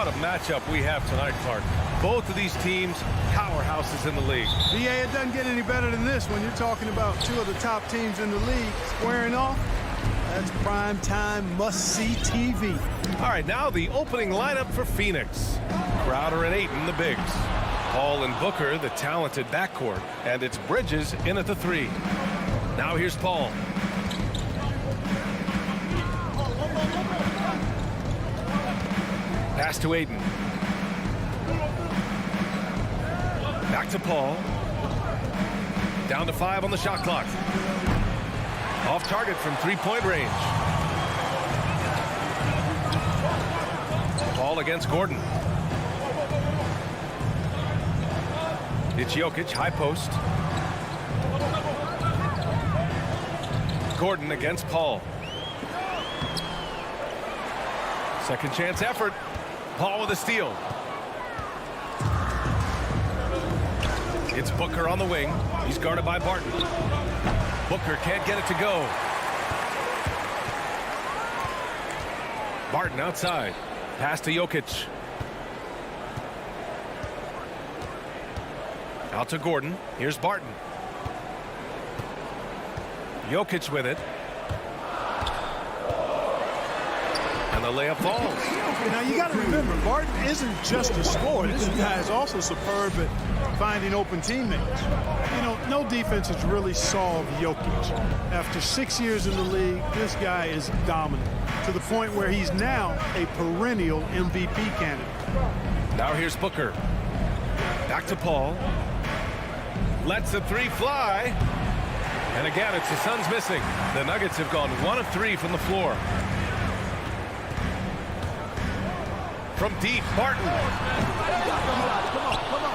what a matchup we have tonight, Clark. Both of these teams, powerhouses in the league. BA, it doesn't get any better than this when you're talking about two of the top teams in the league squaring off. That's prime time must-see TV. All right, now the opening lineup for Phoenix. Crowder and Ayton, the bigs. Paul and Booker, the talented backcourt. And it's Bridges in at the 3. Now here's Paul. Pass to Ayton. Back to Paul. Down to 5 on the shot clock. Off target from three-point range. Paul against Gordon. It's Jokic, high post. Gordon against Paul. Second chance effort. Paul with a steal. It's Booker on the wing. He's guarded by Barton. Booker can't get it to go. Barton outside. Pass to Jokic. Out to Gordon. Here's Barton. Jokic with it. And the layup falls. Now, you got to remember, Barton isn't just a scorer. This guy is also superb at finding open teammates. You know, no defense has really solved Jokic. After 6 years in the league, this guy is dominant to the point where he's now a perennial MVP candidate. Now here's Booker. Back to Paul. Lets the 3 fly. And again, it's the Suns missing. The Nuggets have gone 1 of 3 from the floor. From deep, Barton.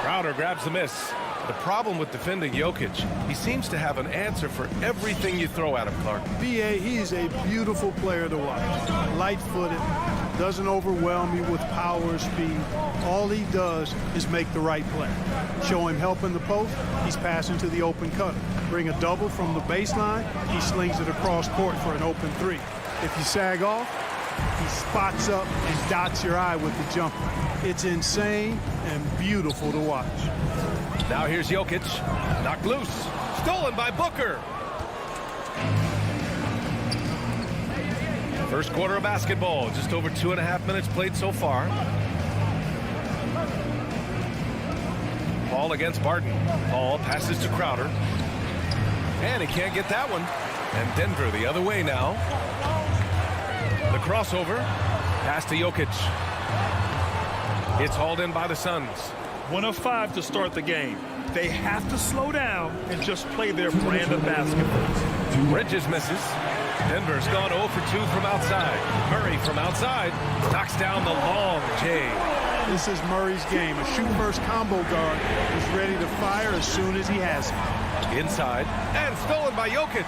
Crowder grabs the miss. The problem with defending Jokic, he seems to have an answer for everything you throw at him, Clark. B.A., he's a beautiful player to watch. Light-footed, doesn't overwhelm you with power or speed. All he does is make the right play. Show him help in the post, he's passing to the open cutter. Bring a double from the baseline, he slings it across court for an open 3. If you sag off, he spots up and dots your eye with the jumper. It's insane and beautiful to watch. Now here's Jokic. Knocked loose. Stolen by Booker. First quarter of basketball. Just over 2.5 minutes played so far. Paul against Barton. Paul passes to Crowder. And he can't get that one. And Denver the other way now. The crossover. Pass to Jokic. It's hauled in by the Suns. 1 of 5 to start the game. They have to slow down and just play their brand of basketball. Bridges misses. Denver's gone 0 for 2 from outside. Murray from outside knocks down the long J. This is Murray's game. A shoot-first combo guard who's ready to fire as soon as he has it. Inside and stolen by Jokic.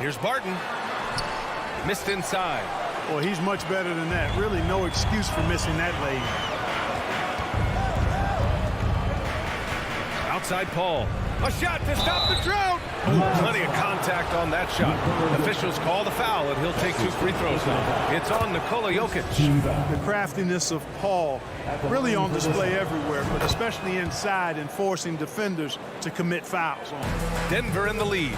Here's Barton. Missed inside. Well, he's much better than that. Really no excuse for missing that lane. Outside Paul. A shot to stop the drought. Plenty of contact on that shot. Officials call the foul, and he'll take 2 free throws now. It's on Nikola Jokic. The craftiness of Paul really on display everywhere, but especially inside and forcing defenders to commit fouls on him. Denver in the lead.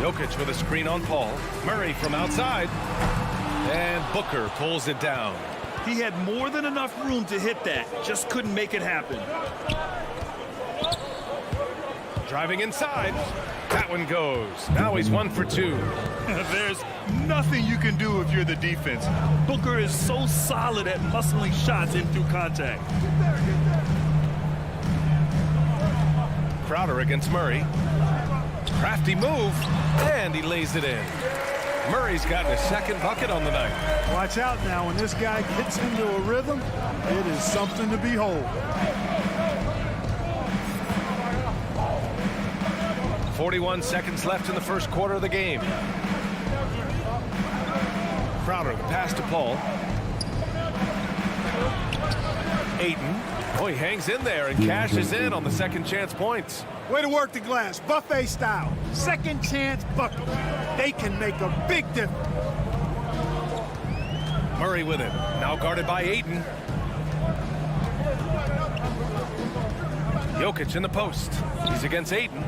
Jokic with a screen on Paul. Murray from outside. And Booker pulls it down. He had more than enough room to hit that. Just couldn't make it happen. Driving inside. That one goes. Now he's 1 for 2. There's nothing you can do if you're the defense. Booker is so solid at muscling shots in through contact. Crowder against Murray. Crafty move, and he lays it in. Murray's gotten his 2nd bucket on the night. Watch out now. When this guy gets into a rhythm, it is something to behold. 41 seconds left in the first quarter of the game. Crowder, the pass to Paul. Ayton. Oh, he hangs in there and cashes in on the second chance points. Way to work the glass, buffet style. Second chance bucket. They can make a big difference. Murray with it. Now guarded by Ayton. Jokic in the post. He's against Ayton.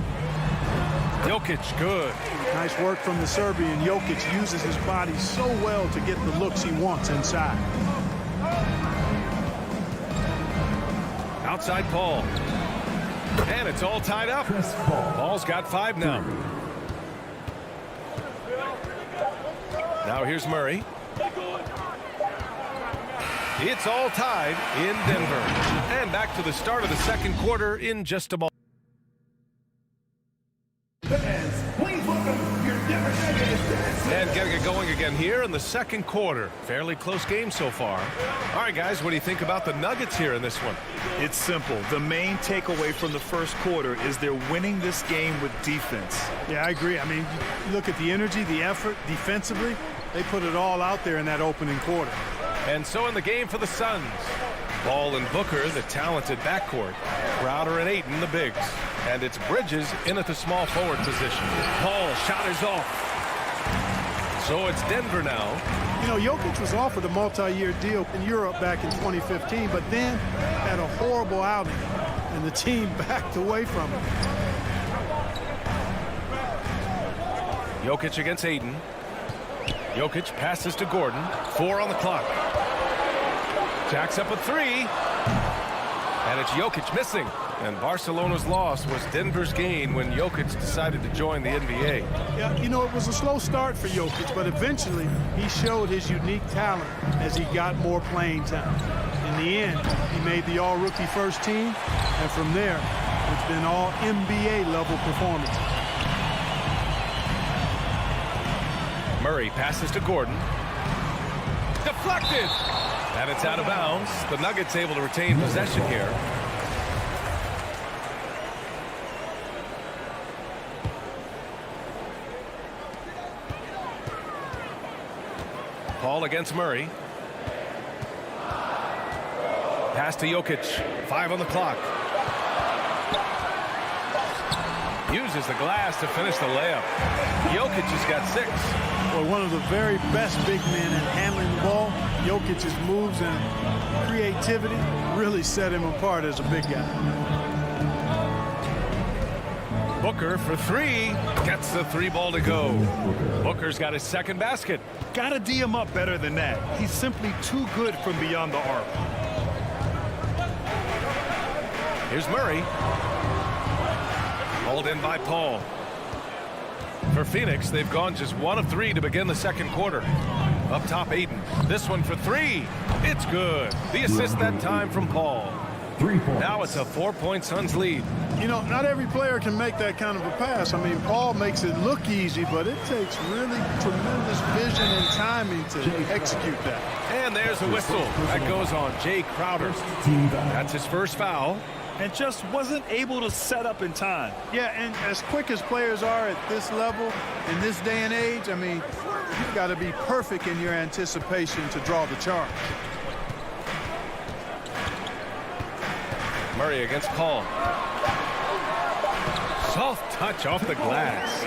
Jokic, good. Nice work from the Serbian. Jokic uses his body so well to get the looks he wants inside. Outside Paul. And it's all tied up. Paul's got 5 now. Now here's Murray. It's all tied in Denver. And back to the start of the second quarter in just a moment. And getting it going again here in the second quarter. Fairly close game so far. All right, guys, what do you think about the Nuggets here in this one? It's simple. The main takeaway from the first quarter is they're winning this game with defense. Yeah, I agree. I mean, you look at the energy, the effort defensively. They put it all out there in that opening quarter. And so in the game for the Suns, Ball and Booker, the talented backcourt. Crowder and Ayton, the bigs. And it's Bridges in at the small forward position. Paul, shot is off. So it's Denver now. You know, Jokic was offered a multi-year deal in Europe back in 2015, but then had a horrible outing, and the team backed away from him. Jokic against Ayton. Jokic passes to Gordon. 4 on the clock. Jacks up a 3. And it's Jokic missing. And Barcelona's loss was Denver's gain when Jokic decided to join the NBA. Yeah, you know, it was a slow start for Jokic, but eventually he showed his unique talent as he got more playing time. In the end, he made the all-rookie first team, and from there, it's been all NBA level performances. Murray passes to Gordon. Deflected! And it's out of bounds. The Nuggets able to retain possession here. Paul against Murray. Pass to Jokic. 5 on the clock. Uses the glass to finish the layup. Jokic has got 6. Well, one of the very best big men in handling the ball. Jokic's moves and creativity really set him apart as a big guy. Booker for 3. Gets the 3 ball to go. Booker's got his second basket. Gotta D him up better than that. He's simply too good from beyond the arc. Here's Murray. Hauled in by Paul. For Phoenix, they've gone just 1 of 3 to begin the second quarter. Up top, Ayton. This one for 3. It's good. The assist that time from Paul. 3 points. Now it's a 4-point Suns lead. You know, not every player can make that kind of a pass. I mean, Paul makes it look easy, but it takes really tremendous vision and timing to execute that. And there's a whistle. That goes on Jay Crowder. That's his first foul. And just wasn't able to set up in time. Yeah, and as quick as players are at this level, in this day and age, I mean, you've got to be perfect in your anticipation to draw the charge. Murray against Paul. Soft touch off the glass.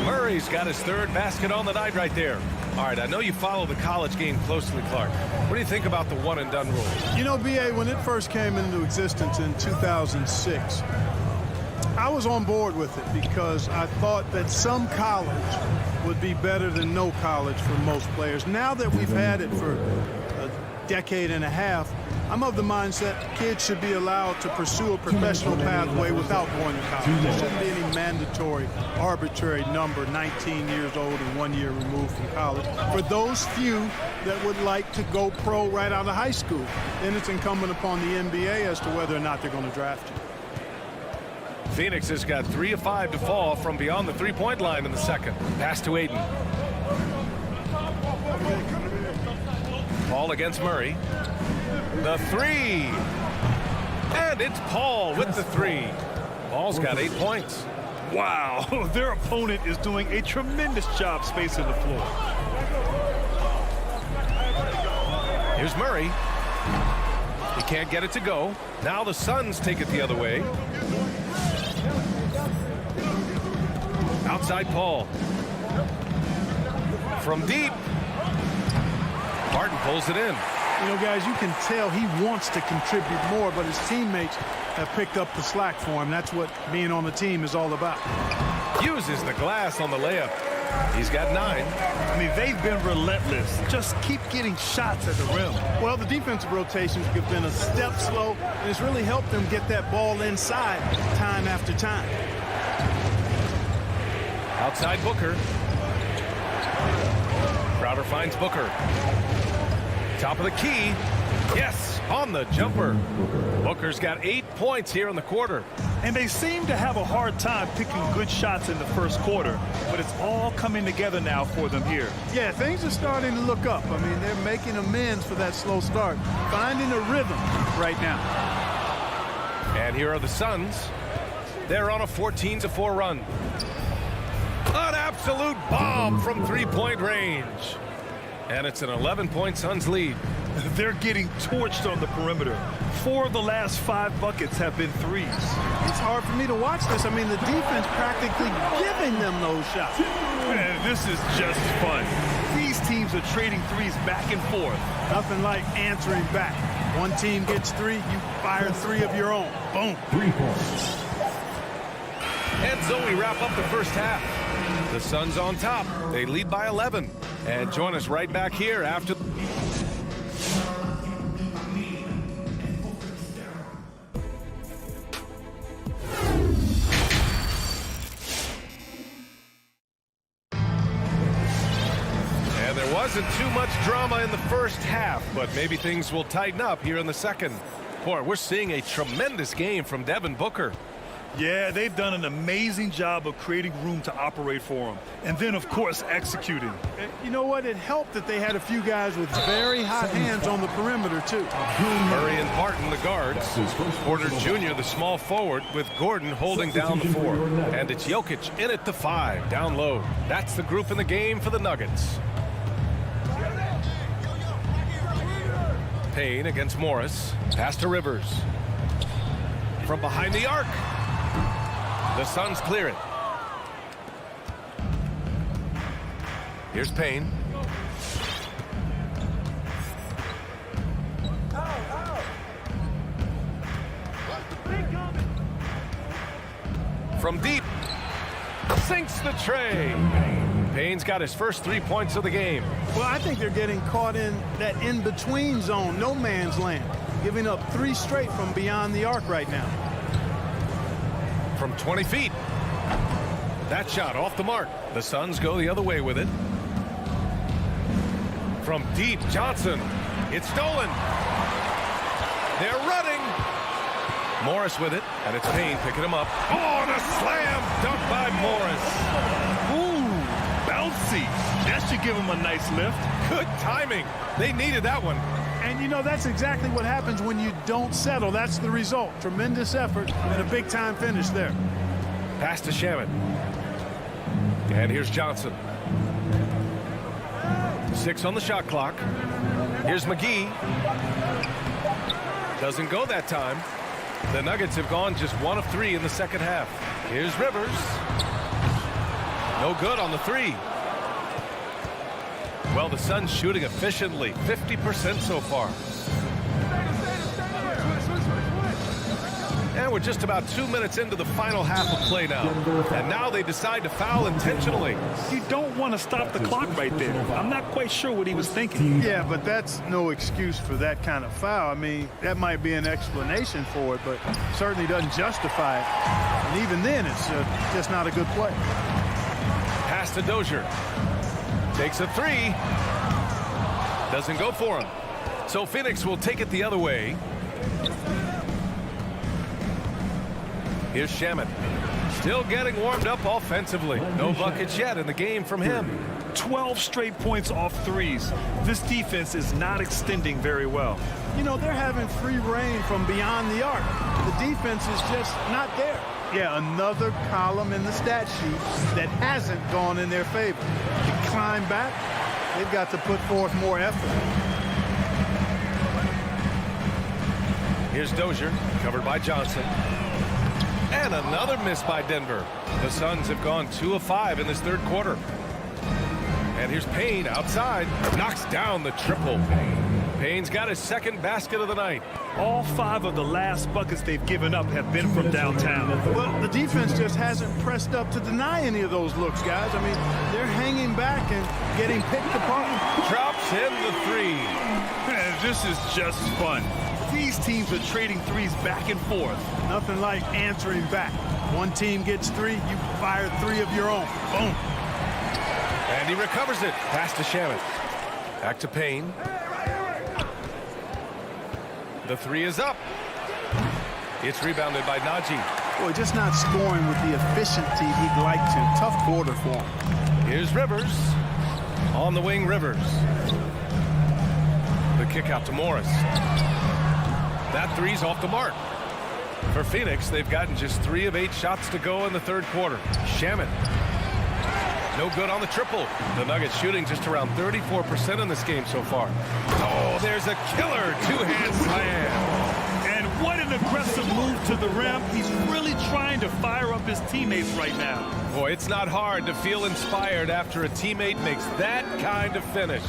Murray's got his 3rd basket on the night right there. All right, I know you follow the college game closely, Clark. What do you think about the one-and-done rule? You know, B.A., when it first came into existence in 2006, I was on board with it because I thought that some college would be better than no college for most players. Now that we've had it for a decade and a half, I'm of the mindset kids should be allowed to pursue a professional pathway without going to college. There shouldn't be any mandatory, arbitrary number, 19 years old and 1 year removed from college. For those few that would like to go pro right out of high school, then it's incumbent upon the NBA as to whether or not they're going to draft you. Phoenix has got 3 of 5 to fall from beyond the 3-point line in the second. Pass to Ayton. Paul against Murray. The 3. And it's Paul with the 3. Paul's got 8 points. Wow, their opponent is doing a tremendous job spacing the floor. Here's Murray. He can't get it to go. Now the Suns take it the other way. side, Paul. From deep. Barton pulls it in. You know, guys, you can tell he wants to contribute more, but his teammates have picked up the slack for him. That's what being on the team is all about. Uses the glass on the layup. He's got 9. I mean, they've been relentless. Just keep getting shots at the rim. Well, the defensive rotations have been a step slow, and it's really helped them get that ball inside time after time. Outside Booker. Crowder finds Booker. Top of the key. Yes, on the jumper. Booker's got 8 points here in the quarter. And they seem to have a hard time picking good shots in the first quarter, but it's all coming together now for them here. Yeah, things are starting to look up. I mean, they're making amends for that slow start, finding a rhythm right now. And here are the Suns. They're on a 14-4 run. An absolute bomb from three-point range. And it's an 11-point Suns lead. They're getting torched on the perimeter. 4 of the last 5 buckets have been threes. It's hard for me to watch this. I mean, the defense practically giving them those shots. Man, this is just fun. These teams are trading threes back and forth. Nothing like answering back. One team gets 3, you fire 3 of your own. Boom. 3 points. And so we wrap up the first half. The Suns on top. They lead by 11. And join us right back here after. And there wasn't too much drama in the first half, but maybe things will tighten up here in the second. Boy, we're seeing a tremendous game from Devin Booker. Yeah, they've done an amazing job of creating room to operate for him. And then, of course, executing. You know what? It helped that they had a few guys with very hot hands on the perimeter, too. Murray and Barton, the guards. Porter Jr., the small forward, with Gordon holding down the 4. And it's Jokic in at the 5, down low. That's the group in the game for the Nuggets. Payne against Morris. Pass to Rivers. From behind the arc. The Suns clear it. Here's Payne. From deep. Sinks the tray. Payne's got his first 3 points of the game. Well, I think they're getting caught in that in-between zone, no man's land, giving up 3 straight from beyond the arc right now. From 20 feet. That shot off the mark. The Suns go the other way with it. From deep, Johnson. It's stolen. They're running. Morris with it, and it's Payne picking him up. Oh, the slam dunk by Morris. Ooh, bouncy. That should give him a nice lift. Good timing. They needed that one. And, you know, that's exactly what happens when you don't settle. That's the result. Tremendous effort and a big-time finish there. Pass to Shaman. And here's Johnson. 6 on the shot clock. Here's McGee. Doesn't go that time. The Nuggets have gone just 1 of 3 in the second half. Here's Rivers. No good on the 3. Well, the Suns shooting efficiently, 50% so far. And we're just about 2 minutes into the final half of play now. And now they decide to foul intentionally. You don't want to stop the clock right there. I'm not quite sure what he was thinking. Yeah, but that's no excuse for that kind of foul. I mean, that might be an explanation for it, but certainly doesn't justify it. And even then, it's just not a good play. Pass to Dozier. Takes a 3. Doesn't go for him. So Phoenix will take it the other way. Here's Shaman. Still getting warmed up offensively. No buckets yet in the game from him. 12 straight points off threes. This defense is not extending very well. You know, they're having free reign from beyond the arc. The defense is just not there. Yeah, another column in the stat sheet that hasn't gone in their favor. To climb back, they've got to put forth more effort. Here's Dozier, covered by Johnson. And another miss by Denver. The Suns have gone 2 of 5 in this third quarter. And here's Payne outside. Knocks down the triple. Payne's got his second basket of the night. All 5 of the last buckets they've given up have been from downtown. Well, the defense just hasn't pressed up to deny any of those looks, guys. I mean, they're hanging back and getting picked apart. Drops in the 3. Man, this is just fun. These teams are trading threes back and forth. Nothing like answering back. One team gets 3, you fire 3 of your own. Boom. And he recovers it. Pass to Shamet. Back to Payne. The 3 is up. It's rebounded by Najee. Boy, just not scoring with the efficiency he'd like to. Tough quarter for him. Here's Rivers. On the wing, Rivers. The kick out to Morris. That 3's off the mark. For Phoenix, they've gotten just 3 of 8 shots to go in the third quarter. Shamet. No good on the triple. The Nuggets shooting just around 34% in this game so far. Oh, there's a killer two-hand slam. And what an aggressive move to the rim. He's really trying to fire up his teammates right now. Boy, it's not hard to feel inspired after a teammate makes that kind of finish.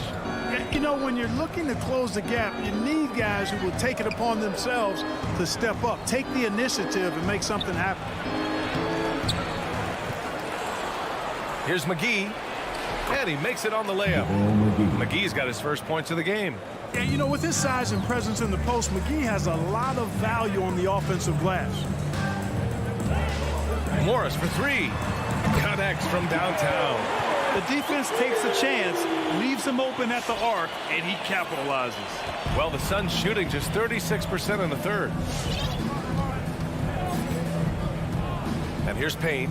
You know, when you're looking to close the gap, you need guys who will take it upon themselves to step up, take the initiative, and make something happen. Here's McGee, and he makes it on the layup. McGee's got his first points of the game. Yeah, you know, with his size and presence in the post, McGee has a lot of value on the offensive glass. Morris for 3. Connects from downtown. The defense takes a chance, leaves him open at the arc, and he capitalizes. Well, the Suns shooting just 36% in the third. And here's Payne.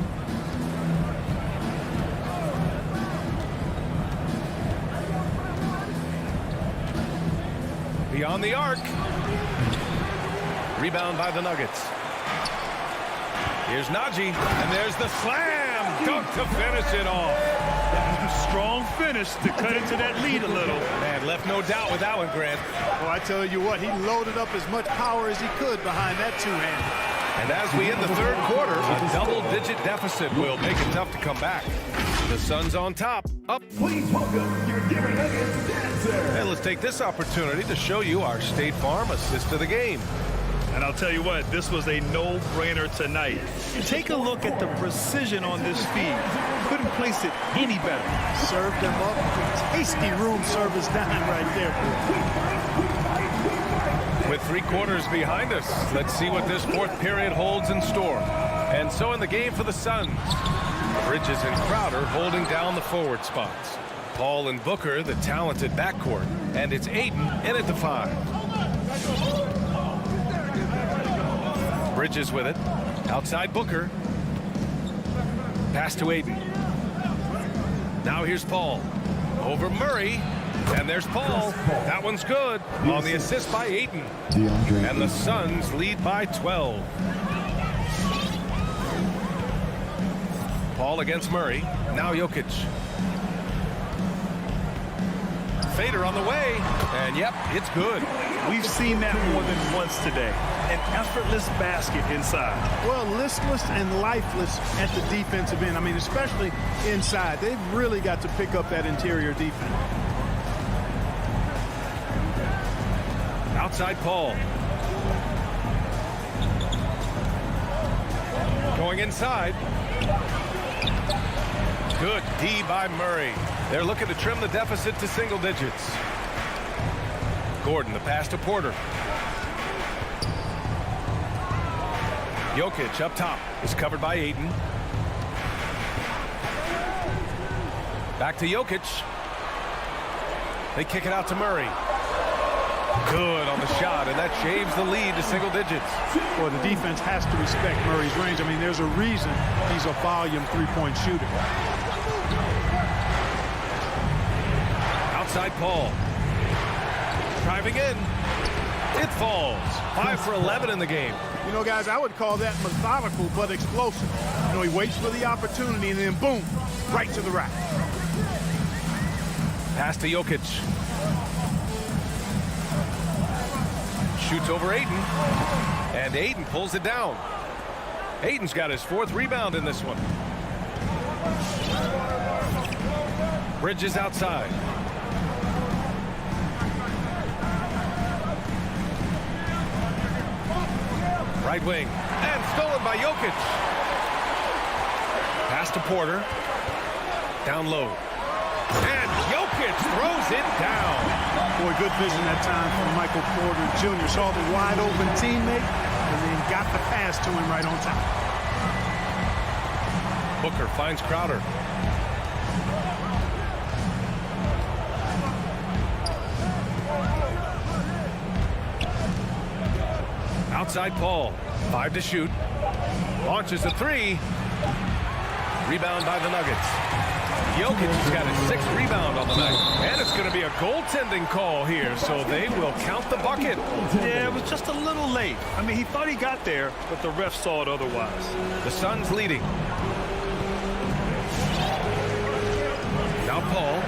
Beyond the arc. Rebound by the Nuggets. Here's Najee, and there's the slam dunk to finish it off. Strong finish to cut into that lead a little. Man, left no doubt with that one, Grant. Well, I tell you what, he loaded up as much power as he could behind that two-hander. And as we end the third quarter, a double-digit deficit will make it tough to come back. The Suns on top, up. Please welcome your Denver Nuggets dancer. And let's take this opportunity to show you our State Farm assist of the game. And I'll tell you what, this was a no-brainer tonight. Take a look at the precision on this feed. Couldn't place it any better. Served them up. Tasty room service dime right there. With 3 quarters behind us, let's see what this fourth period holds in store. And so in the game for the Suns, Bridges and Crowder holding down the forward spots. Paul and Booker, the talented backcourt. And it's Ayton in at the 5. Bridges with it. Outside Booker. Pass to Ayton. Now here's Paul. Over Murray. And there's Paul. That one's good. On the assist by Ayton. And the Suns lead by 12. Paul against Murray. Now Jokic. Fader on the way. And yep, it's good. We've seen that more than once today. An effortless basket inside. Well, listless and lifeless at the defensive end. I mean, especially inside. They've really got to pick up that interior defense. Outside Paul. Going inside. Good D by Murray. They're looking to trim the deficit to single digits. Gordon, the pass to Porter. Jokic up top is covered by Ayton. Back to Jokic. They kick it out to Murray. Good on the shot, and that shaves the lead to single digits. Well, the defense has to respect Murray's range. I mean, there's a reason he's a volume three-point shooter. Outside Paul. Driving in. It falls. 5 for 11 in the game. You know, guys, I would call that methodical but explosive. You know, he waits for the opportunity and then boom, right to the rack. Pass to Jokic. Shoots over Ayton. And Ayton pulls it down. Ayton's got his 4th rebound in this one. Bridges outside. Right wing. And stolen by Jokic. Pass to Porter. Down low. And Jokic throws it down. Boy, good vision that time from Michael Porter Jr. Saw the wide open teammate and then got the pass to him right on time. Booker finds Crowder. Outside Paul. 5 to shoot. Launches a 3. Rebound by the Nuggets. Jokic has got his 6th rebound on the night. And it's going to be a goaltending call here, so they will count the bucket. Yeah, it was just a little late. I mean, he thought he got there, but the ref saw it otherwise. The Suns leading. Now Paul.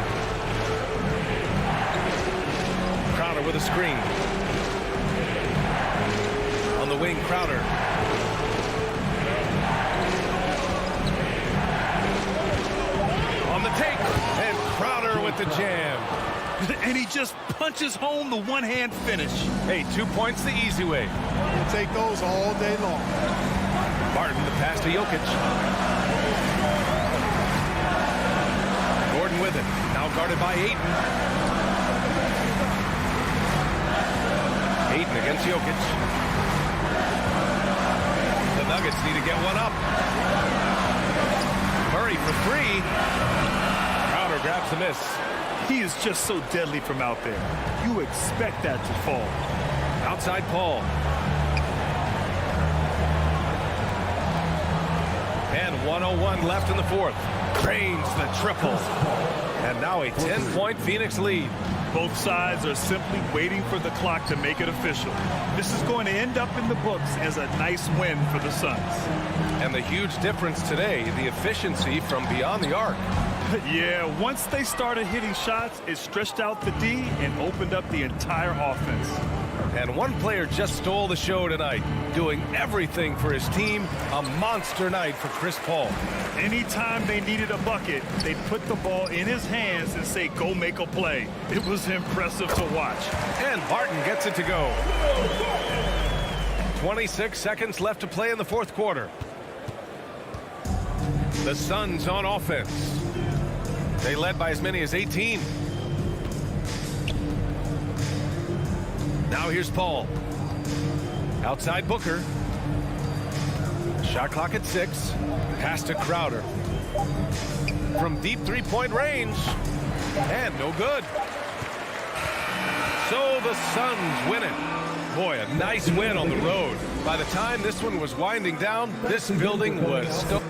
Crowder with a screen. On the wing, Crowder. On the take. And Crowder with the jam. And he just punches home the one-hand finish. Hey, 2 points the easy way. We'll take those all day long. Barton, the pass to Jokic. Gordon with it. Now guarded by Ayton. Ayton against Jokic. The Nuggets need to get one up. Murray for 3. Crowder grabs the miss. He is just so deadly from out there. You expect that to fall. Outside Paul. And 1:01 left in the 4th. Cranes the triple. And now a 10-point Phoenix lead. Both sides are simply waiting for the clock to make it official. This is going to end up in the books as a nice win for the Suns. And the huge difference today, the efficiency from beyond the arc. Yeah, once they started hitting shots, it stretched out the D and opened up the entire offense. And one player just stole the show tonight, doing everything for his team. A monster night for Chris Paul. Anytime they needed a bucket, they put the ball in his hands and say, go make a play. It was impressive to watch. And Barton gets it to go. 26 seconds left to play in the 4th quarter. The Suns on offense. They led by as many as 18. Now here's Paul. Outside Booker. Shot clock at 6. Pass to Crowder. From deep 3-point range. And no good. So the Suns win it. Boy, a nice win on the road. By the time this one was winding down, this building was still...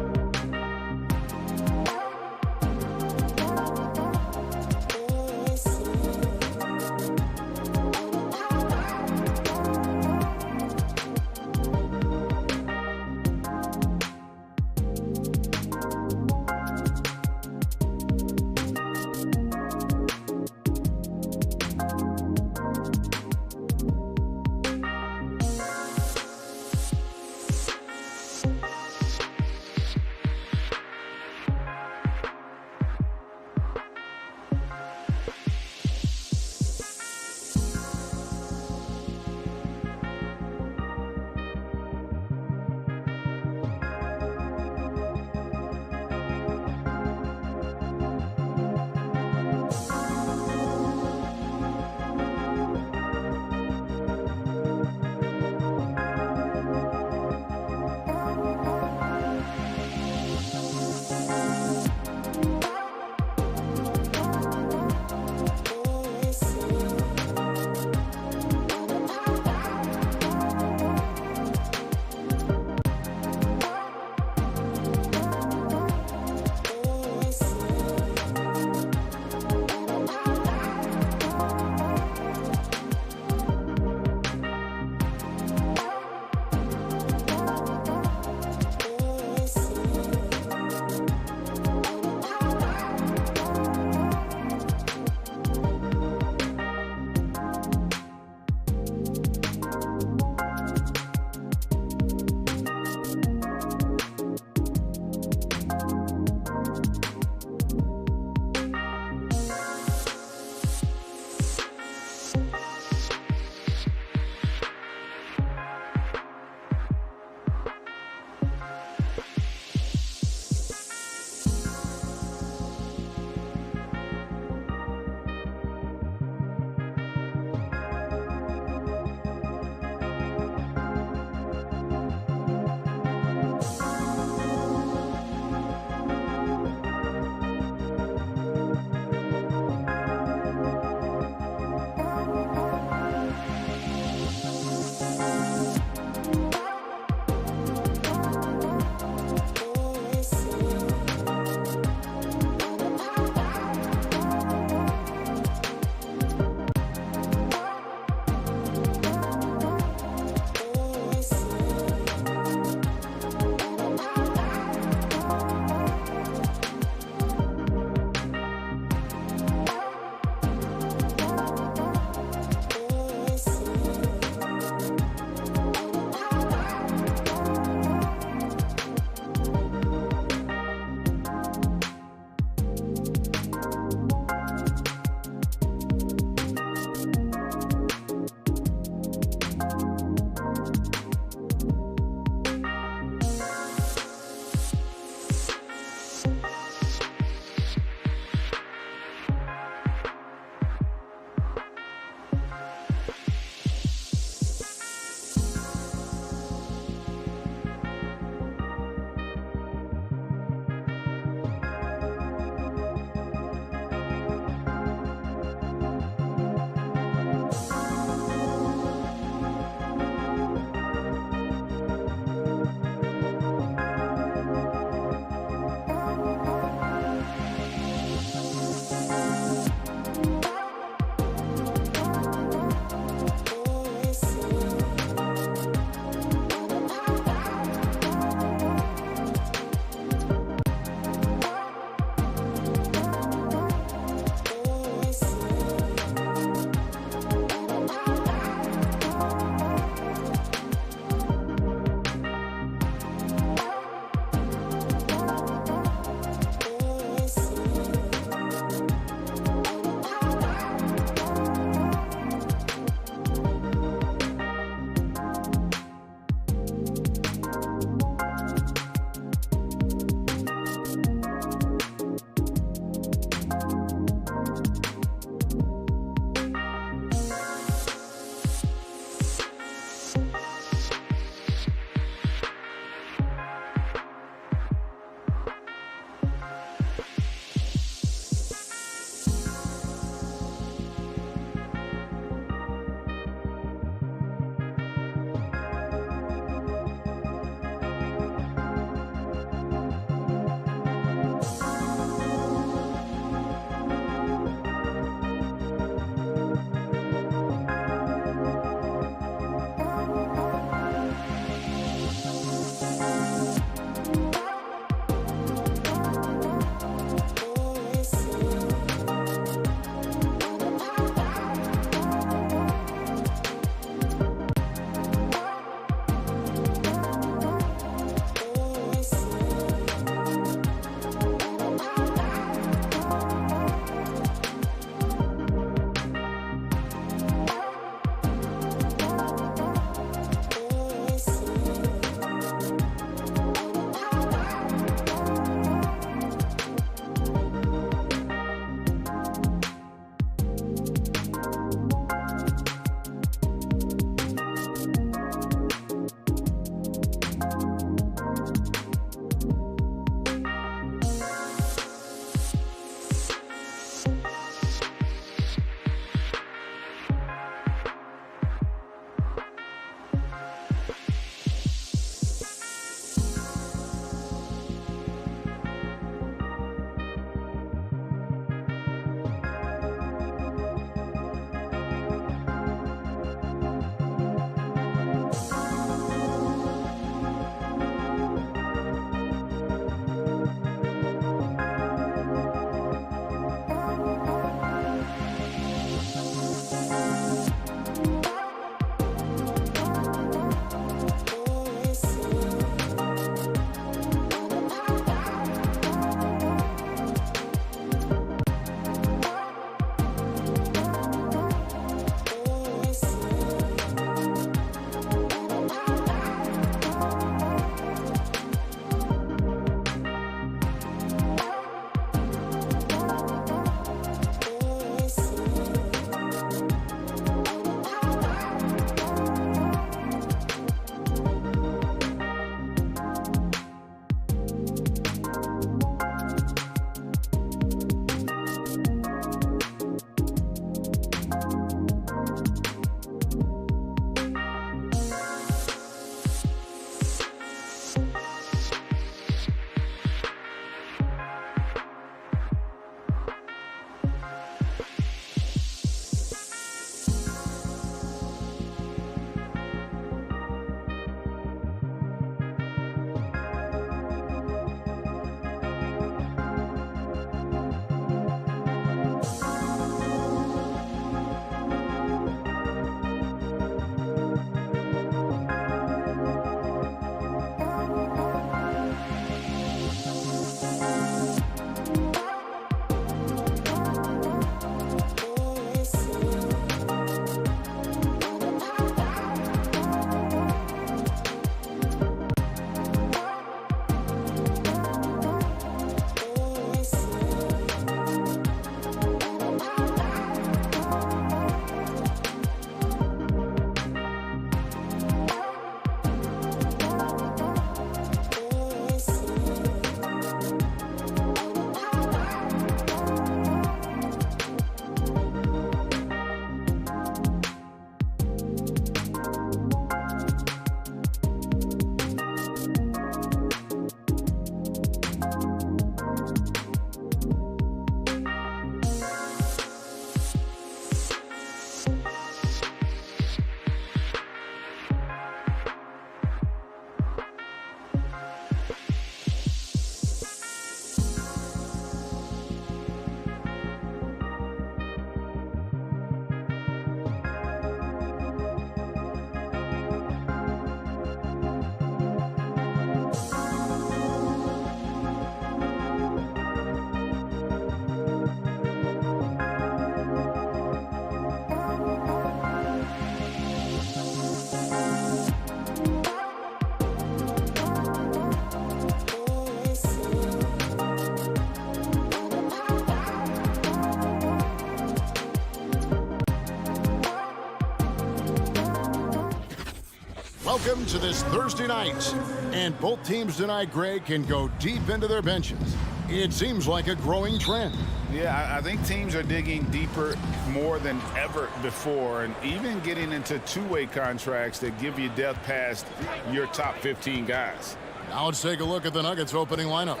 Welcome to this Thursday night. And both teams tonight, Greg, can go deep into their benches. It seems like a growing trend. Yeah, I think teams are digging deeper more than ever before, and even getting into two-way contracts that give you depth past your top 15 guys. Now let's take a look at the Nuggets opening lineup.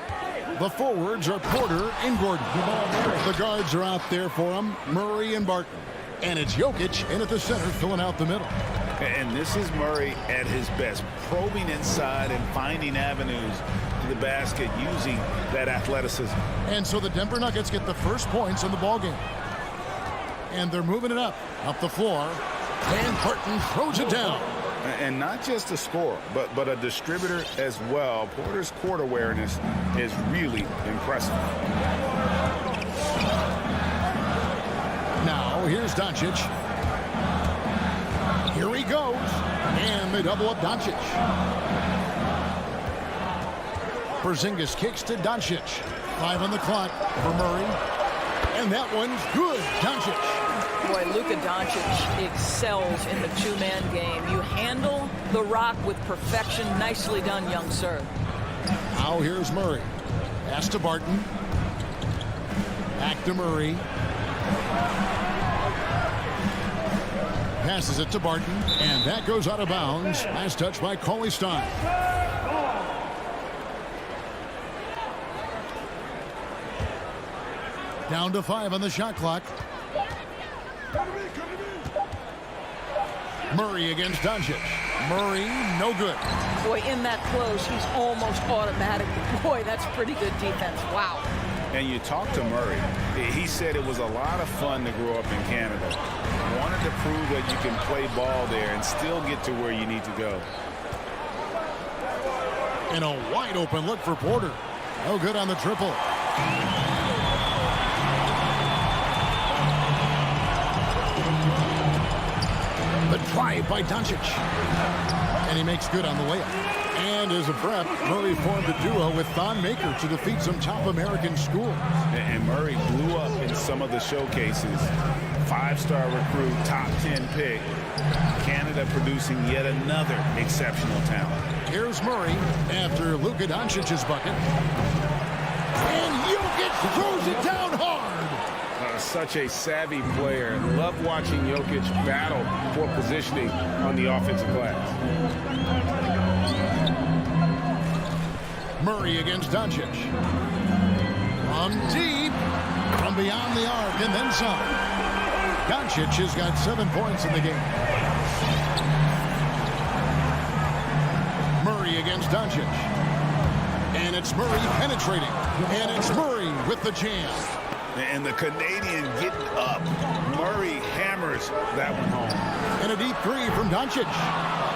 The forwards are Porter and Gordon. The guards are out there for them, Murray and Barton. And it's Jokic in at the center, filling out the middle. And this is Murray at his best, probing inside and finding avenues to the basket using that athleticism. And so the Denver Nuggets get the first points in the ballgame. And they're moving it up the floor. And Barton throws it down. And not just a scorer, but a distributor as well. Porter's court awareness is really impressive. Now, here's Doncic. Here he goes. And they double up Doncic. Porzingis kicks to Doncic. 5 on the clock for Murray. And that one's good. Doncic. Boy, Luka Doncic excels in the two-man game. You handle the rock with perfection. Nicely done, young sir. Now here's Murray. Pass to Barton. Back to Murray. Passes it to Barton, and that goes out of bounds. Last touch by Cauley Stein. Down to 5 on the shot clock. Murray against Doncic. Murray, no good. Boy, in that close, he's almost automatic. Boy, that's pretty good defense. Wow. And you talk to Murray, he said it was a lot of fun to grow up in Canada. Wanted to prove that you can play ball there and still get to where you need to go. And a wide open look for Porter. No good on the triple. The drive by Doncic. And he makes good on the layup. And as a prep, Murray formed a duo with Thon Maker to defeat some top American schools. And Murray blew up in some of the showcases. 5-star recruit, top 10 pick. Canada producing yet another exceptional talent. Here's Murray after Luka Doncic's bucket. And Jokic throws it down hard. Such a savvy player. Love watching Jokic battle for positioning on the offensive glass. Murray against Doncic. From deep, from beyond the arc, and then some. Doncic has got 7 points in the game. Murray against Doncic. And it's Murray penetrating. And it's Murray with the jam. And the Canadian getting up. Murray hammers that one home. And a deep three from Doncic.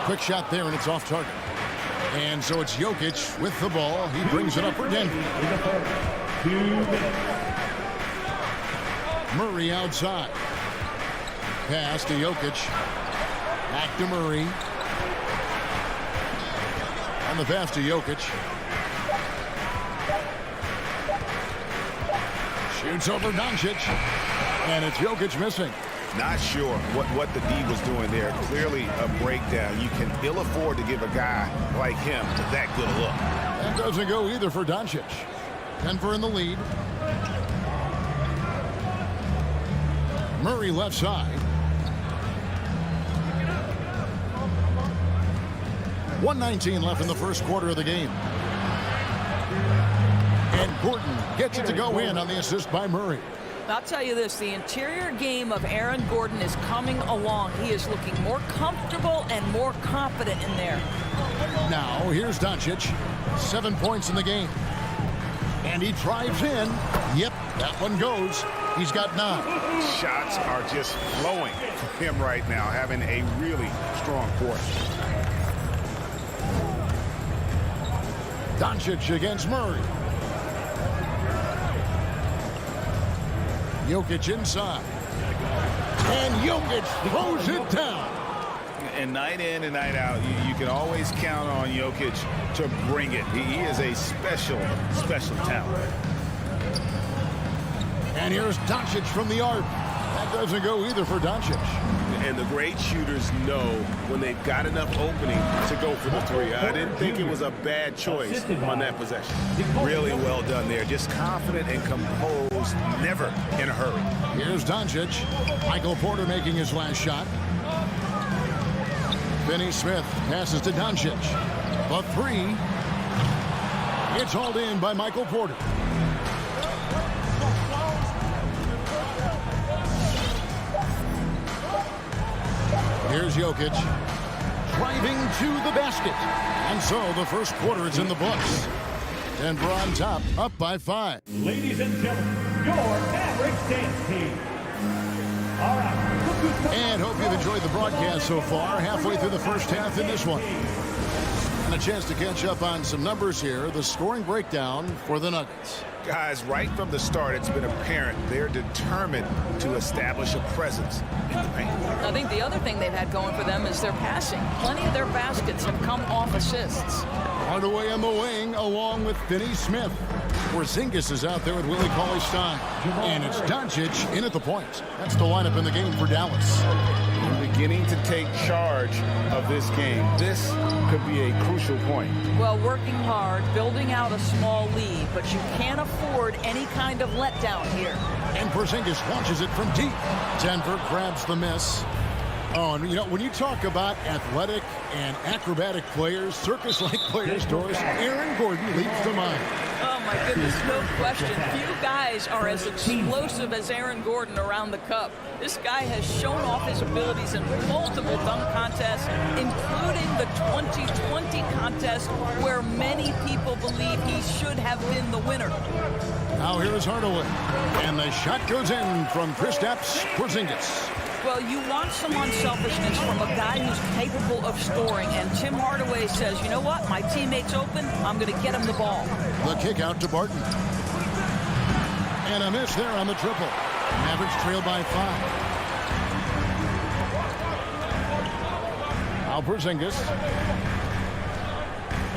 Quick shot there, and it's off target. And so it's Jokic with the ball. He brings it up for Denver. Murray outside. Pass to Jokic. Back to Murray. And the pass to Jokic. Shoots over Doncic. And it's Jokic missing. Not sure what the D was doing there. Clearly a breakdown. You can ill afford to give a guy like him that good a look. That doesn't go either for Doncic. Denver in the lead. Murray left side. 1:19 left in the first quarter of the game. And Gordon gets it to go in on the assist by Murray. I'll tell you this, the interior game of Aaron Gordon is coming along. He is looking more comfortable and more confident in there. Now, here's Doncic. 7 points in the game. And he drives in. Yep, that one goes. He's got 9. Shots are just flowing for him right now, having a really strong quarter. Doncic against Murray. Jokic inside. And Jokic throws it down. And night in and night out, you can always count on Jokic to bring it. He is a special talent. And here's Doncic from the arc. That doesn't go either for Doncic. And the great shooters know when they've got enough opening to go for the three. I didn't think it was a bad choice on that possession. Really well done there. Just confident and composed, never in a hurry. Here's Doncic. Michael Porter making his last shot. Finney Smith passes to Doncic. The three. It's hauled in by Michael Porter. Here's Jokic. Driving to the basket. And so the first quarter is in the books. Denver on top, up by 5. Ladies and gentlemen, your Mavericks dance team. All right. And hope you've enjoyed the broadcast so far. Halfway through the first half in this one. And a chance to catch up on some numbers here. The scoring breakdown for the Nuggets. Guys, right from the start, it's been apparent they're determined to establish a presence in the paint. I think the other thing they've had going for them is their passing. Plenty of their baskets have come off assists. Hardaway on the wing, along with Finney Smith. Porzingis is out there with Willie Cauley-Stein. And it's Doncic in at the point. That's the lineup in the game for Dallas. Beginning to take charge of this game. This could be a crucial point. Well, working hard, building out a small lead, but you can't afford any kind of letdown here. And Porzingis launches it from deep. Denver grabs the miss. Oh, and you know, when you talk about athletic and acrobatic players, circus-like players, Doris, Aaron Gordon leads the mind. Oh, my goodness, no question. Few guys are as explosive as Aaron Gordon around the cup. This guy has shown off his abilities in multiple dunk contests, including the 2020 contest, where many people believe he should have been the winner. Now here is Hardaway. And the shot goes in from Kristaps Porzingis. Well, you want some unselfishness from a guy who's capable of scoring, and Tim Hardaway says, you know what, my teammate's open, I'm going to get him the ball. The kick out to Barton. And a miss there on the triple. Mavericks trail by 5. Now Porzingis.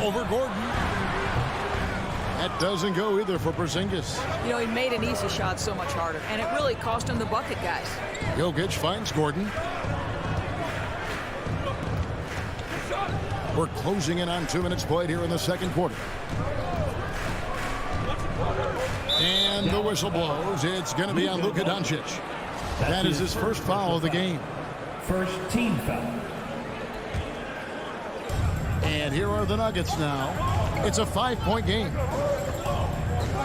Over Gordon. That doesn't go either for Porzingis. You know, he made an easy shot so much harder, and it really cost him the bucket, guys. Jokic finds Gordon. We're closing in on 2 minutes played here in the second quarter. And the whistle blows. It's going to be on Luka Doncic. That is his first foul of the game. First team foul. And here are the Nuggets now. It's a 5-point game.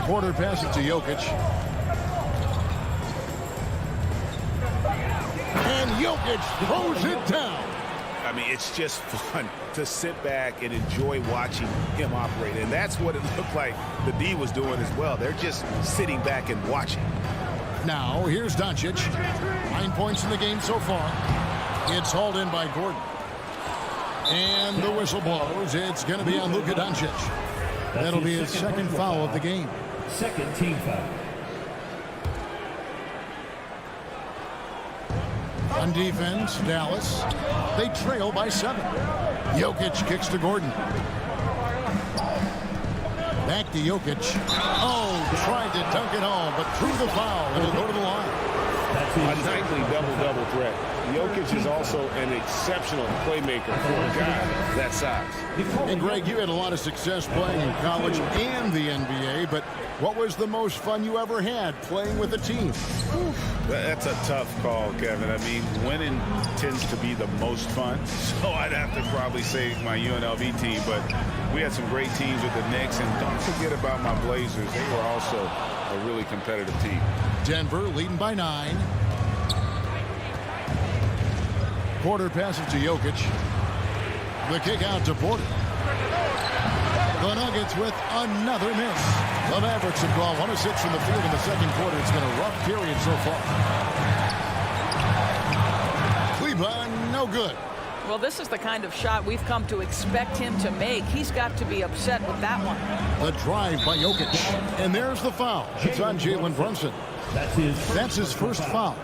Porter passes to Jokic. And Jokic throws it down. I mean, it's just fun to sit back and enjoy watching him operate. And that's what it looked like the D was doing as well. They're just sitting back and watching. Now, here's Doncic. 9 points in the game so far. It's hauled in by Gordon. And the whistle blows. It's going to be on Luka Doncic. That'll be his second foul of the game. Second team foul. On defense, Dallas. They trail by 7. Jokic kicks to Gordon. Back to Jokic. Oh, tried to dunk it home, but threw the foul. It'll go to the line. A nightly double-double threat. Jokic is also an exceptional playmaker for a guy that size. And Greg, you had a lot of success playing in college and the NBA, but what was the most fun you ever had playing with a team? That's a tough call, Kevin. I mean, winning tends to be the most fun, so I'd have to probably say my UNLV team, but we had some great teams with the Knicks, and don't forget about my Blazers. They were also a really competitive team. Denver leading by 9. Porter passes to Jokic. The kick out to Porter. The Nuggets with another miss. The Mavericks have gone 1 of 6 from the field in the second quarter. It's been a rough period so far. Cleveland, no good. Well, this is the kind of shot we've come to expect him to make. He's got to be upset with that one. The drive by Jokic. And there's the foul. It's on Jalen Brunson. That's his first foul.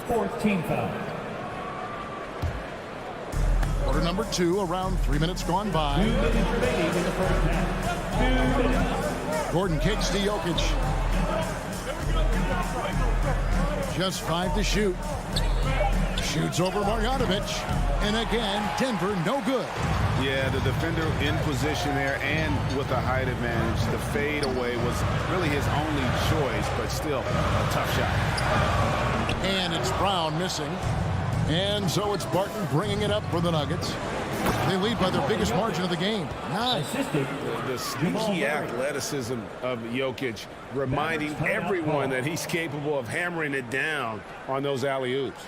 Fourth team foul. Quarter number 2, around 3 minutes gone by. 2 minutes remaining in the first half. 2 minutes. Gordon kicks to Jokic. Just 5 to shoot. Shoots over Marjanovic. And again, Denver no good. Yeah, the defender in position there and with a height advantage. The fade away was really his only choice, but still a tough shot. And it's Brown missing. And so it's Barton bringing it up for the Nuggets. They lead by their biggest margin of the game, 9. The sneaky athleticism of Jokic, reminding everyone that he's capable of hammering it down on those alley-oops.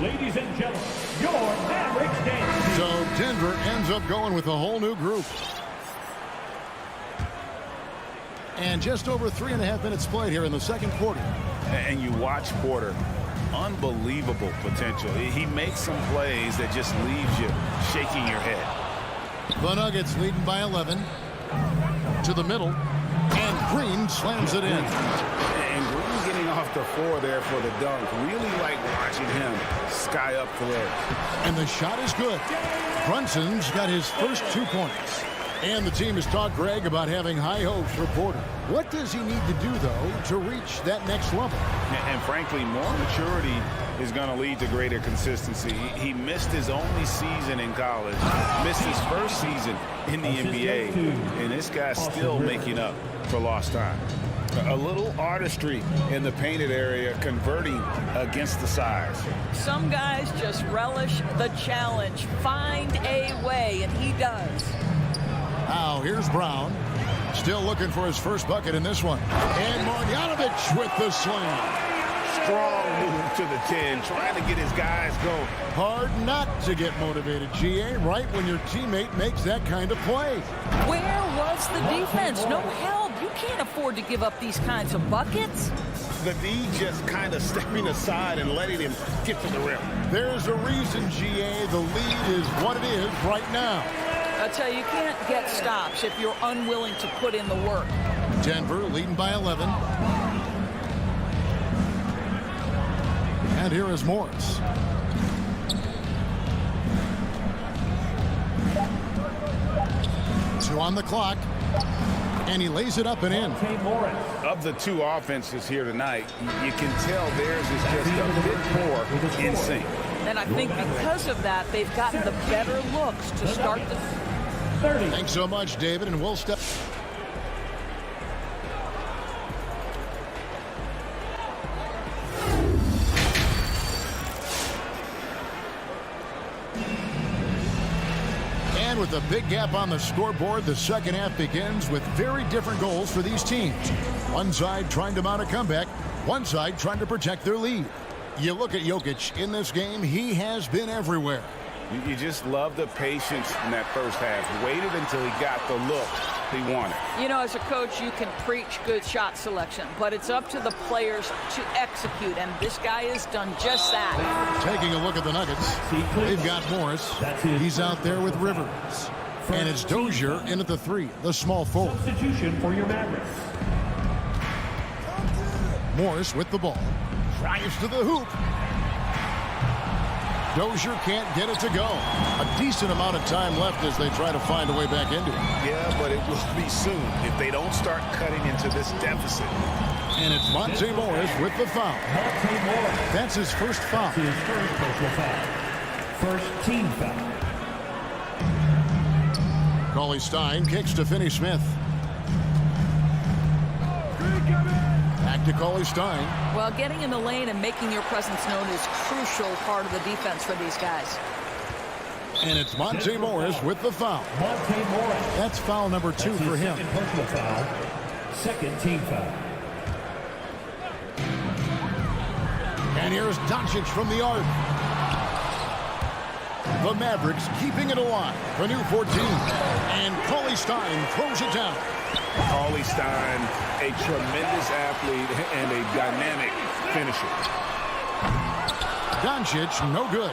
Ladies and gentlemen, your Mavericks dance. So Denver ends up going with a whole new group. And just over 3.5 minutes played here in the second quarter. And you watch Porter, unbelievable potential. He makes some plays that just leaves you shaking your head. The Nuggets leading by 11 to the middle, and Green slams it in. And Green getting off the floor there for the dunk. Really like watching him sky up for there. And the shot is good. Brunson's got his first 2 points. And the team has talked Greg about having high hopes for Porter. What does he need to do, though, to reach that next level? And frankly, more maturity is going to lead to greater consistency. He missed his only season in college, missed his first season in the NBA, and this guy's still making up for lost time. A little artistry in the painted area, converting against the size. Some guys just relish the challenge. Find a way, and he does. Now, here's Brown. Still looking for his first bucket in this one. And Marjanovic with the slam. Strong move to the 10, trying to get his guys going. Hard not to get motivated, GA, right when your teammate makes that kind of play. Where was the defense? No help. You can't afford to give up these kinds of buckets. The D just kind of stepping aside and letting him get to the rim. There's a reason, GA, the lead is what it is right now. I tell you, you can't get stops if you're unwilling to put in the work. Denver leading by 11. And here is Morris. Two on the clock. And he lays it up and in. Of the two offenses here tonight, you can tell theirs is just a bit more in sync. And I think because of that, they've gotten the better looks to start the... Thanks so much, David, and we'll step... And with a big gap on the scoreboard, the second half begins with very different goals for these teams. One side trying to mount a comeback, one side trying to protect their lead. You look at Jokic in this game, he has been everywhere. You just love the patience in that first half. Waited until he got the look he wanted. You know, as a coach, you can preach good shot selection, but it's up to the players to execute, and this guy has done just that. Taking a look at the Nuggets, they've got Morris. He's out there with Rivers. And it's Dozier in at the 3, the small forward. Substitution for your Mavericks. Morris with the ball. Drives to the hoop. Dozier can't get it to go. A decent amount of time left as they try to find a way back into it. Yeah, but it will be soon if they don't start cutting into this deficit. And it's Monte Morris with the foul. Monte Morris. That's his first foul. His first personal foul. First team foul. Cauley Stein kicks to Finney Smith. Back to Cauley Stein. Well, getting in the lane and making your presence known is a crucial part of the defense for these guys. And it's Monte Morris with the foul. Monte Morris. That's foul number 2 for him. Second personal foul. Second team foul. And here's Doncic from the arc. The Mavericks keeping it alive. The new 14. And Cauley Stein throws it down. Cauley Stein, a tremendous athlete and a dynamic finisher. Doncic, no good.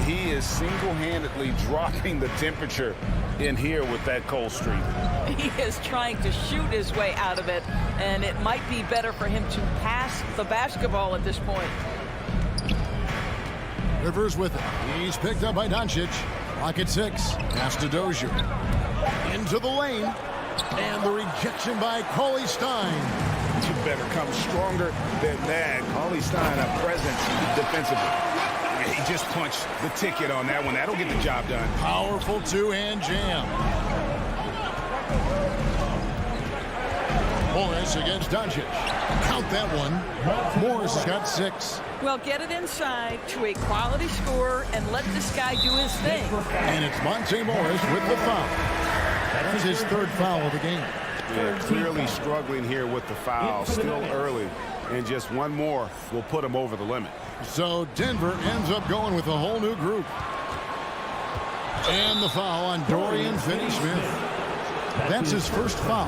He is single-handedly dropping the temperature in here with that cold streak. He is trying to shoot his way out of it, and it might be better for him to pass the basketball at this point. Rivers with it. He's picked up by Doncic. Clock at 6. Pass to Dozier. Into the lane. And the rejection by Cauley Stein. You better come stronger than that. Cauley Stein, a presence defensively. He just punched the ticket on that one. That'll get the job done. Powerful two-hand jam. Morris against Doncic. Count that one. Morris has got 6. Well, get it inside to a quality scorer and let this guy do his thing. And it's Monte Morris with the foul. That's his 3rd foul of the game. Yeah, clearly struggling here with the foul. Still early. And just one more will put him over the limit. So Denver ends up going with a whole new group. And the foul on Dorian Finney-Smith. That's his 1st foul.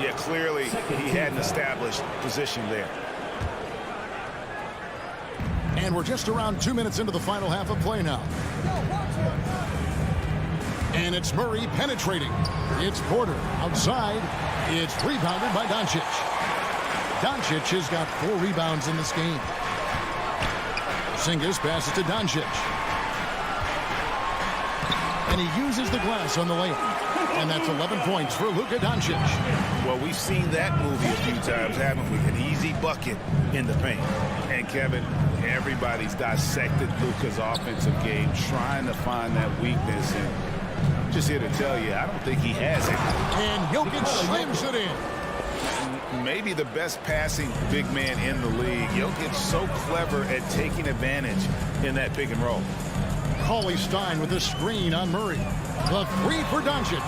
Yeah, clearly he had an established position there. And we're just around 2 minutes into the final half of play now. And it's Murray penetrating. It's Porter outside. It's rebounded by Doncic. Doncic has got 4 rebounds in this game. Porzingis passes to Doncic. And he uses the glass on the layup. And that's 11 points for Luka Doncic. Well, we've seen that movie a few times, haven't we? An easy bucket in the paint. And Kevin, everybody's dissected Luka's offensive game, trying to find that weakness. And just here to tell you, I don't think he has it. And Jokic slams it in. Maybe the best passing big man in the league. Jokic so clever at taking advantage in that pick and roll. Cauley Stein with a screen on Murray. The 3 for Doncic.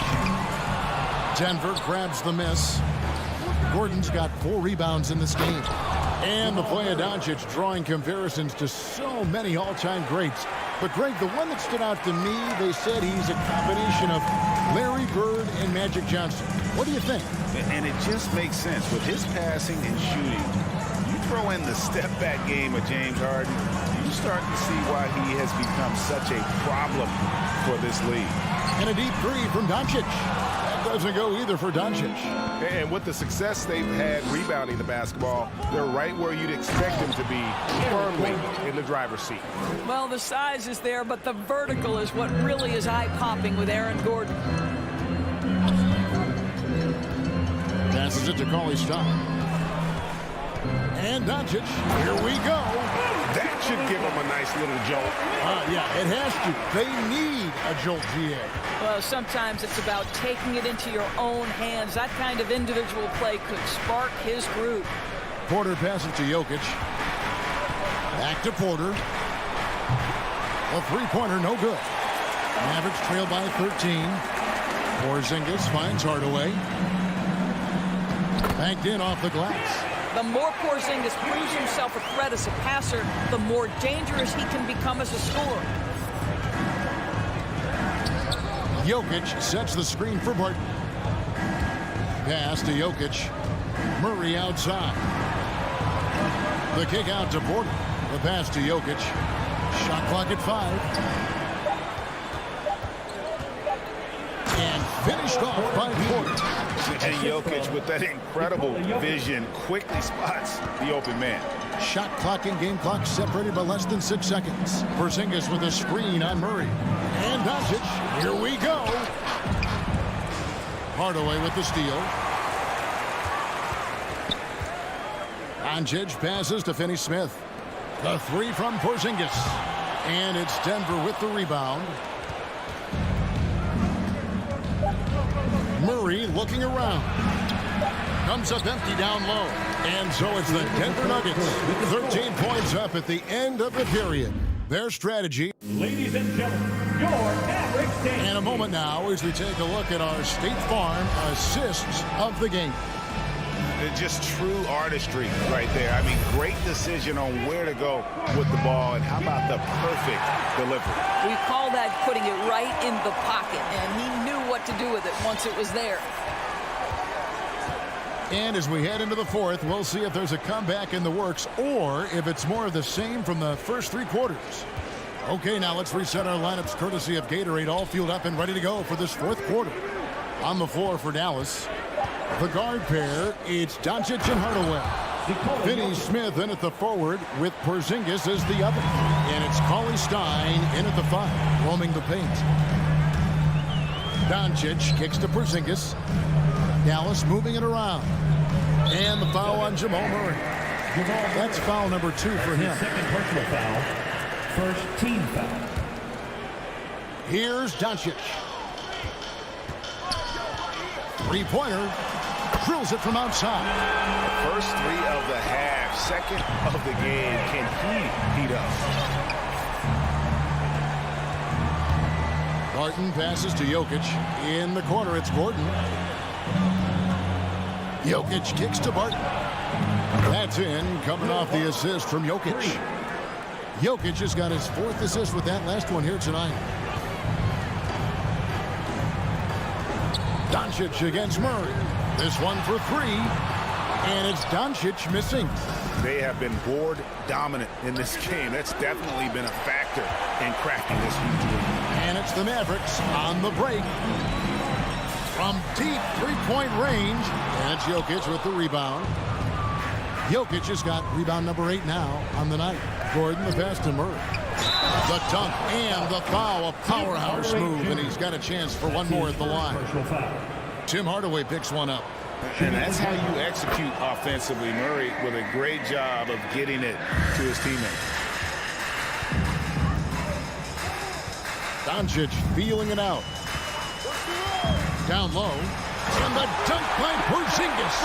Denver grabs the miss. Gordon's got 4 rebounds in this game. And the play of Doncic drawing comparisons to so many all-time greats. But, Greg, the one that stood out to me, they said he's a combination of Larry Bird and Magic Johnson. What do you think? And it just makes sense. With his passing and shooting, you throw in the step-back game of James Harden, you start to see why he has become such a problem for this league. And a deep 3 from Doncic. That doesn't go either for Doncic. And with the success they've had rebounding the basketball, they're right where you'd expect them to be, firmly in the driver's seat. Well, the size is there, but the vertical is what really is eye-popping with Aaron Gordon. Passes it to Cauley Stein. And Doncic. Here we go. That should give them a nice little jolt. Yeah, it has to. They need a jolt, GA. Well, sometimes it's about taking it into your own hands. That kind of individual play could spark his group. Porter passes to Jokic. Back to Porter. A 3-pointer, no good. Mavericks trail by 13. Porzingis finds Hardaway. Banked in off the glass. The more Porzingis proves himself a threat as a passer, the more dangerous he can become as a scorer. Jokic sets the screen for Barton. Pass to Jokic. Murray outside. The kick out to Porter. The pass to Jokic. Shot clock at 5. And finished off by Porter. And Jokic, with that incredible vision, quickly spots the open man. Shot clock and game clock separated by less than 6 seconds. Porzingis with a screen on Murray. And Doncic. Here we go. Hardaway with the steal. Doncic passes to Finney-Smith. The 3 from Porzingis. And it's Denver with the rebound. Murray looking around. Comes up empty down low. And so it's the Denver Nuggets. 13 points up at the end of the period. Their strategy. Ladies and gentlemen, your average day. In a moment now as we take a look at our State Farm assists of the game. Just true artistry right there. I mean, great decision on where to go with the ball, and how about the perfect delivery? We call that putting it right in the pocket, and he knew what to do with it once it was there. And as we head into the 4th, we'll see if there's a comeback in the works or if it's more of the same from the first 3 quarters. Okay, now let's reset our lineups courtesy of Gatorade, all fueled up and ready to go for this 4th quarter. On the floor for Dallas, the guard pair, it's Doncic and Hardaway. Finney-Smith in at the forward with Porzingis as the other. And it's Cauley Stein in at the 5, roaming the paint. Doncic kicks to Porzingis. Dallas moving it around. And the foul on Jamal Murray. That's foul number 2 for him. Second personal foul. First team foul. Here's Doncic. Three-pointer. Drills it from outside. First 3 of the half, second of the game. Can he heat up? Barton passes to Jokic. In the corner, it's Gordon. Jokic kicks to Barton. That's in, coming off the assist from Jokic. Jokic has got his 4th assist with that last one here tonight. Doncic against Murray. This one for 3. And it's Doncic missing. They have been board dominant in this game. That's definitely been a factor in cracking this huge lead. And it's the Mavericks on the break. From deep 3-point range. And it's Jokic with the rebound. Jokic has got rebound number 8 now on the night. Gordon the pass to Murray. The dunk and the foul. A powerhouse move. And he's got a chance for one more at the line. Tim Hardaway picks one up. And that's how you execute offensively. Murray with a great job of getting it to his teammates. Doncic feeling it out. Down low. And the dunk by Porzingis.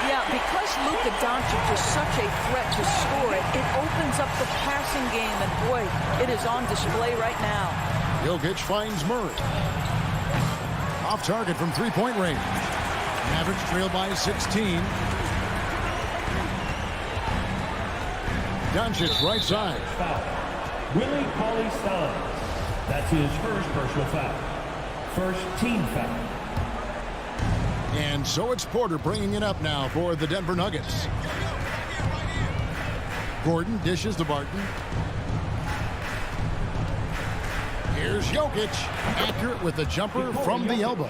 Yeah, because Luka Doncic is such a threat to score it, it opens up the passing game, and boy, it is on display right now. Jokic finds Murray. Off target from 3-point range. Mavericks trail by 16. Doncic right side. Foul. Willie Cauley-Stein. That's his first personal foul. First team foul. And so it's Porter bringing it up now for the Denver Nuggets. Gordon dishes to Barton. Here's Jokic. Accurate with the jumper from the elbow.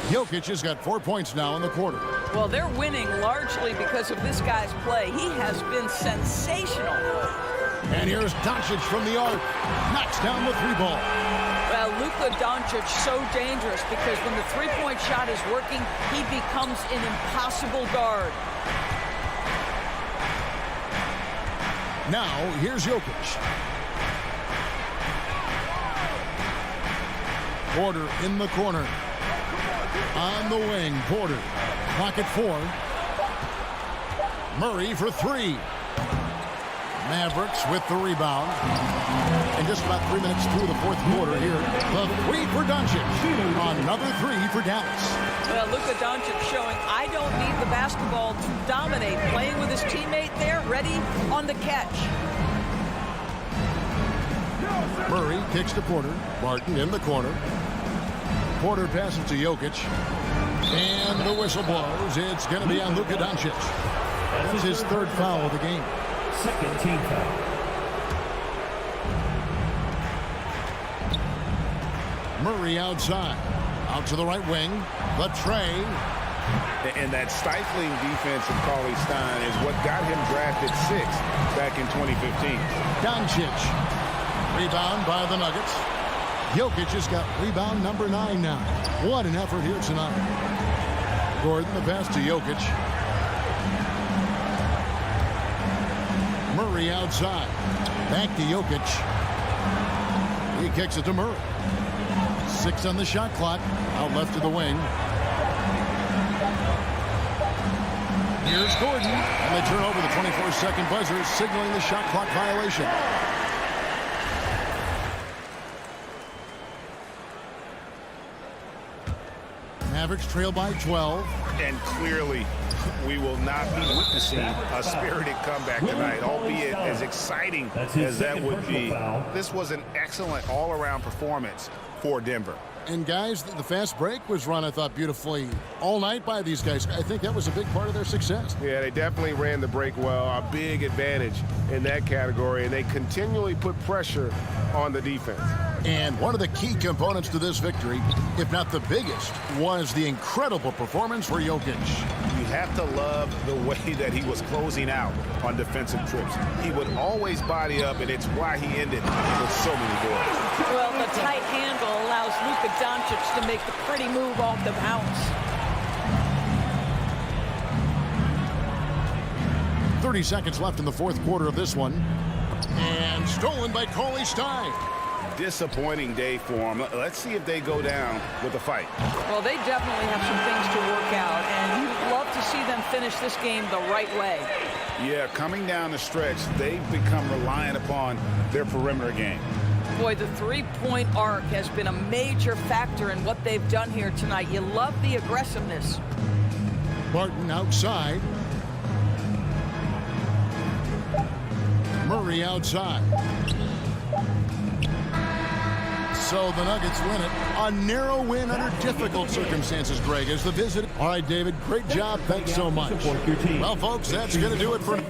Jokic has got 4 points now in the quarter. Well, they're winning largely because of this guy's play. He has been sensational. And here's Doncic from the arc. Knocks down the 3-ball. Well, Luka Doncic so dangerous because when the 3-point shot is working, he becomes an impossible guard. Now, here's Jokic. Porter in the corner. On the wing, Porter. Clock at 4. Murray for 3. Mavericks with the rebound. And just about 3 minutes through the 4th quarter here. The 3 for Doncic. Another 3 for Dallas. Well, Luka Doncic showing I don't need the basketball to dominate. Playing with his teammate there, ready on the catch. Murray kicks to Porter. Barton in the corner. Porter passes to Jokic. And the whistle blows. It's going to be on Luka Doncic. That's his 3rd foul of the game. Second team foul. Murray outside. Out to the right wing. The tray. And that stifling defense of Cauley-Stein is what got him drafted 6th back in 2015. Doncic. Rebound by the Nuggets. Jokic has got rebound number 9 now. What an effort here tonight. Gordon the pass to Jokic. Murray outside. Back to Jokic. He kicks it to Murray. 6 on the shot clock. Out left to the wing. Here's Gordon. And they turn over the 24-second buzzer, signaling the shot clock violation. Mavericks trail by 12. And clearly, we will not be witnessing a spirited comeback tonight, albeit as exciting as that would be. This was an excellent all-around performance for Denver. And guys, the fast break was run, I thought, beautifully all night by these guys. I think that was a big part of their success. Yeah, they definitely ran the break well. A big advantage in that category, and they continually put pressure on the defense. And one of the key components to this victory, if not the biggest, was the incredible performance for Jokic. You have to love the way that he was closing out on defensive trips. He would always body up, and it's why he ended with so many goals. Well, the tight handle allows Luka Doncic to make the pretty move off the bounce. 30 seconds left in the fourth quarter of this one. And stolen by Cauley Stein. Disappointing day for them. Let's see if they go down with a fight. Well, they definitely have some things to work out, and you'd love to see them finish this game the right way. Yeah, coming down the stretch, they've become reliant upon their perimeter game. Boy, the three-point arc has been a major factor in what they've done here tonight. You love the aggressiveness. Barton outside. Murray outside. So the Nuggets win it. A narrow win under difficult circumstances, Greg, as the visit. All right, David, great job. Thanks so much. Well, folks, that's going to do it for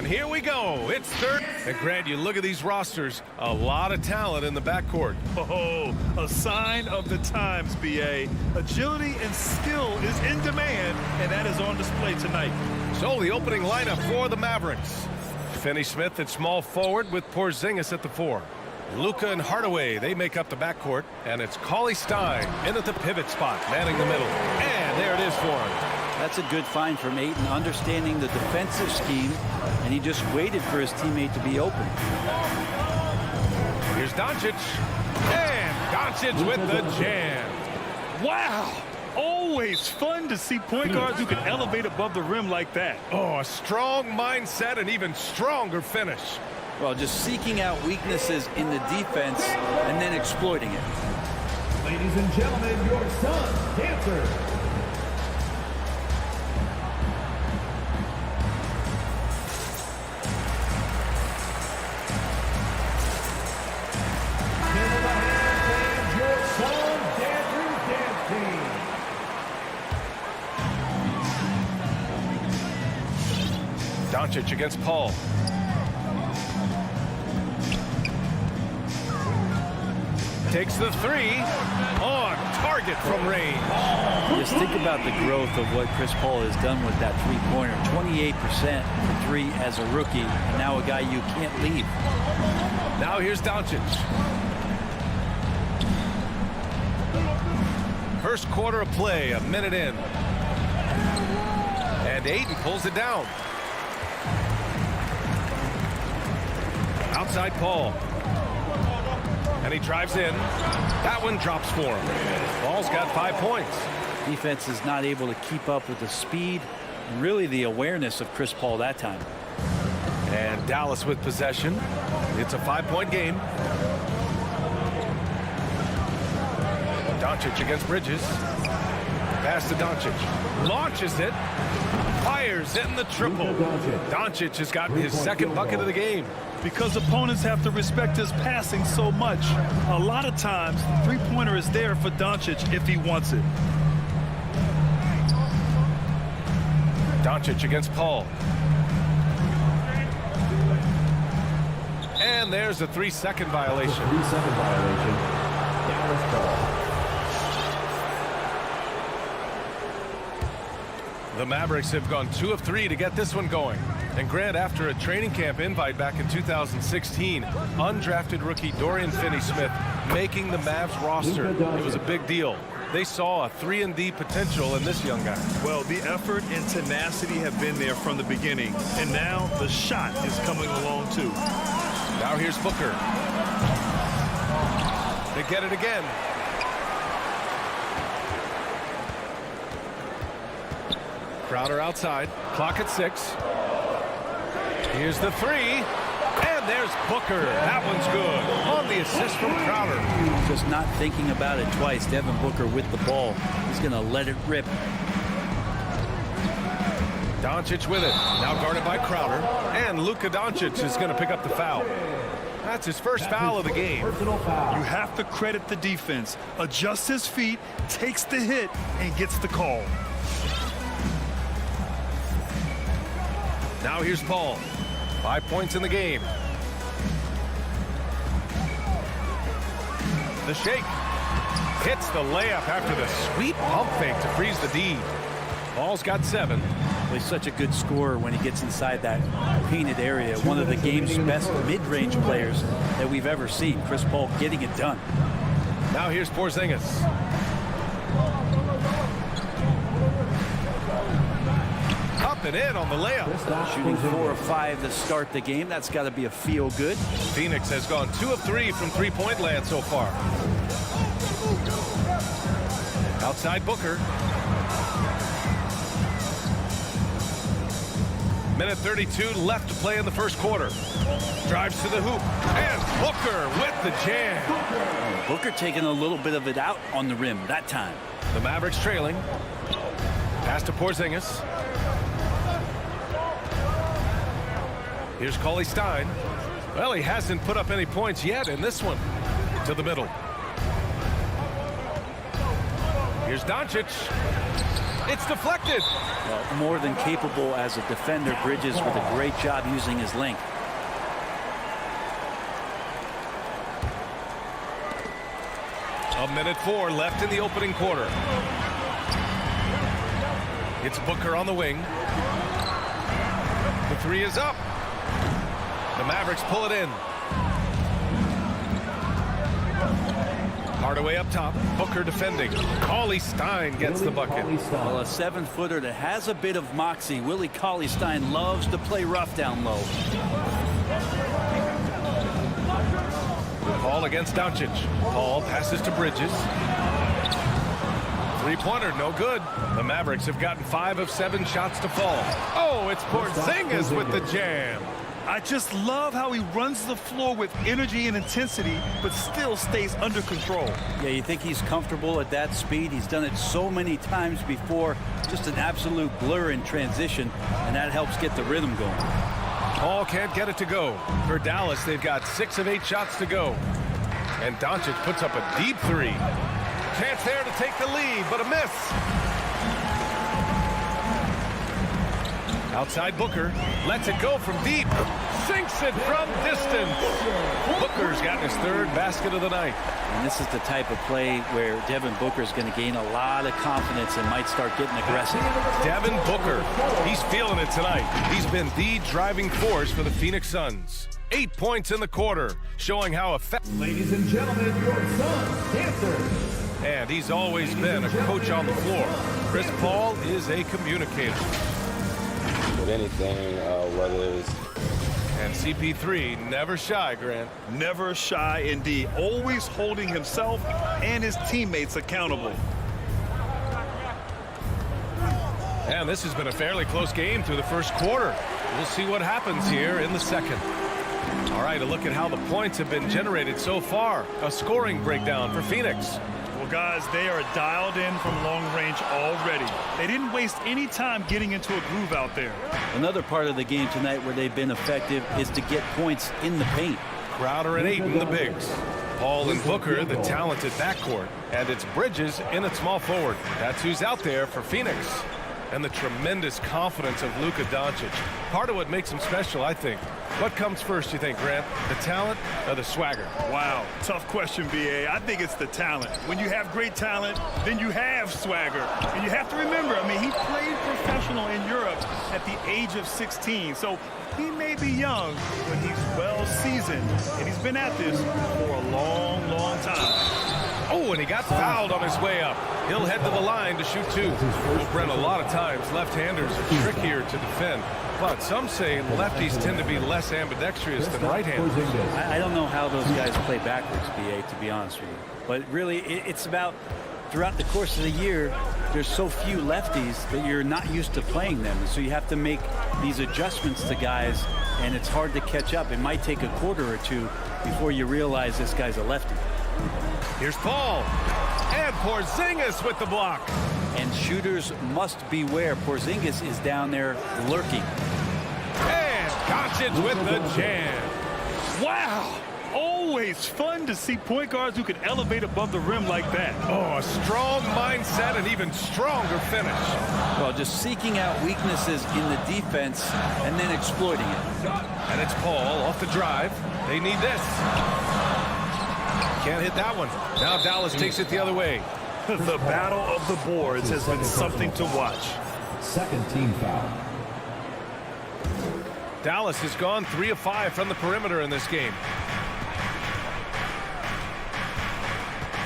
here we go. It's third. And Grant, you look at these rosters, a lot of talent in the backcourt. Oh, a sign of the times, B.A. Agility and skill is in demand, and that is on display tonight. So the opening lineup for the Mavericks. Finney-Smith at small forward with Porzingis at the 4. Luka and Hardaway, they make up the backcourt. And it's Cauley-Stein in at the pivot spot, manning the middle. And there it is for him. That's a good find from Ayton, understanding the defensive scheme, and he just waited for his teammate to be open. Here's Doncic. And Doncic with the jam. Wow! Always fun to see point guards who can elevate above the rim like that. Oh, a strong mindset and even stronger finish. Well, just seeking out weaknesses in the defense and then exploiting it. Ladies and gentlemen, your Suns dancer. Doncic against Paul. Takes the 3 on target from range. Just think about the growth of what Chris Paul has done with that three-pointer. 28% for 3 as a rookie, and now a guy you can't leave. Now here's Doncic. First quarter of play, a minute in. And Ayton pulls it down. Outside Paul. And he drives in. That one drops for him. Paul's got 5 points. Defense is not able to keep up with the speed and really the awareness of Chris Paul that time. And Dallas with possession. It's a 5-point game. Doncic against Bridges. Pass to Doncic. Launches it. Fires in the triple. Doncic has got his second bucket of the game. Because opponents have to respect his passing so much, a lot of times, three-pointer is there for Doncic if he wants it. Doncic against Paul. And there's a 3-second violation. 3-second violation. Dallas ball. The Mavericks have gone 2 of 3 to get this one going. And Grant, after a training camp invite back in 2016, undrafted rookie Dorian Finney-Smith making the Mavs roster. It was a big deal. They saw a 3-and-D potential in this young guy. Well, the effort and tenacity have been there from the beginning. And now the shot is coming along, too. Now here's Booker. They get it again. Crowder outside. Clock at 6. Here's the 3. And there's Booker. That one's good. On the assist from Crowder. Just not thinking about it twice. Devin Booker with the ball. He's going to let it rip. Doncic with it. Now guarded by Crowder. And Luka Doncic is going to pick up the foul. That's his first foul of the game. You have to credit the defense. Adjusts his feet, takes the hit, and gets the call. Now here's Paul. 5 points in the game. The shake. Hits the layup after the sweet pump fake to freeze the D. Paul's got 7. He's such a good scorer when he gets inside that painted area. One of the game's best mid-range players that we've ever seen. Chris Paul getting it done. Now here's Porzingis. Up and in on the layup. Shooting 4 of 5 to start the game. That's got to be a feel good. Phoenix has gone 2 of 3 from three-point land so far. Outside Booker. Minute 32 left to play in the first quarter. Drives to the hoop. And Booker with the jam. Booker taking a little bit of it out on the rim that time. The Mavericks trailing. Pass to Porzingis. Here's Cauley-Stein. Well, he hasn't put up any points yet in this one. To the middle. Here's Doncic. It's deflected. Well, more than capable as a defender, Bridges with a great job using his length. A minute 4 left in the opening quarter. It's Booker on the wing. The three is up. The Mavericks pull it in. Hardaway up top. Booker defending. Cauley-Stein gets the bucket. Well, a 7-footer that has a bit of moxie. Willie Cauley-Stein loves to play rough down low. Paul against Doncic. Paul passes to Bridges. Three-pointer, no good. The Mavericks have gotten 5 of 7 shots to fall. Oh, it's Porzingis with the jam. I just love how he runs the floor with energy and intensity, but still stays under control. Yeah, you think he's comfortable at that speed. He's done it so many times before. Just an absolute blur in transition, and that helps get the rhythm going. Paul can't get it to go. For Dallas, they've got 6 of 8 shots to go. And Doncic puts up a deep 3. Chance there to take the lead, but a miss. Outside Booker. Lets it go from deep. Sinks it from distance. Booker's gotten his 3rd basket of the night. And this is the type of play where Devin Booker's going to gain a lot of confidence and might start getting aggressive. Devin Booker. He's feeling it tonight. He's been the driving force for the Phoenix Suns. 8 points in the quarter, showing how effective. Ladies and gentlemen, your Suns dancers. And he's always been a coach on the floor. Chris Paul is a communicator. With anything, whether it's... And CP3 never shy, Grant. Never shy indeed. Always holding himself and his teammates accountable. And this has been a fairly close game through the first quarter. We'll see what happens here in the second. All right, a look at how the points have been generated so far. A scoring breakdown for Phoenix. Well, guys, they are dialed in from long range already. They didn't waste any time getting into a groove out there. Another part of the game tonight where they've been effective is to get points in the paint. Crowder and Ayton, the bigs. Paul and Booker, the talented backcourt. And it's Bridges in at small forward. That's who's out there for Phoenix. And the tremendous confidence of Luka Doncic. Part of what makes him special, I think. What comes first, you think, Grant? The talent or the swagger? Wow, tough question, B.A. I think it's the talent. When you have great talent, then you have swagger. And you have to remember, I mean, he played professional in Europe at the age of 16. So he may be young, but he's well seasoned. And he's been at this for a long, long time. Oh, and he got fouled on his way up. He'll head to the line to shoot 2. Well, Brent, a lot of times left-handers are trickier to defend. But some say lefties tend to be less ambidextrous than right-handers. I don't know how those guys play backwards, BA, to be honest with you. But really, it's about throughout the course of the year, there's so few lefties that you're not used to playing them. So you have to make these adjustments to guys, and it's hard to catch up. It might take a quarter or 2 before you realize this guy's a lefty. Here's Paul. And Porzingis with the block. And shooters must beware. Porzingis is down there lurking. And Doncic with the jam. Wow! Always fun to see point guards who can elevate above the rim like that. Oh, a strong mindset and even stronger finish. Well, just seeking out weaknesses in the defense and then exploiting it. And it's Paul off the drive. They need this. Can't hit that one. Now Dallas takes it the other way. The battle of the boards has been something to watch. Second team foul. Dallas has gone 3 of 5 from the perimeter in this game.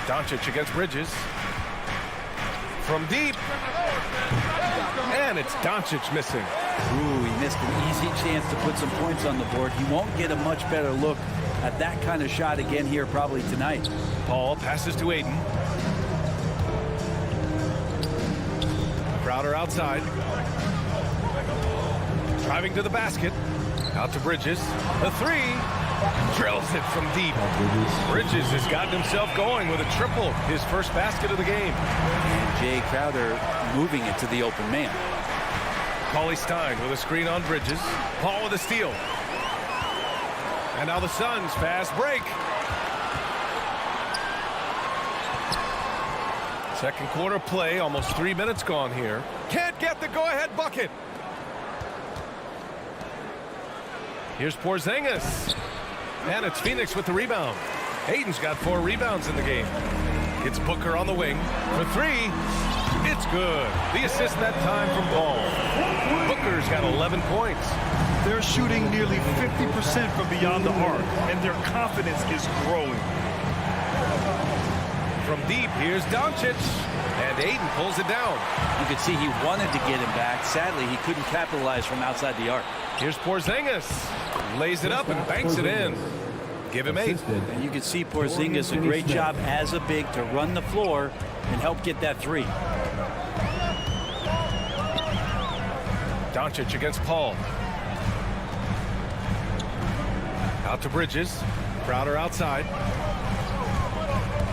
Doncic against Bridges. From deep. And it's Doncic missing. Ooh, he missed an easy chance to put some points on the board. He won't get a much better look at that kind of shot again here probably tonight. Paul passes to Ayton. Crowder outside. Driving to the basket. Out to Bridges. The 3. Drills it from deep. Bridges has gotten himself going with a triple. His first basket of the game. And Jay Crowder moving it to the open man. Cauley-Stein with a screen on Bridges. Paul with a steal. And now the Suns fast break. Second quarter play, almost 3 minutes gone here. Can't get the go-ahead bucket. Here's Porzingis. And it's Phoenix with the rebound. Ayton's got 4 rebounds in the game. It's Booker on the wing for 3. It's good. The assist that time from Paul. Booker's got 11 points. They're shooting nearly 50% from beyond the arc, and their confidence is growing. From deep, here's Doncic. And Ayton pulls it down. You could see he wanted to get him back. Sadly, he couldn't capitalize from outside the arc. Here's Porzingis. Lays it up and banks it in. Give him 8. And you can see Porzingis, a great job as a big to run the floor and help get that 3. Doncic against Paul. Out to Bridges. Crowder outside.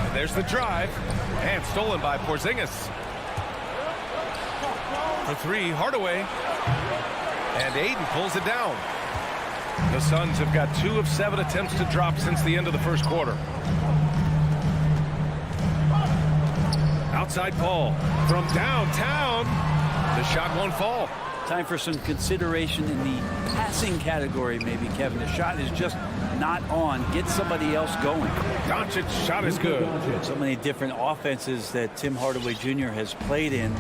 And there's the drive. And stolen by Porzingis. For 3, Hardaway. And Ayton pulls it down. The Suns have got 2 of 7 attempts to drop since the end of the first quarter. Outside Paul from downtown. The shot won't fall. Time for some consideration in the passing category, maybe, Kevin. The shot is just not on. Get somebody else going. Doncic's shot is good. So many different offenses that Tim Hardaway Jr. has played in,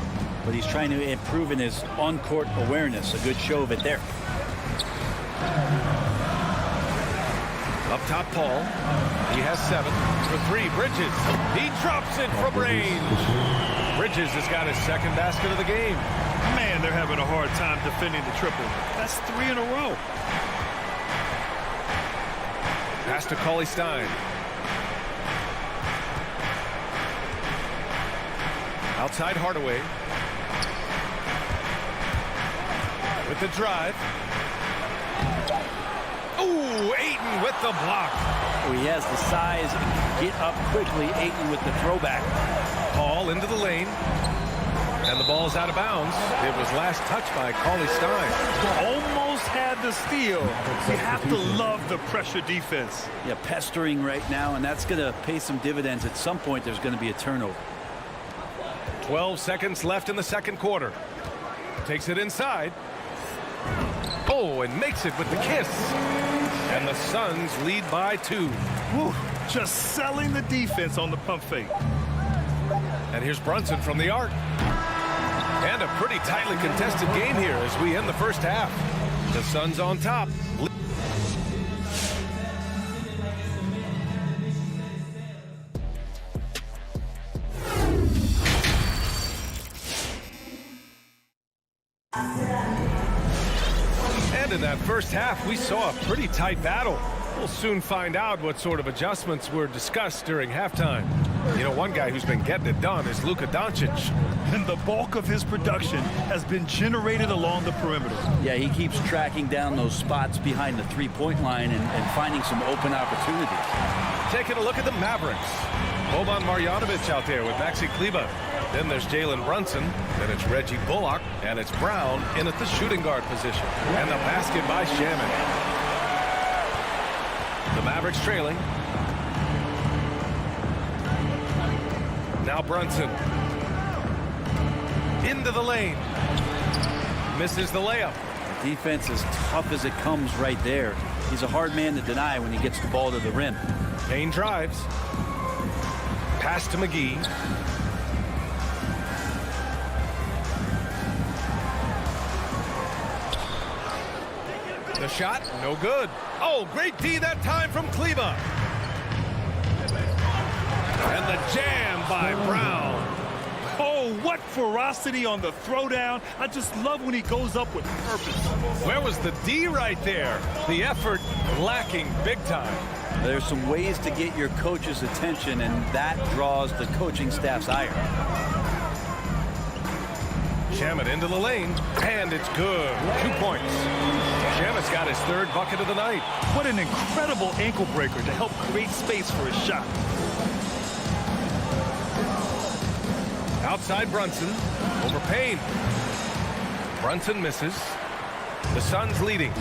but he's trying to improve in his on-court awareness. A good show of it there. Up top, Paul. He has 7. For 3, Bridges. He drops it from range. Bridges has got his second basket of the game. Man, they're having a hard time defending the triple. That's 3 in a row. Pass to Cauley-Stein. Outside Hardaway. With the drive. Ooh, Ayton with the block. Oh, he has the size and can get up quickly. Ayton with the throwback. Paul into the lane. And the ball's out of bounds. It was last touched by Cauley-Stein. Almost had the steal. You have to love the pressure defense. Yeah, pestering right now, and that's going to pay some dividends. At some point, there's going to be a turnover. 12 seconds left in the second quarter. Takes it inside. Oh, and makes it with the kiss. And the Suns lead by 2. Whew, just selling the defense on the pump fake. And here's Brunson from the arc. And a pretty tightly contested game here as we end the first half. The Suns on top. And in that first half, we saw a pretty tight battle. We'll soon find out what sort of adjustments were discussed during halftime. You know, one guy who's been getting it done is Luka Doncic. And the bulk of his production has been generated along the perimeter. Yeah, he keeps tracking down those spots behind the three-point line and finding some open opportunities. Taking a look at the Mavericks. Boban Marjanovic out there with Maxi Kleber. Then there's Jalen Brunson. Then it's Reggie Bullock. And it's Brown in at the shooting guard position. And the basket by Shaman. The Mavericks trailing. Now Brunson. Into the lane. Misses the layup. The defense is tough as it comes right there. He's a hard man to deny when he gets the ball to the rim. Payne drives. Pass to McGee. The shot, no good. Oh, great D that time from Kleber. And the jam by Brown. Oh, what ferocity on the throwdown. I just love when he goes up with purpose. Where was the D right there? The effort lacking big time. There's some ways to get your coach's attention, and that draws the coaching staff's ire. Shamet into the lane, and it's good. 2 points. Shamet's got his third bucket of the night. What an incredible ankle breaker to help create space for his shot. Outside Brunson, over Payne. Brunson misses. The Suns leading.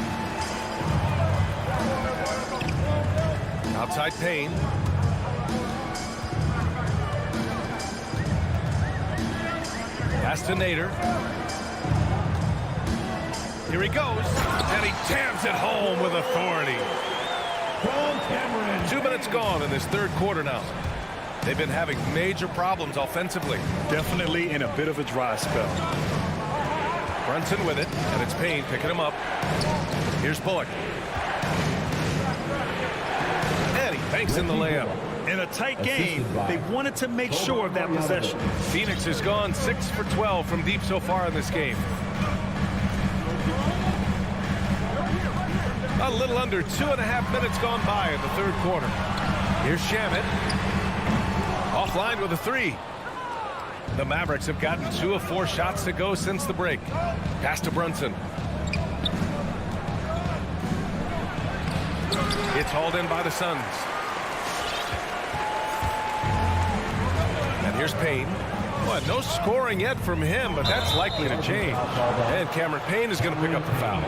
Outside Payne. Pass to Nader. Here he goes, and he jams it home with authority. 2 minutes gone in this third quarter now. They've been having major problems offensively. Definitely in a bit of a dry spell. Brunson with it, and it's Payne picking him up. Here's Bullock. And he banks in the layup. In a tight game, they wanted to make sure of that possession. Phoenix has gone 6 for 12 from deep so far in this game. A little under 2.5 minutes gone by in the third quarter. Here's Shamet. Offline with a three. The Mavericks have gotten 2 of 4 shots to go since the break. Pass to Brunson. It's hauled in by the Suns. And here's Payne. Well, no scoring yet from him, but that's likely to change. And Cameron Payne is going to pick up the foul.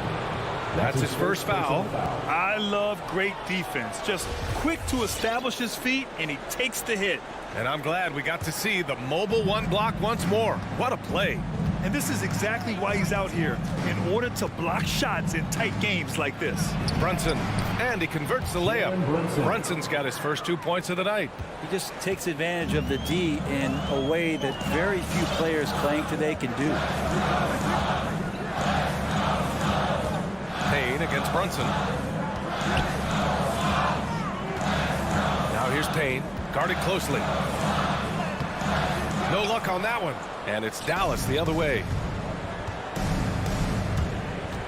That's his first foul. I love great defense. Just quick to establish his feet, and he takes the hit. And I'm glad we got to see the mobile one block once more. What a play. And this is exactly why he's out here, in order to block shots in tight games like this. Brunson, and he converts the layup. Brunson's got his first 2 points of the night. He just takes advantage of the D in a way that very few players playing today can do. Payne against Brunson. Now here's Payne, guarded closely. No luck on that one. And it's Dallas the other way.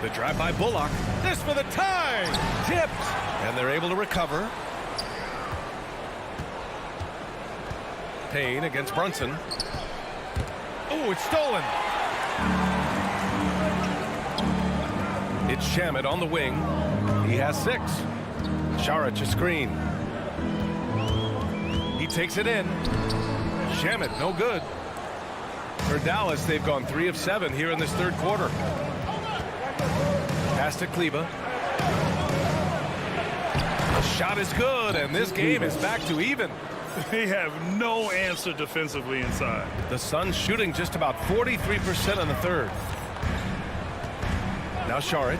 The drive by Bullock. This for the tie. Tipped. And they're able to recover. Payne against Brunson. Oh, it's stolen. It's Shamet on the wing. He has 6. Saric a screen. He takes it in. Shamet, no good. For Dallas, they've gone 3 of 7 here in this third quarter. Pass to Kleber. The shot is good, and this game is back to even. They have no answer defensively inside. The Suns shooting just about 43% in the third. Now Saric.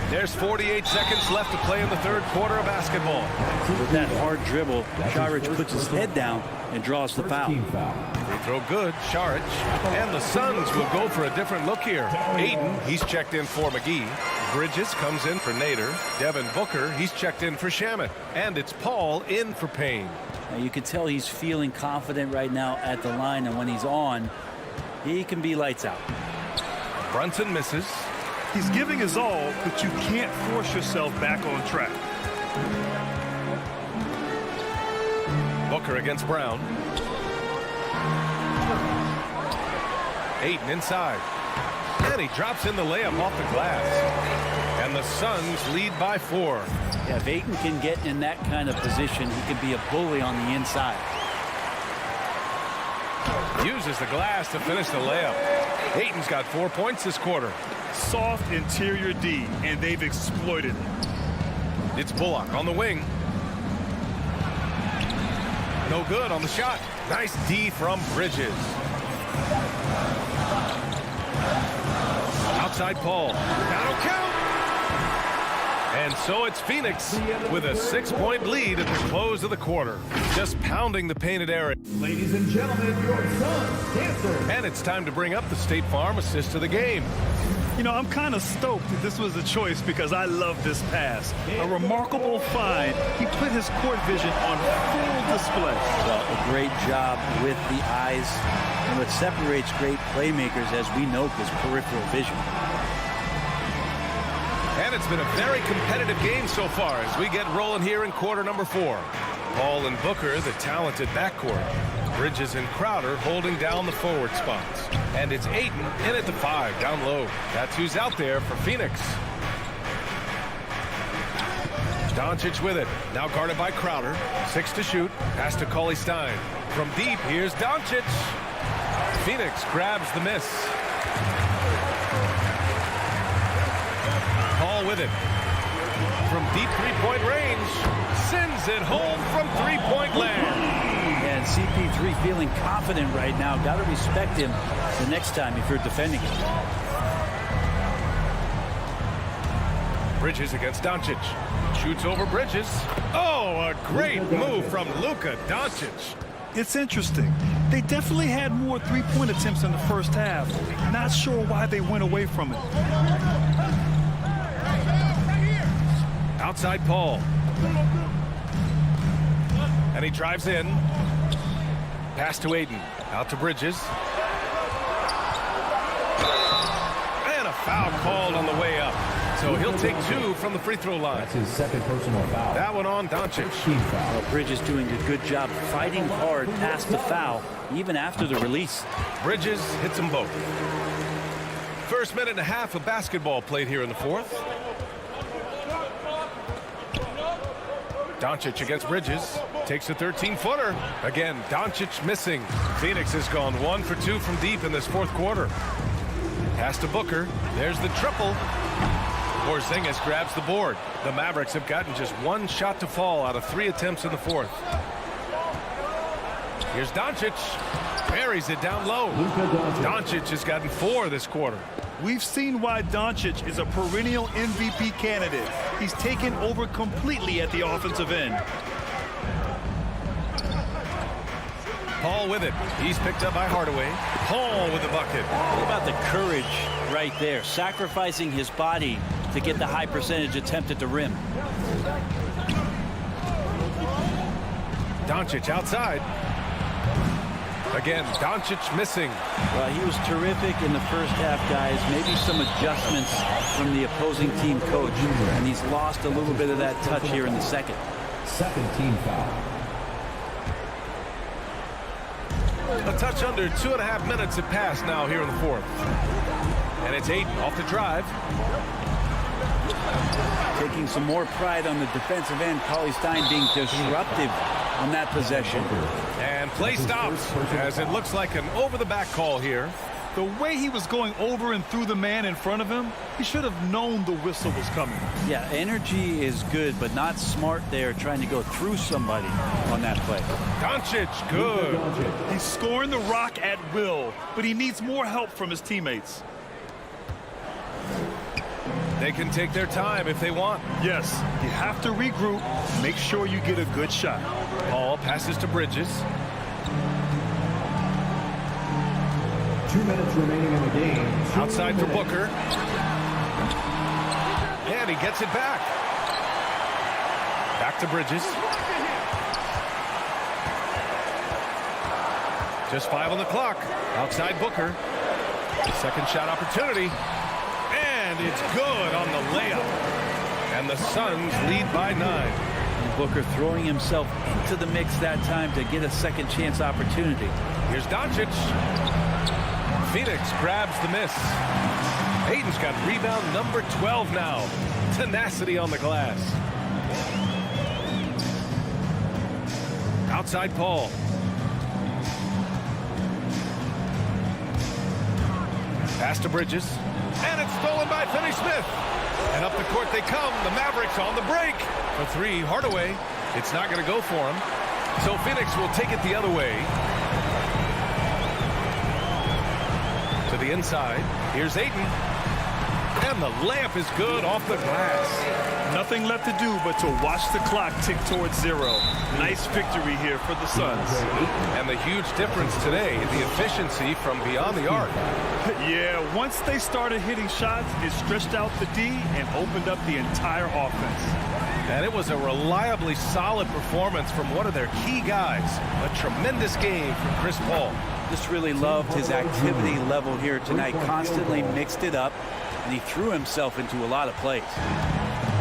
There's 48 seconds left to play in the third quarter of basketball. With that hard dribble, Saric puts his head down and draws the foul. They throw good, Saric. And the Suns will go for a different look here. Ayton, he's checked in for McGee. Bridges comes in for Nader. Devin Booker, he's checked in for Shamet. And it's Paul in for Payne. Now you can tell he's feeling confident right now at the line, and when he's on, he can be lights out. Brunson misses. He's giving his all, but you can't force yourself back on track. Booker against Brown. Ayton inside. And he drops in the layup off the glass. And the Suns lead by 4. Yeah, if Ayton can get in that kind of position, he can be a bully on the inside. Uses the glass to finish the layup. Ayton's got 4 points this quarter. Soft interior D, and they've exploited it. It's Bullock on the wing. No good on the shot. Nice D from Bridges. Outside Paul. That'll count. And so it's Phoenix with a 6-point lead at the close of the quarter. Just pounding the painted area. Ladies and gentlemen, your Suns dancer. And it's time to bring up the State Farm assist of the game. You know, I'm kind of stoked that this was a choice because I love this pass. A remarkable find. He put his court vision on full display. Well, a great job with the eyes. And what separates great playmakers, as we know, is peripheral vision. And it's been a very competitive game so far as we get rolling here in quarter number 4. Paul and Booker, the talented backcourt. Bridges and Crowder holding down the forward spots. And it's Ayton in at the 5, down low. That's who's out there for Phoenix. Doncic with it. Now guarded by Crowder. 6 to shoot. Pass to Cauley-Stein. From deep, here's Doncic. Phoenix grabs the miss. Paul with it. From deep 3-point range. Sends it home from 3-point land. Yeah, and CP3 feeling confident right now. Got to respect him the next time if you're defending him. Bridges against Doncic. Shoots over Bridges. Oh, a great move from Luka Doncic. It's interesting. They definitely had more three-point attempts in the first half. Not sure why they went away from it. Outside Paul. And he drives in. Pass to Ayton. Out to Bridges. And a foul called on the way up. So he'll take 2 from the free throw line. That's his second personal foul. That one on Doncic. Well, Bridges doing a good job fighting hard past the foul, even after the release. Bridges hits them both. First minute and a half of basketball played here in the fourth. Doncic against Bridges. Takes a 13-footer. Again, Doncic missing. Phoenix has gone 1 for 2 from deep in this fourth quarter. Pass to Booker. There's the triple. Porzingis grabs the board. The Mavericks have gotten just 1 shot to fall out of 3 attempts in the fourth. Here's Doncic. Buries it down low. Doncic has gotten 4 this quarter. We've seen why Doncic is a perennial MVP candidate. He's taken over completely at the offensive end. Paul with it. He's picked up by Hardaway. Paul with the bucket. What about the courage right there? Sacrificing his body to get the high percentage attempt at the rim. Doncic outside. Again, Doncic missing. Well, he was terrific in the first half, guys. Maybe some adjustments from the opposing team coach, and he's lost a little bit of that touch here in the second. Second team foul. A touch under 2.5 minutes have passed now here in the fourth. And it's Ayton off the drive. Taking some more pride on the defensive end. Cauley Stein being disruptive on that possession. And play stops as it looks like an over-the-back call here. The way he was going over and through the man in front of him, he should have known the whistle was coming. Yeah, energy is good, but not smart there trying to go through somebody on that play. Doncic, good. He's scoring the rock at will, but he needs more help from his teammates. They can take their time if they want. Yes, you have to regroup, make sure you get a good shot. Paul passes to Bridges. 2 minutes remaining in the game. Outside for Booker. And he gets it back. Back to Bridges. Just 5 on the clock. Outside Booker. Second shot opportunity. And it's good on the layup. And the Suns lead by 9. And Booker throwing himself into the mix that time to get a second chance opportunity. Here's Doncic. Phoenix grabs the miss. Ayton's got rebound number 12 now. Tenacity on the glass. Outside Paul. Pass to Bridges. And it's stolen by Finney-Smith. And up the court they come. The Mavericks on the break. For 3, Hardaway. It's not going to go for him. So Phoenix will take it the other way. To the inside. Here's Ayton. And the layup is good off the glass. Nothing left to do but to watch the clock tick towards 0. Nice victory here for the Suns. And the huge difference today, the efficiency from beyond the arc. Yeah, once they started hitting shots, it stretched out the D and opened up the entire offense. And it was a reliably solid performance from one of their key guys. A tremendous game from Chris Paul. Just really loved his activity level here tonight. Constantly mixed it up, and he threw himself into a lot of plays.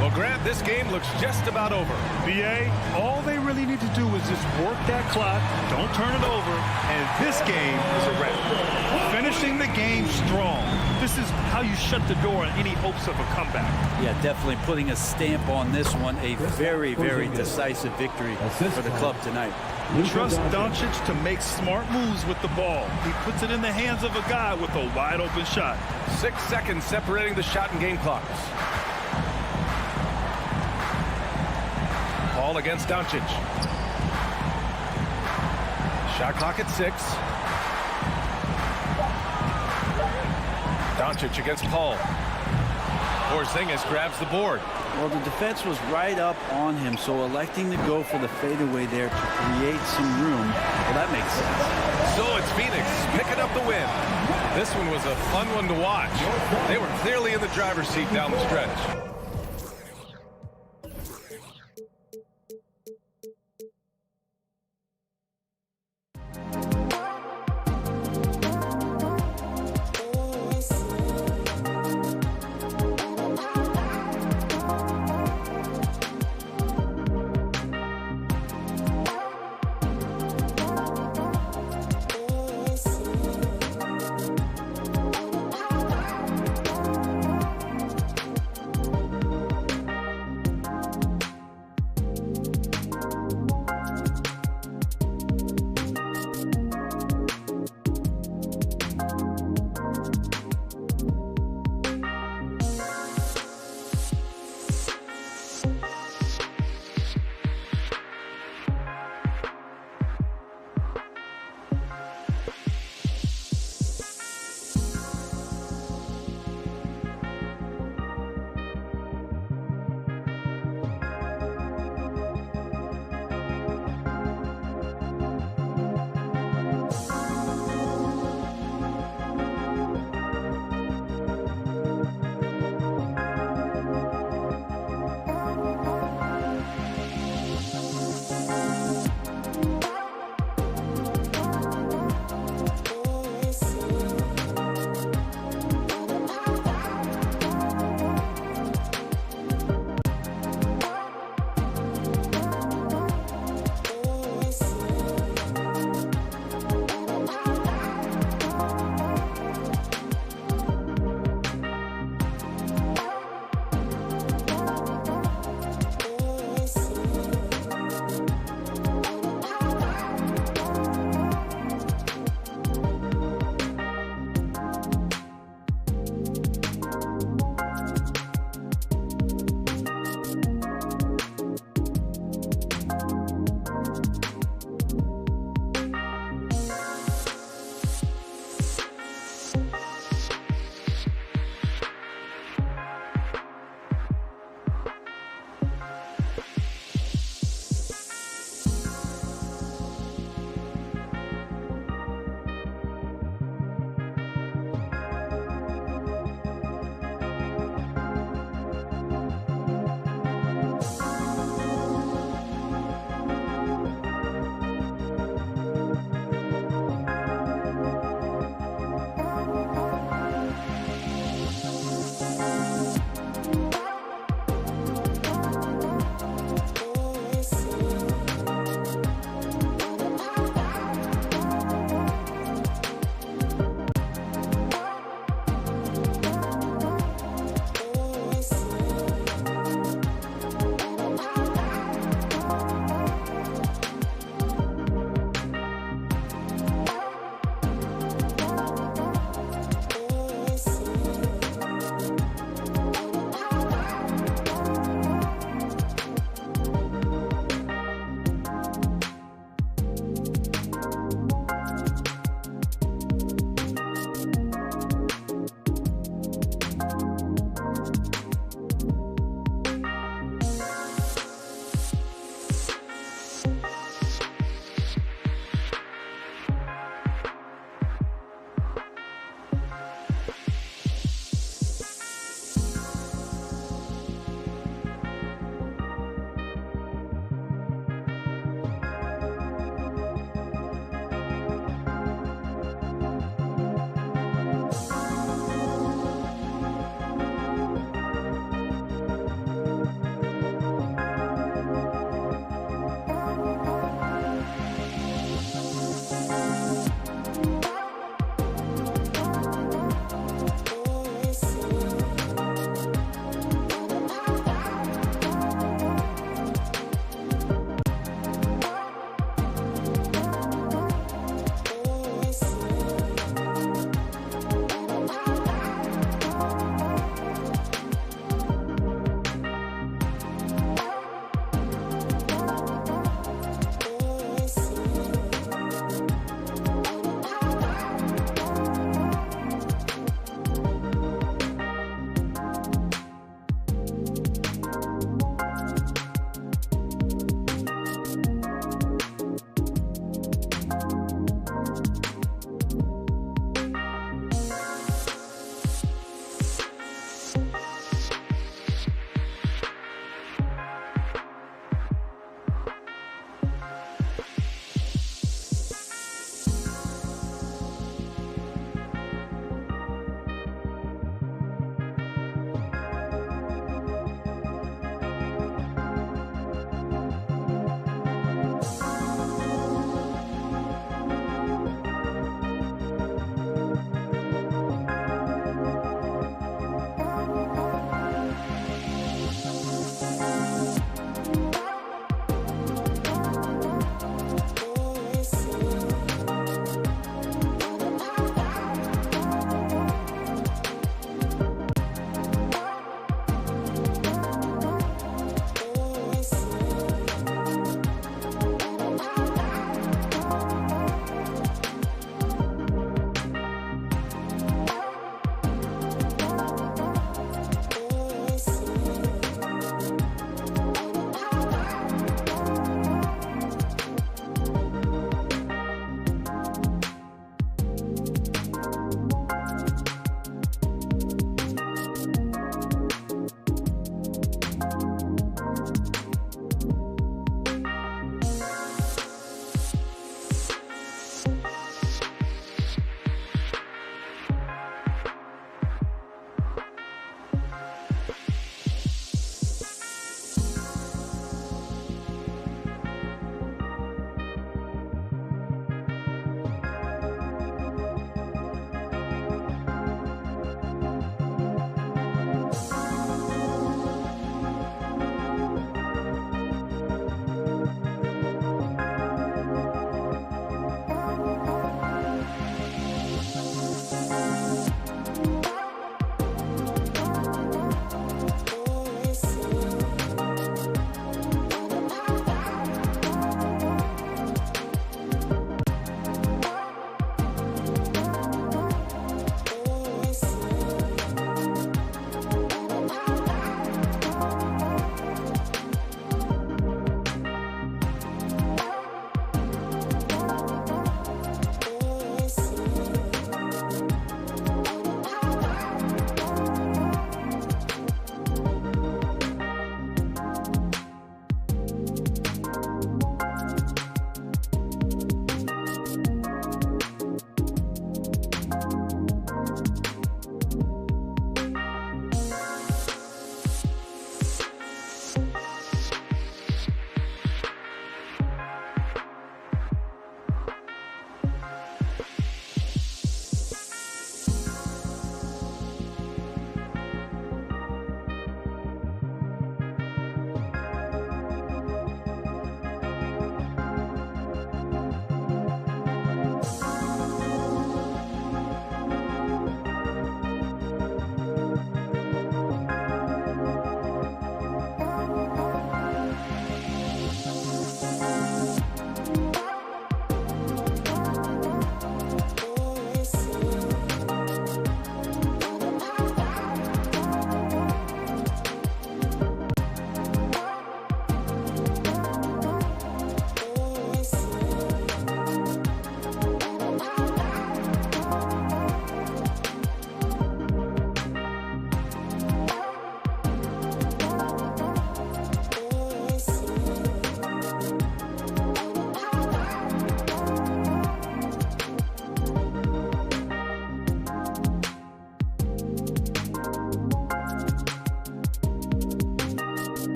Well, Grant, this game looks just about over. BA, all they really need to do is just work that clock, don't turn it over, and this game is a wrap. Finishing the game strong. This is how you shut the door on any hopes of a comeback. Yeah, definitely putting a stamp on this one. A very, very decisive victory for the club tonight. Trust Doncic to make smart moves with the ball. He puts it in the hands of a guy with a wide open shot. 6 seconds separating the shot and game clocks. Paul against Doncic. Shot clock at 6. Doncic against Paul. Porzingis grabs the board. Well, the defense was right up on him, so electing to go for the fadeaway there to create some room, well, that makes sense. So it's Phoenix picking up the win. This one was a fun one to watch. They were clearly in the driver's seat down the stretch.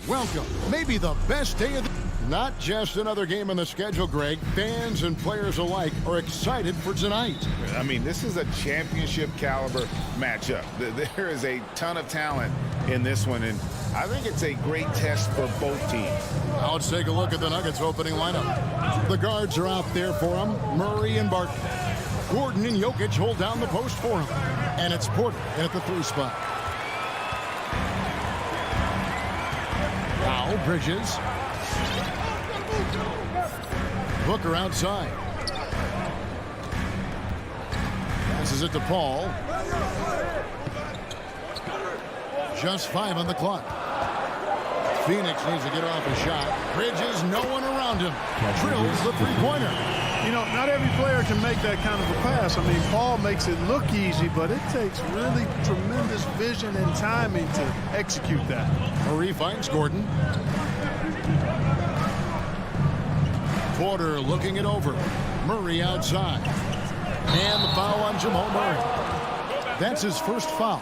welcome. Maybe the best day of the... Not just another game on the schedule, Greg. Fans and players alike are excited for tonight. I mean, this is a championship caliber matchup. There is a ton of talent in this one, and I think it's a great test for both teams. Now let's take a look at the Nuggets opening lineup. The guards are out there for him, Murray and Barton. Gordon and Jokic hold down the post for him. And it's Porter at the 3 spot. Now Bridges. Booker outside. Passes it to Paul. Just 5 on the clock. Phoenix needs to get off a shot. Bridges, no one around him. Drills the 3-pointer. You know, not every player can make that kind of a pass. I mean, Paul makes it look easy, but it takes really tremendous vision and timing to execute that. Murray finds Gordon. Porter looking it over. Murray outside. And the foul on Jamal Murray. That's his first foul.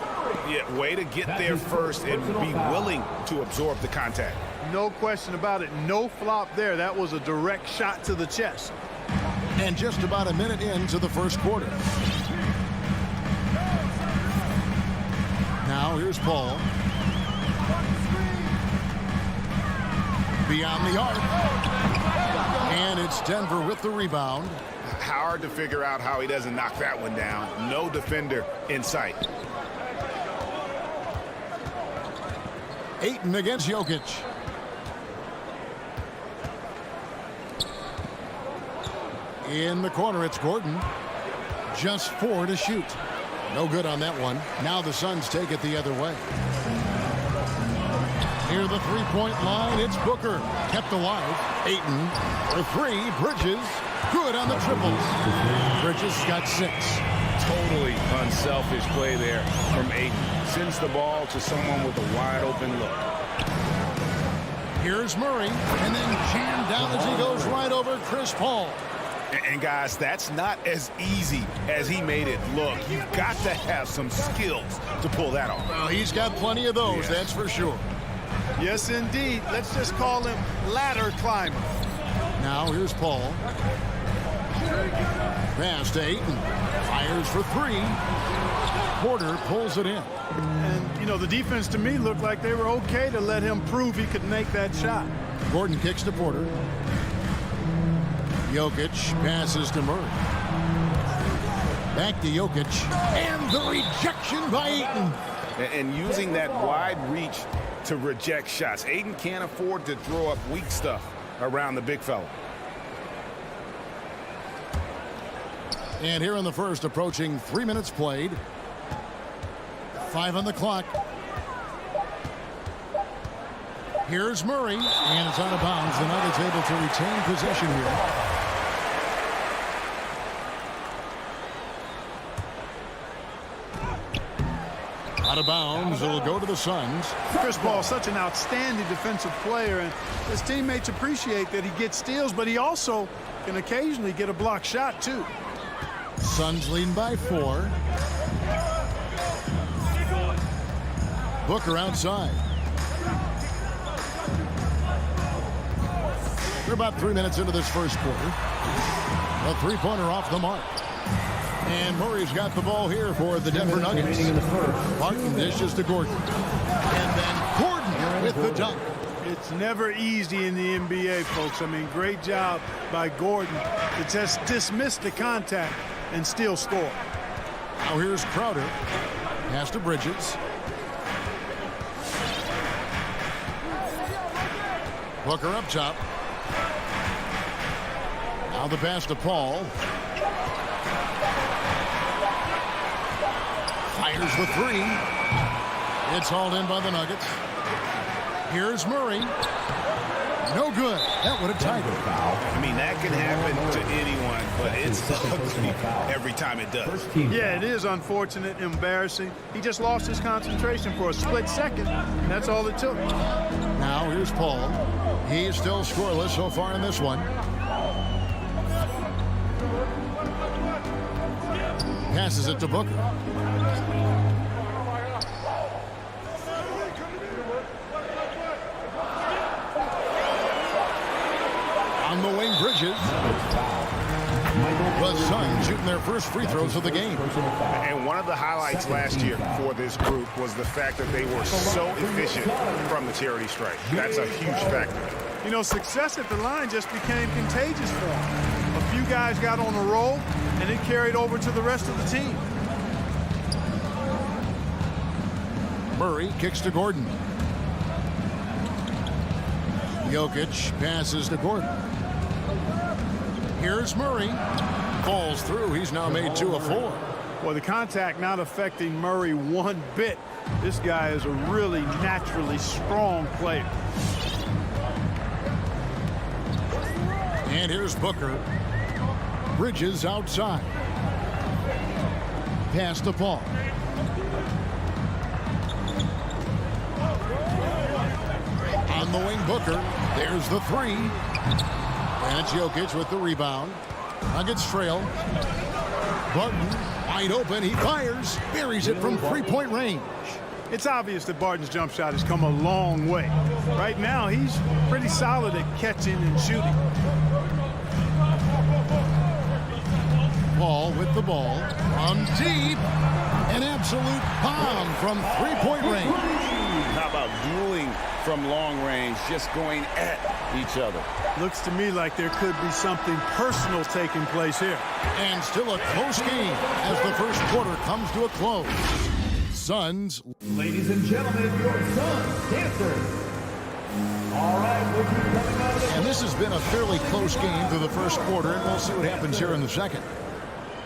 Yeah, way to get there first and be willing to absorb the contact. No question about it. No flop there. That was a direct shot to the chest. And just about a minute into the first quarter. Now here's Paul. Beyond the arc. And it's Denver with the rebound. Hard to figure out how he doesn't knock that one down. No defender in sight. Ayton against Jokic. In the corner, it's Gordon. Just 4 to shoot. No good on that one. Now the Suns take it the other way. Near the 3-point line, it's Booker. Kept alive. Ayton for 3. Bridges. Good on the triples. Bridges got 6. Totally unselfish play there from Ayton. Sends the ball to someone with a wide open look. Here's Murray. And then jammed down as he goes right over Chris Paul. And guys, that's not as easy as he made it look. You've got to have some skills to pull that off. Well, he's got plenty of those, that's for sure. Yes, indeed. Let's just call him ladder climber. Now here's Paul. Pass to Ayton. Fires for 3. Porter pulls it in. And, you know, the defense to me looked like they were okay to let him prove he could make that shot. Gordon kicks to Porter. Jokic passes to Murray. Back to Jokic. And the rejection by Ayton. And using that wide reach to reject shots. Ayton can't afford to throw up weak stuff around the big fella. And here in the first, approaching 3 minutes played. 5 on the clock. Here's Murray, and it's out of bounds. The Nuggets able to retain possession here. Out of bounds, it'll go to the Suns. Chris Paul, such an outstanding defensive player, and his teammates appreciate that he gets steals, but he also can occasionally get a block shot, too. Suns leading by 4. Booker outside. We're about 3 minutes into this first quarter. A 3-pointer off the mark. And Murray's got the ball here for the Denver Nuggets. Barton dishes to Gordon. And then Gordon with the dunk. It's never easy in the NBA, folks. I mean, great job by Gordon to just dismiss the contact and still score. Now here's Crowder. Pass to Bridges. Booker up top. Now the pass to Paul. Fires the 3. It's hauled in by the Nuggets. Here's Murray. No good. That would have tied it. I mean, that can happen to anyone, but it's ugly every time it does. Yeah, it is unfortunate, embarrassing. He just lost his concentration for a split second, and that's all it took. Now here's Paul. He's still scoreless so far in this one. Passes it to Booker. Bridges. The Suns shooting their first free throws of the game. And one of the highlights last year for this group was the fact that they were so efficient from the charity stripe. That's a huge factor. You know, success at the line just became contagious for him. A few guys got on a roll, and it carried over to the rest of the team. Murray kicks to Gordon. Jokic passes to Gordon. Here's Murray. Falls through. He's now made 2 of 4. Well, the contact not affecting Murray one bit. This guy is a really naturally strong player. And here's Booker. Bridges outside. Pass to Paul. On the wing, Booker. There's the 3. And it's Jokic with the rebound. Nuggets trail. Barton wide open. He fires. Buries it from 3-point range. It's obvious that Barton's jump shot has come a long way. Right now, he's pretty solid at catching and shooting. Paul with the ball. On deep. An absolute bomb from 3-point range. How about dueling from long range, just going at each other? Looks to me like there could be something personal taking place here. And still a close game as the first quarter comes to a close. Suns. Ladies and gentlemen, your Suns dancers. All right, we'll keep coming out of the... And this has been a fairly close game through the first quarter, and we'll see what happens here in the second.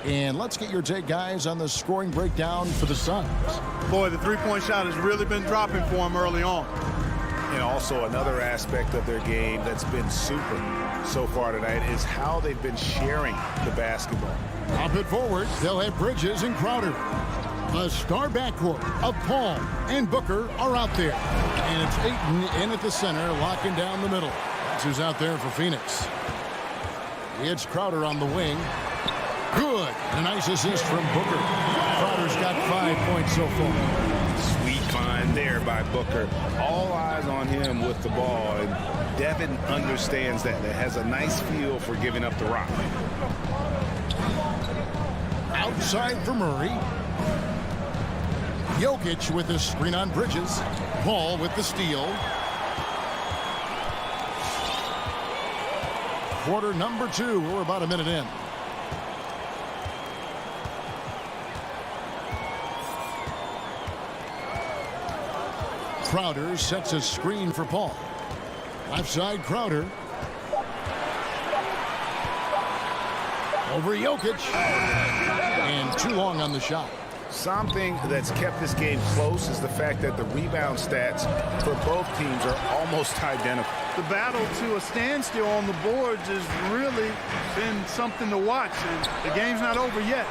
And let's get your take, guys, on the scoring breakdown for the Suns. Boy, the 3-point shot has really been dropping for him early on. And also another aspect of their game that's been super so far tonight is how they've been sharing the basketball. Up it forward, they'll have Bridges and Crowder. The star backcourt of Paul and Booker are out there. And it's Ayton in at the center, locking down the middle. That's who's out there for Phoenix. It's Crowder on the wing. Good. A nice assist from Booker. Crowder's got 5 points so far. Sweet find there by Booker. All eyes on him with the ball, and Devin understands that. That has a nice feel for giving up the rock. Outside for Murray. Jokic with the screen on Bridges. Paul with the steal. Quarter number 2. We're about a minute in. Crowder sets a screen for Paul. Left side, Crowder. Over Jokic. And too long on the shot. Something that's kept this game close is the fact that the rebound stats for both teams are almost identical. The battle to a standstill on the boards has really been something to watch, and the game's not over yet.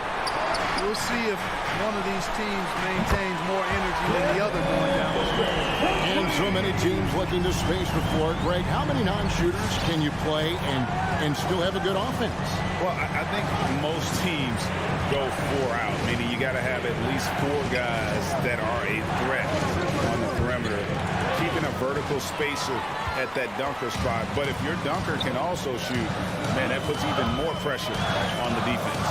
We'll see if one of these teams maintains more energy than the other going down the stretch. And so many teams looking to space the floor. Greg, how many non-shooters can you play and still have a good offense? Well, I think most teams go 4 out, meaning you got to have at least 4 guys that are a threat on the perimeter, keeping a vertical spacer at that dunker spot. But if your dunker can also shoot, man, that puts even more pressure on the defense.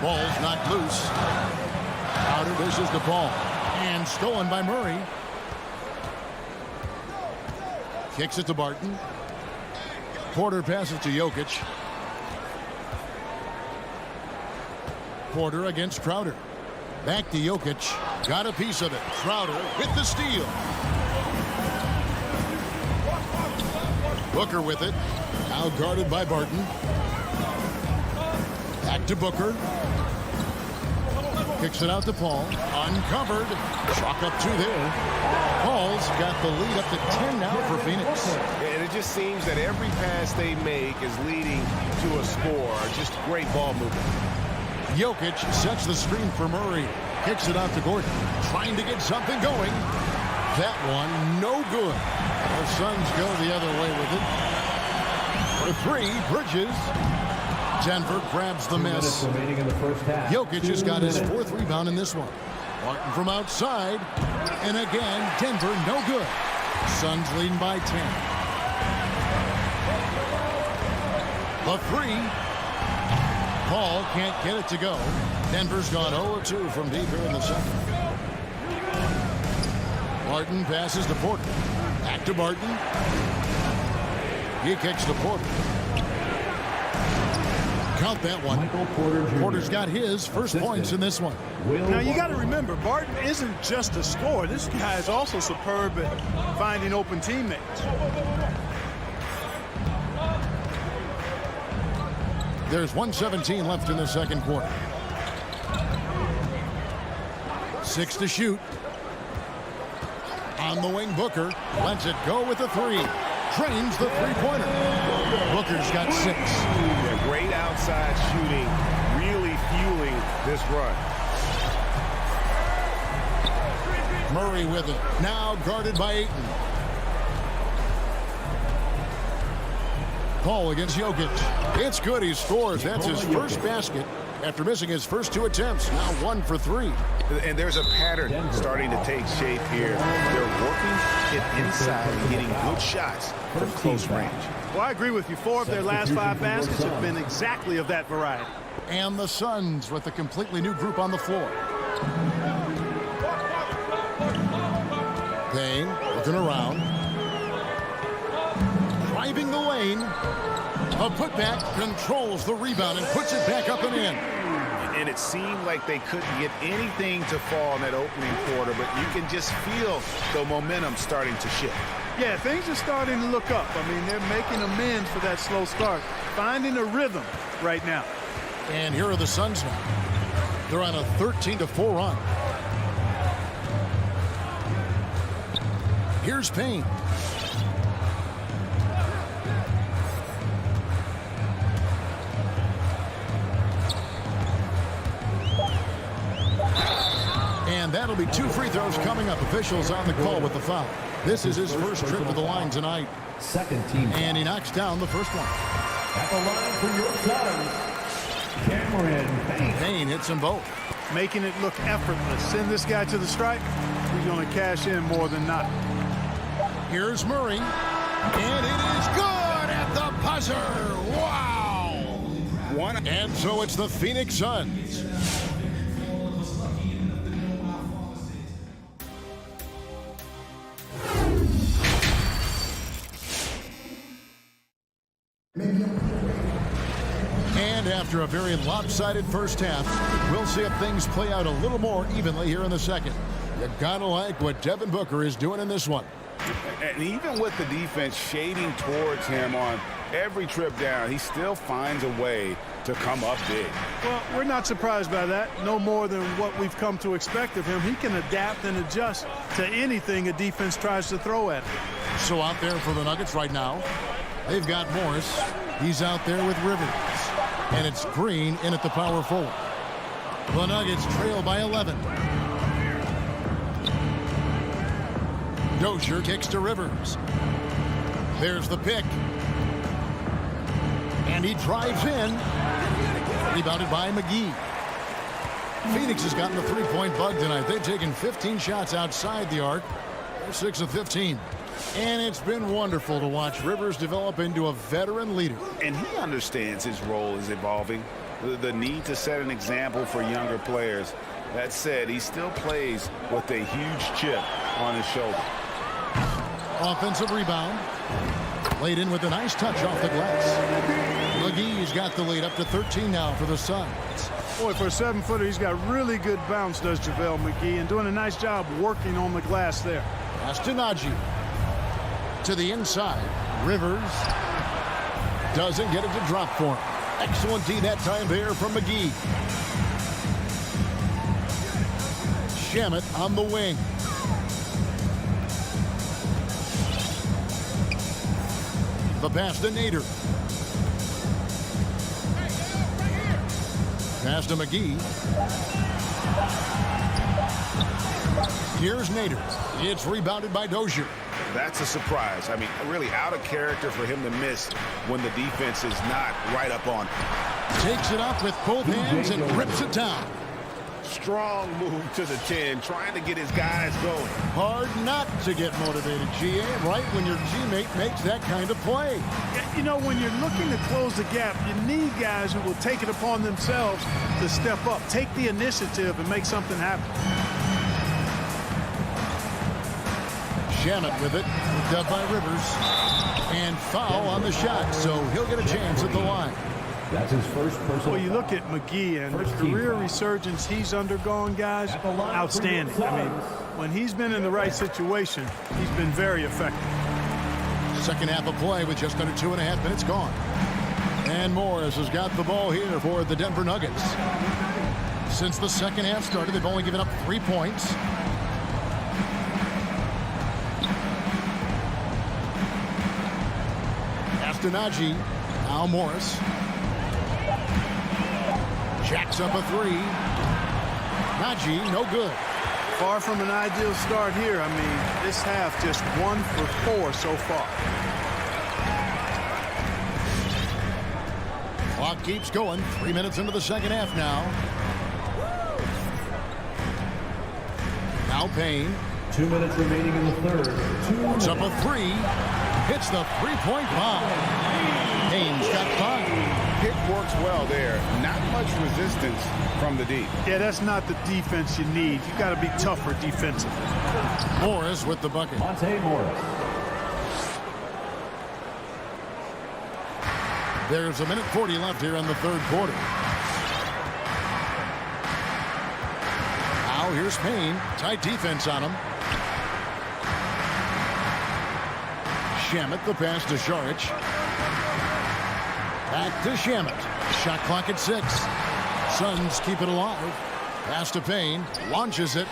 Ball's not loose. Crowder dishes the ball. And stolen by Murray. Kicks it to Barton. Porter passes to Jokic. Porter against Crowder. Back to Jokic. Got a piece of it. Crowder with the steal. Booker with it. Now guarded by Barton. Back to Booker. Kicks it out to Paul. Uncovered. Chalk up 2 there. Paul's got the lead up to 10 now for Phoenix. And it just seems that every pass they make is leading to a score. Just great ball movement. Jokic sets the screen for Murray. Kicks it out to Gordon. Trying to get something going. That one, no good. The Suns go the other way with it. For 3, Bridges. Denver grabs the miss. Jokic has got his 4th rebound in this one. Martin from outside. And again, Denver no good. Suns leading by 10. The three. Paul can't get it to go. Denver's gone 0-2 from deep here in the second. Barton passes to Porter. Back to Barton. He kicks to Porter. Count that one. Porter's got his first points in this one. Now you got to remember, Barton isn't just a scorer. This guy is also superb at finding open teammates. There's 1:17 left in the second quarter. 6 to shoot. On the wing, Booker lets it go with the three. Trains the three-pointer. Booker's got 6. Yeah, great outside shooting, really fueling this run. Murray with it. Now guarded by Ayton. Paul against Jokic. It's good. He scores. That's his first basket after missing his first 2 attempts. Now 1 for 3. And there's a pattern starting to take shape here. They're working it inside and getting good shots from close range. Well, I agree with you. 4 of their last 5 baskets have been exactly of that variety. And the Suns with a completely new group on the floor. Payne looking around. Driving the lane. A putback, controls the rebound and puts it back up and in. And it seemed like they couldn't get anything to fall in that opening quarter, but you can just feel the momentum starting to shift. Yeah, things are starting to look up. I mean, they're making amends for that slow start, finding a rhythm right now. And here are the Suns now. They're on a 13-4 run. Here's Payne. And that'll be 2 free throws coming up. Officials on the call with the foul. This is his first trip to the line tonight. Second team. And he knocks down the first one. At the line for your Suns, Cameron Payne. Payne hits them both. Making it look effortless. Send this guy to the stripe. He's going to cash in more than not. Here's Murray. And it is good at the buzzer. Wow. And so it's the Phoenix Suns. And after a very lopsided first half, we'll see if things play out a little more evenly here in the second. You gotta like what Devin Booker is doing in this one. And even with the defense shading towards him on every trip down, he still finds a way to come up big. Well, we're not surprised by that. No more than what we've come to expect of him. He can adapt and adjust to anything a defense tries to throw at him. So out there for the Nuggets right now, they've got Morris. He's out there with Rivers. And it's Green in at the power forward. The Nuggets trail by 11. Dozier kicks to Rivers. There's the pick. And he drives in. Rebounded by McGee. Phoenix has gotten the three-point bug tonight. They've taken 15 shots outside the arc. They're 6 of 15. And it's been wonderful to watch Rivers develop into a veteran leader. And he understands his role is evolving. The need to set an example for younger players. That said, he still plays with a huge chip on his shoulder. Offensive rebound. Laid in with a nice touch off the glass. McGee's got the lead up to 13 now for the Suns. Boy, for a 7-footer, he's got really good bounce, does JaVale McGee, and doing a nice job working on the glass there. Pass to Najee. To the inside. Rivers doesn't get it to drop for him. Excellent D that time there from McGee. Shamet on the wing. The pass to Nader. Pass to McGee. Here's Nader. It's rebounded by Dozier. That's a surprise. I mean, really out of character for him to miss when the defense is not right up on him. Takes it up with both hands and rips it down. Strong move to the 10, trying to get his guys going. Hard not to get motivated, GA, right when your teammate makes that kind of play. You know, when you're looking to close the gap, you need guys who will take it upon themselves to step up, take the initiative, and make something happen. Shamet with it, picked up by Rivers, and foul on the shot, so he'll get a chance at the line. That's his first personal. Well, you look at McGee and the career resurgence he's undergone, guys, outstanding. I mean, when he's been in the right situation, he's been very effective. Second half of play with just under 2.5 minutes gone. And Morris has got the ball here for the Denver Nuggets. Since the second half started, they've only given up 3 points. Astonagi, now Morris. Jacks up a three. Nagy, no good. Far from an ideal start here. I mean, this half just 1 for 4 so far. Clock keeps going. 3 minutes into the second half now. Now Payne. 2 minutes remaining in the third. Puts up a three. Hits the three-point bomb. Payne's got 5. Pick works well there. Not much resistance from the D. Yeah, that's not the defense you need. You got to be tougher defensively. Morris with the bucket. Monte Morris. There's 1:40 left here in the third quarter. Now here's Payne. Tight defense on him. Shamet, the pass to Šarić. Back to Shamet. Shot clock at 6. Suns keep it alive. Pass to Payne. Launches it.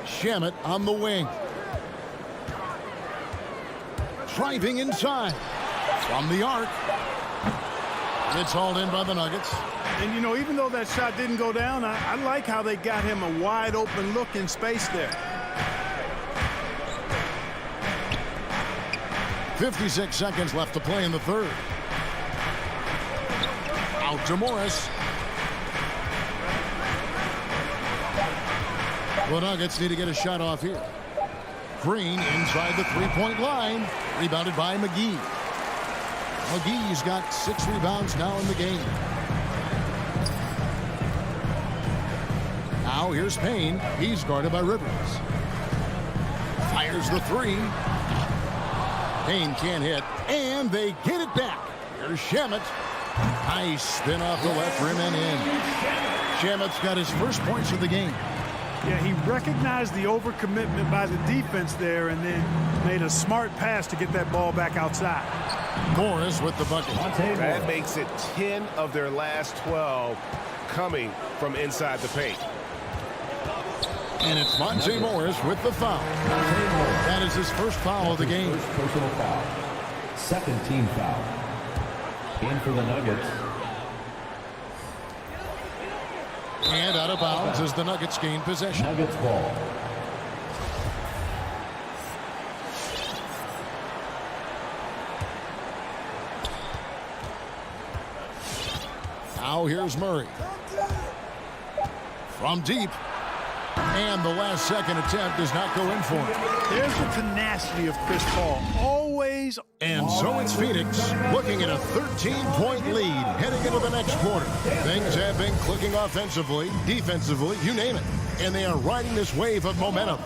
Shamet on the wing. Driving inside. From the arc. It's hauled in by the Nuggets. And, you know, even though that shot didn't go down, I like how they got him a wide open look in space there. 56 seconds left to play in the third. Out to Morris. The Nuggets need to get a shot off here. Green inside the three-point line. Rebounded by McGee. McGee's got 6 rebounds now in the game. Now here's Payne. He's guarded by Rivers. Fires the three. Payne can't hit. And they get it back. Here's Shamet. Nice spin off the left rim and in. Shamet's got his first points of the game. Yeah, he recognized the overcommitment by the defense there and then made a smart pass to get that ball back outside. Morris with the bucket. That makes it 10 of their last 12 coming from inside the paint. And it's Monte Morris with the foul. That is his first foul of the game. First personal foul. Second team foul. In for the Nuggets. And out of bounds as the Nuggets gain possession. Nuggets ball. Now here's Murray. From deep. And the last second attempt does not go in for him. There's the tenacity of Chris Paul. Always. And so it's Phoenix looking at a 13-point lead heading into the next quarter. Things have been clicking offensively, defensively, you name it. And they are riding this wave of momentum.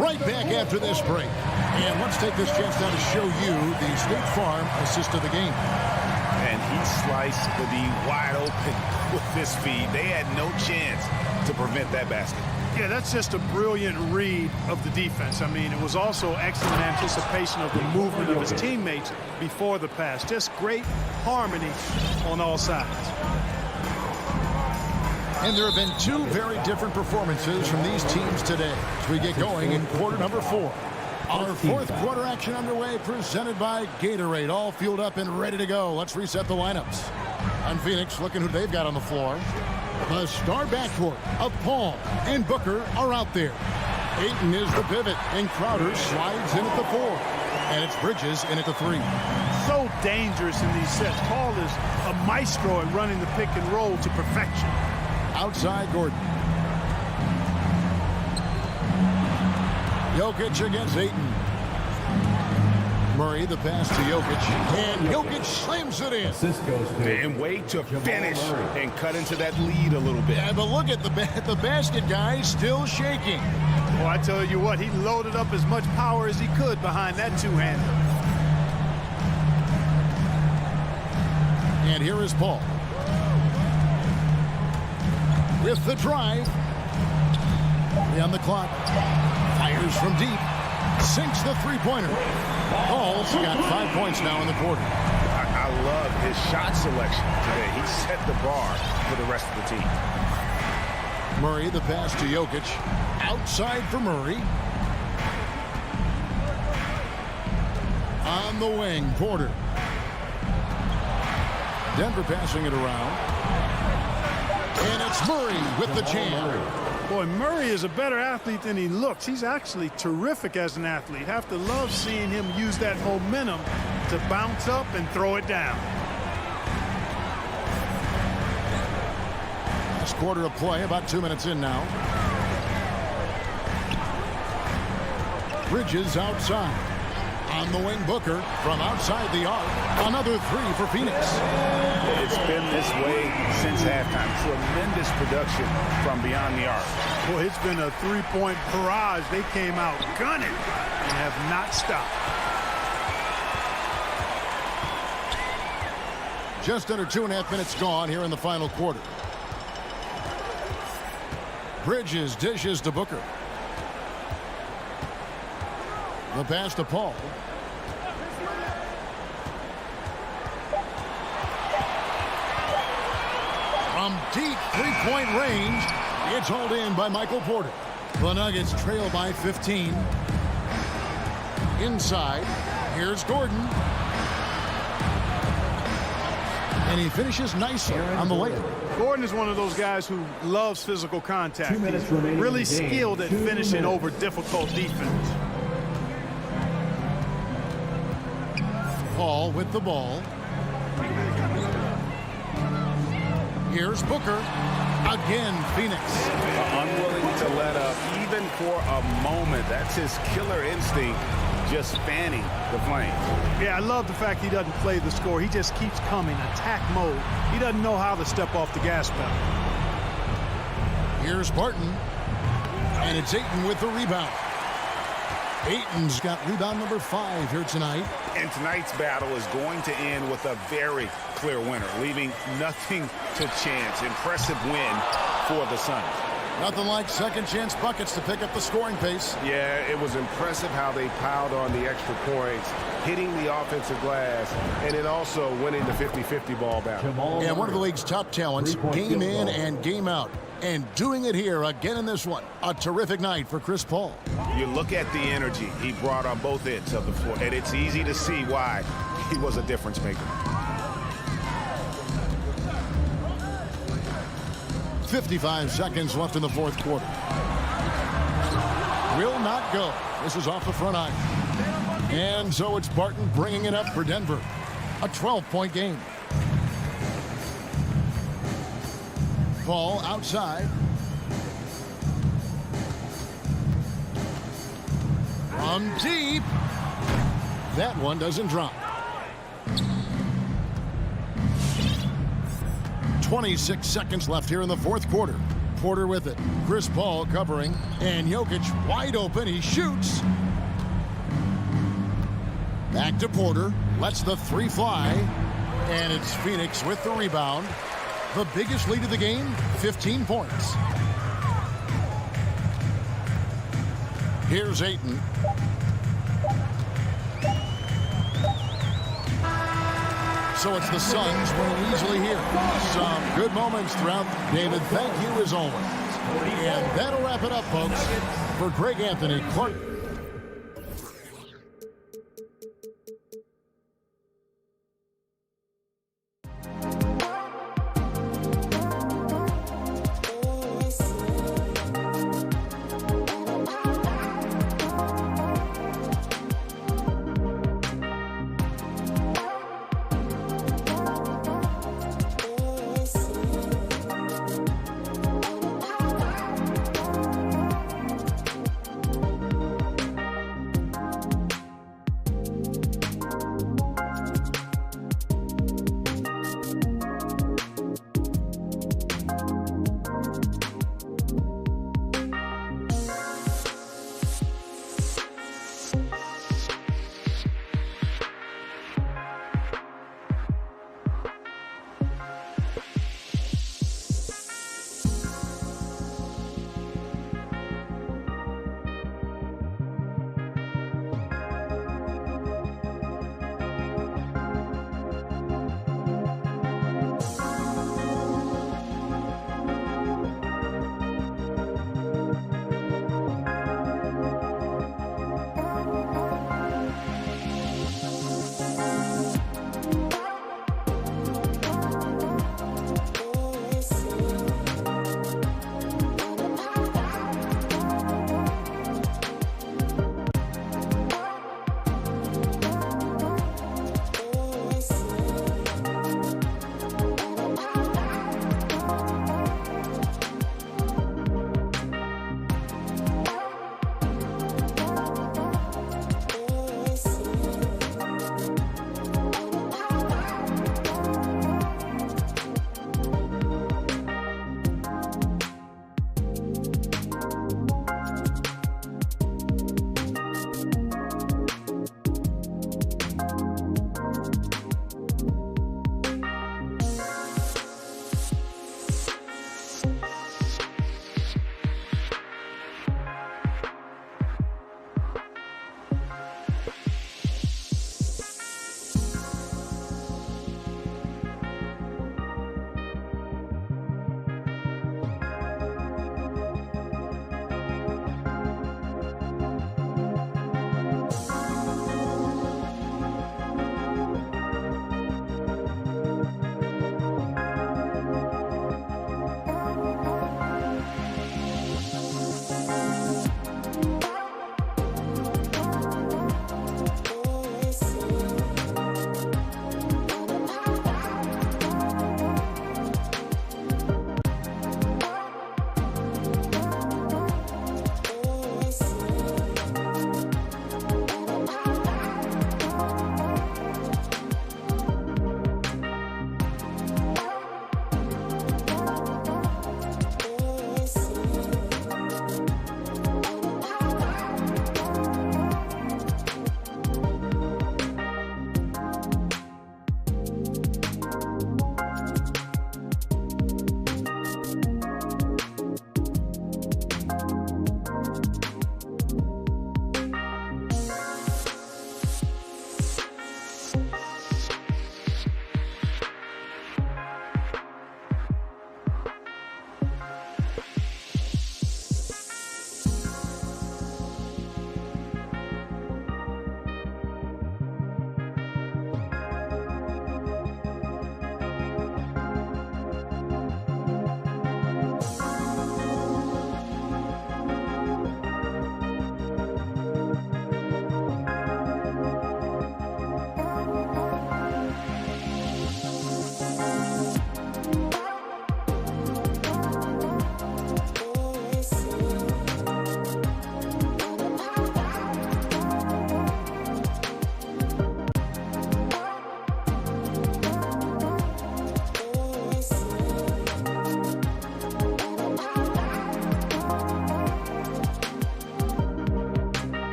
Right back after this break. And let's take this chance now to show you the State Farm assist of the game. And he sliced the D wide open with this feed. They had no chance to prevent that basket. Yeah, that's just a brilliant read of the defense. I mean, it was also excellent anticipation of the movement of his teammates before the pass. Just great harmony on all sides. And there have been 2 very different performances from these teams today as we get going in quarter number 4. Our fourth quarter action underway, presented by Gatorade. All fueled up and ready to go. Let's reset the lineups. On Phoenix, looking who they've got on the floor. The star backcourt of Paul and Booker are out there. Ayton is the pivot, and Crowder slides in at the 4. And it's Bridges in at the 3. So dangerous in these sets. Paul is a maestro at running the pick and roll to perfection. outside Gordon. Jokic against Ayton. Murray, the pass to Jokic. And Jokic slams it in. And wait to finish and cut into that lead a little bit. Yeah, but look at the basket guy still shaking. Well, I tell you what, he loaded up as much power as he could behind that two-hander. And here is Paul. With the drive. On the clock. Fires from deep. Sinks the three-pointer. Paul's got 5 points now in the quarter. I love his shot selection today. He set the bar for the rest of the team. Murray, the pass to Jokic. Outside for Murray. On the wing, Porter. Denver passing it around. And it's Murray with the jam. Boy, Murray is a better athlete than he looks. He's actually terrific as an athlete. Have to love seeing him use that momentum to bounce up and throw it down. Last quarter of play, about 2 minutes in now. Bridges outside. On the wing, Booker from outside the arc. Another three for Phoenix. It's been this way since halftime. Tremendous production from beyond the arc. Boy, it's been a three-point barrage. They came out gunning and have not stopped. Just under 2.5 minutes gone here in the final quarter. Bridges dishes to Booker. The pass to Paul. From deep three-point range, it's hauled in by Michael Porter. The Nuggets trail by 15. Inside, here's Gordon. And he finishes nicely on the layup. Gordon is one of those guys who loves physical contact. He's really skilled at finishing over difficult defense. Paul with the ball. Here's Booker. Again, Phoenix. Unwilling to let up even for a moment. That's his killer instinct, just fanning the flames. Yeah, I love the fact he doesn't play the score. He just keeps coming, attack mode. He doesn't know how to step off the gas pedal. Here's Barton. And it's Ayton with the rebound. Ayton's got rebound number 5 here tonight. And tonight's battle is going to end with a very clear winner, leaving nothing to chance. Impressive win for the Suns. Nothing like second chance buckets to pick up the scoring pace. Yeah, it was impressive how they piled on the extra points, hitting the offensive glass, and then also winning the 50-50 ball battle. And one of the league's top talents, game in and game out. And doing it here again in this one. A terrific night for Chris Paul. You look at the energy he brought on both ends of the floor, and it's easy to see why he was a difference maker. 55 seconds left in the fourth quarter. Will not go. This is off the front iron. And so it's Barton bringing it up for Denver. A 12-point game. Paul outside. From deep. That one doesn't drop. 26 seconds left here in the fourth quarter. Porter with it. Chris Paul covering. And Jokic wide open. He shoots. Back to Porter. Lets the three fly. And it's Phoenix with the rebound. The biggest lead of the game, 15 points. Here's Ayton. So it's the Suns winning easily here. Some good moments throughout. David, thank you as always. And that'll wrap it up, folks. For Greg Anthony, Clark.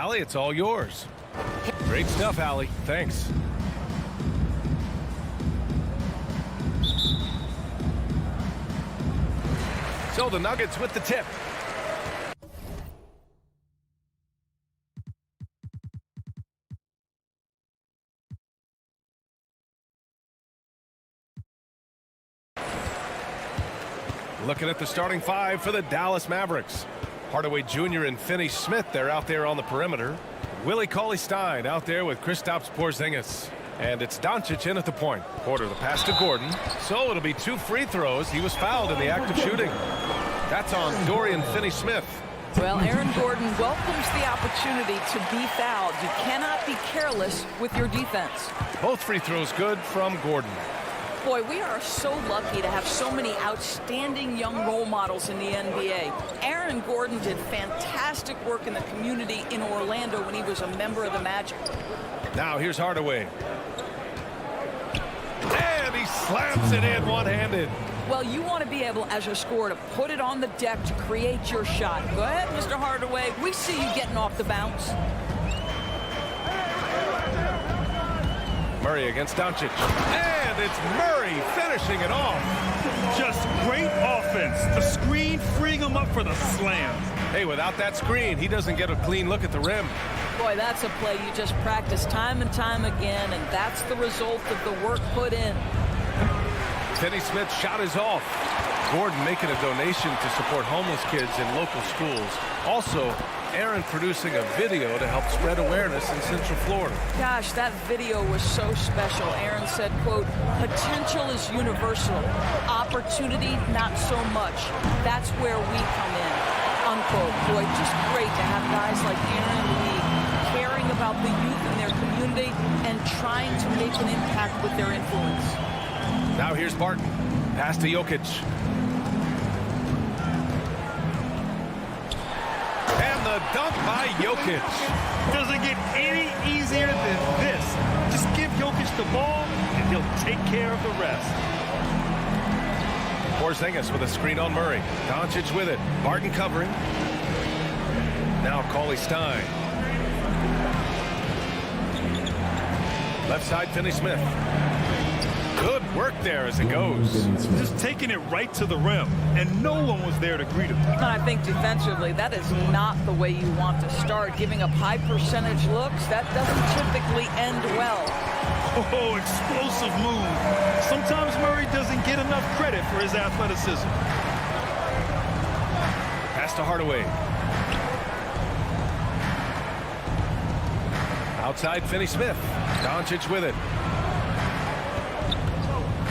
Allie, it's all yours. Great stuff, Allie. Thanks. So the Nuggets with the tip. Looking at the starting five for the Dallas Mavericks. Hardaway Jr. and Finney Smith, they're out there on the perimeter. Willie Cauley-Stein out there with Kristaps Porzingis. And it's Doncic in at the point. Porter the pass to Gordon. So it'll be 2 free throws. He was fouled in the act of shooting. That's on Dorian Finney-Smith. Well, Aaron Gordon welcomes the opportunity to be fouled. You cannot be careless with your defense. Both free throws good from Gordon. Boy, we are so lucky to have so many outstanding young role models in the NBA. Aaron Gordon did fantastic work in the community in Orlando when he was a member of the Magic. Now here's Hardaway. And he slams it in one-handed. Well, you want to be able, as a scorer, to put it on the deck to create your shot. Go ahead, Mr. Hardaway. We see you getting off the bounce. Murray against Doncic. And it's Murray finishing it off. Just great offense. The screen freeing him up for the slam. Hey, without that screen, he doesn't get a clean look at the rim. Boy, that's a play you just practice time and time again, and that's the result of the work put in. Finney-Smith's shot is off. Gordon making a donation to support homeless kids in local schools. Also, Aaron producing a video to help spread awareness in Central Florida. Gosh, that video was so special. Aaron said, quote, "Potential is universal. Opportunity, not so much. That's where we come in," unquote. Boy, just great to have guys like Aaron Lee caring about the youth in their community and trying to make an impact with their influence. Now here's Barton. Pass to Jokic. And the dunk by Jokic. Doesn't get any easier than this. Just give Jokic the ball, and he'll take care of the rest. Porzingis with a screen on Murray. Doncic with it. Barton covering. Now Cauley-Stein. Left side, Finney-Smith. Good work there as it goes. Just taking it right to the rim, and no one was there to greet him. And I think defensively, that is not the way you want to start. Giving up high percentage looks, that doesn't typically end well. Oh, explosive move. Sometimes Murray doesn't get enough credit for his athleticism. Pass to Hardaway. Outside, Finney-Smith. Doncic with it.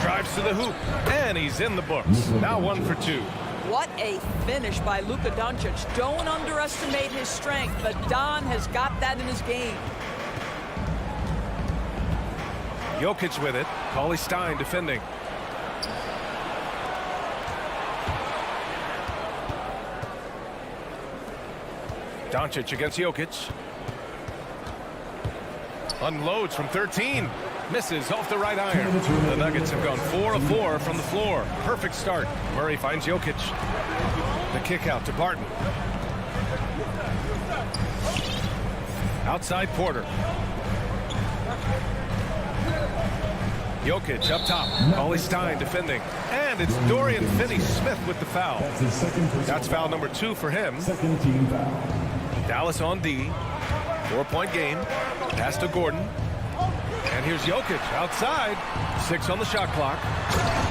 Drives to the hoop, and he's in the books. Now 1 for 2. What a finish by Luka Doncic. Don't underestimate his strength, but Don has got that in his game. Jokic with it. Cauley-Stein defending. Doncic against Jokic. Unloads from 13. Misses off the right iron. The Nuggets have gone 4 of 4 from the floor. Perfect start. Murray finds Jokic. The kick out to Barton. Outside Porter. Jokic up top. Cauley-Stein defending. And it's Dorian Finney-Smith with the foul. That's foul number 2 for him. Second team foul. Dallas on D. 4-point game. Pass to Gordon. And here's Jokic outside. 6 on the shot clock.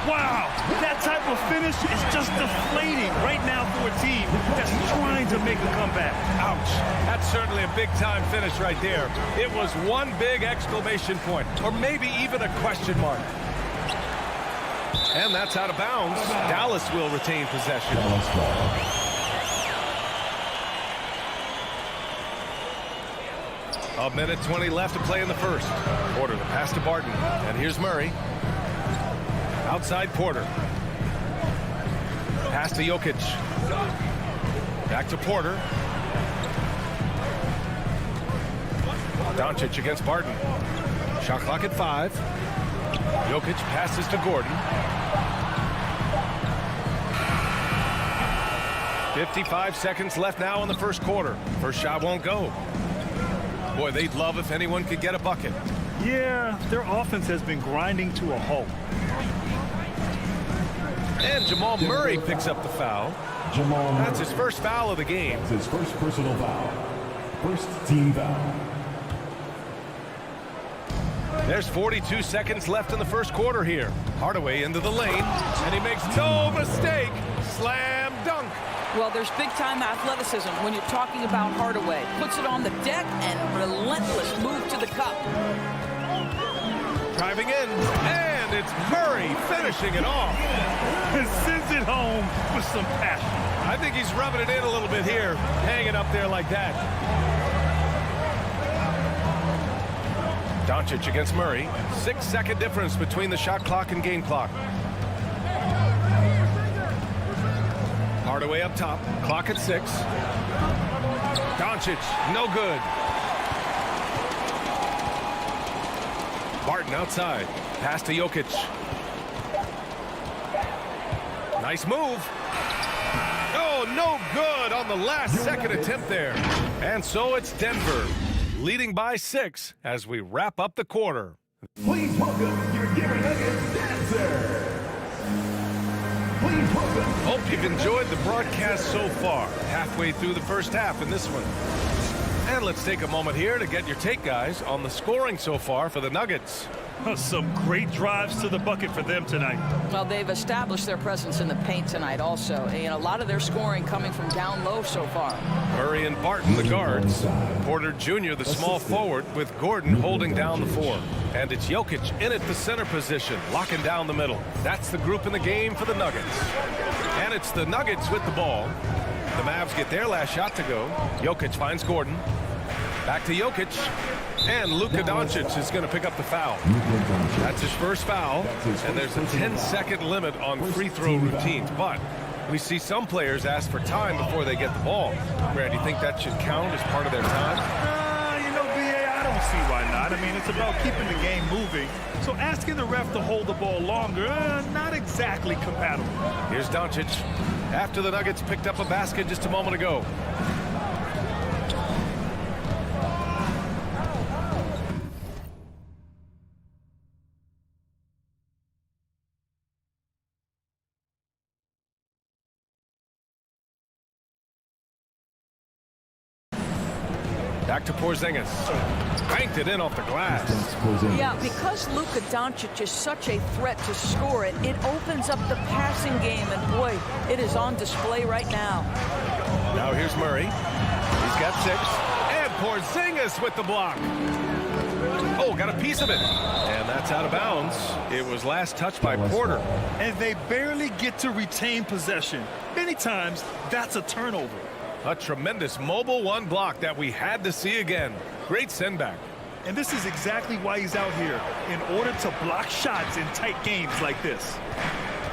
Wow, that type of finish is just deflating right now for a team that's trying to make a comeback. Ouch. That's certainly a big-time finish right there. It was one big exclamation point, or maybe even a question mark. And that's out of bounds. Dallas will retain possession. A minute 20 left to play in the first. Porter the pass to Barton. And here's Murray. Outside Porter. Pass to Jokic. Back to Porter. Doncic against Barton. Shot clock at 5. Jokic passes to Gordon. 55 seconds left now in the first quarter. First shot won't go. Boy, they'd love if anyone could get a bucket. Yeah, their offense has been grinding to a halt. And Jamal Murray picks up the foul. That's his first foul of the game. His first personal foul. First team foul. There's 42 seconds left in the first quarter here. Hardaway into the lane, and he makes no mistake. Slam dunk. Well, there's big-time athleticism when you're talking about Hardaway. Puts it on the deck and relentless move to the cup. Driving in, and it's Murray finishing it off. Sends it home with some passion. I think he's rubbing it in a little bit here, hanging up there like that. Doncic against Murray. 6-second difference between the shot clock and game clock. Hardaway up top. Clock at 6. Doncic, no good. Barton outside. Pass to Jokic. Nice move. Oh, no good on the last second attempt there. And so it's Denver, leading by 6 as we wrap up the quarter. Please welcome your Denver Nuggets dancer. Please welcome. Hope you've enjoyed the broadcast so far. Halfway through the first half in this one. And let's take a moment here to get your take, guys, on the scoring so far for the Nuggets. Some great drives to the bucket for them tonight. Well, they've established their presence in the paint tonight also. And a lot of their scoring coming from down low so far. Murray and Barton, the guards. Porter Jr., the small forward, with Gordon holding down the 4. And it's Jokic in at the center position, locking down the middle. That's the group in the game for the Nuggets. And it's the Nuggets with the ball. The Mavs get their last shot to go. Jokic finds Gordon. Back to Jokic. And Luka Doncic is going to pick up the foul. That's his first foul. And there's a 10-second limit on free throw routines. But we see some players ask for time before they get the ball. Brad, do you think that should count as part of their time? You know, BA, I don't see why not. I mean, it's about keeping the game moving. So asking the ref to hold the ball longer, not exactly compatible. Here's Doncic after the Nuggets picked up a basket just a moment ago. Back to Porzingis. Banked it in off the glass. Yeah, because Luka Doncic is such a threat to score it, it opens up the passing game, and boy, it is on display right now. Now here's Murray. He's got 6. And Porzingis with the block. Oh, got a piece of it. And that's out of bounds. It was last touched by Porter. And they barely get to retain possession. Many times, that's a turnover. A tremendous mobile 1 block that we had to see again. Great send back. And this is exactly why he's out here, in order to block shots in tight games like this.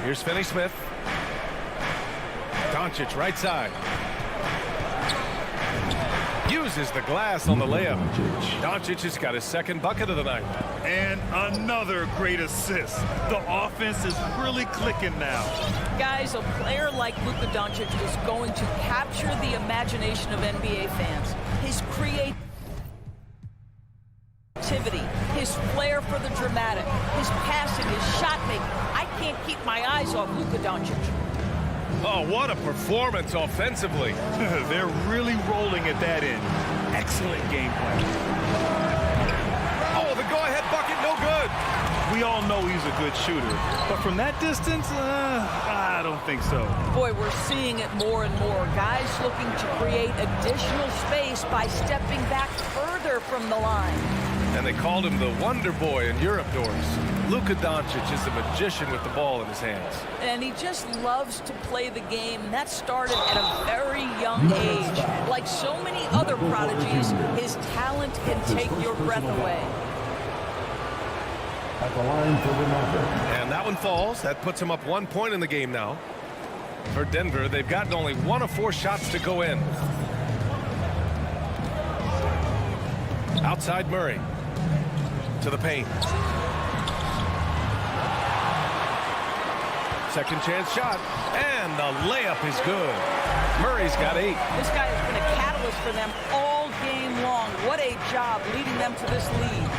Here's Finney-Smith. Doncic right side. Uses the glass on the layup. Doncic has got his second bucket of the night. And another great assist. The offense is really clicking now. Guys, a player like Luka Doncic is going to capture the imagination of NBA fans. His creativity, his flair for the dramatic, his passing, his shot making. I can't keep my eyes off Luka Doncic. Oh, what a performance offensively. They're really rolling at that end. Excellent game plan. Oh, the go-ahead bucket, no good. We all know he's a good shooter, but from that distance, I don't think so. Boy, we're seeing it more and more. Guys looking to create additional space by stepping back further from the line. And they called him the Wonder Boy in Europe, Doris. Luka Doncic is a magician with the ball in his hands. And he just loves to play the game. That started at a very young age. Like so many other prodigies, his talent can take your breath away. At the line for the Nuggets. And that one falls. That puts him up 1 point in the game now. For Denver, they've gotten only 1 of 4 shots to go in. Outside Murray. To the paint. Second chance shot. And the layup is good. Murray's got 8. This guy has been a catalyst for them all game long. What a job leading them to this lead.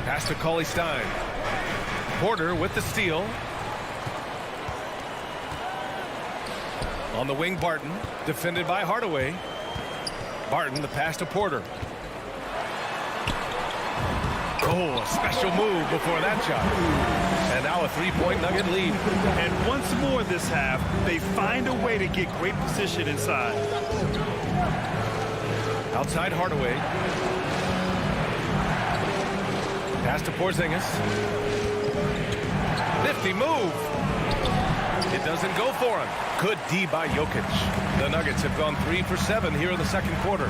Pass to Cauley Stein. Porter with the steal. On the wing, Barton, defended by Hardaway. Barton, the pass to Porter. Oh, a special move before that shot. And now a three-point Nugget lead. And once more this half, they find a way to get great position inside. Outside Hardaway. Pass to Porzingis. Nifty move. It doesn't go for him. Good D by Jokic. The Nuggets have gone 3 for 7 here in the second quarter.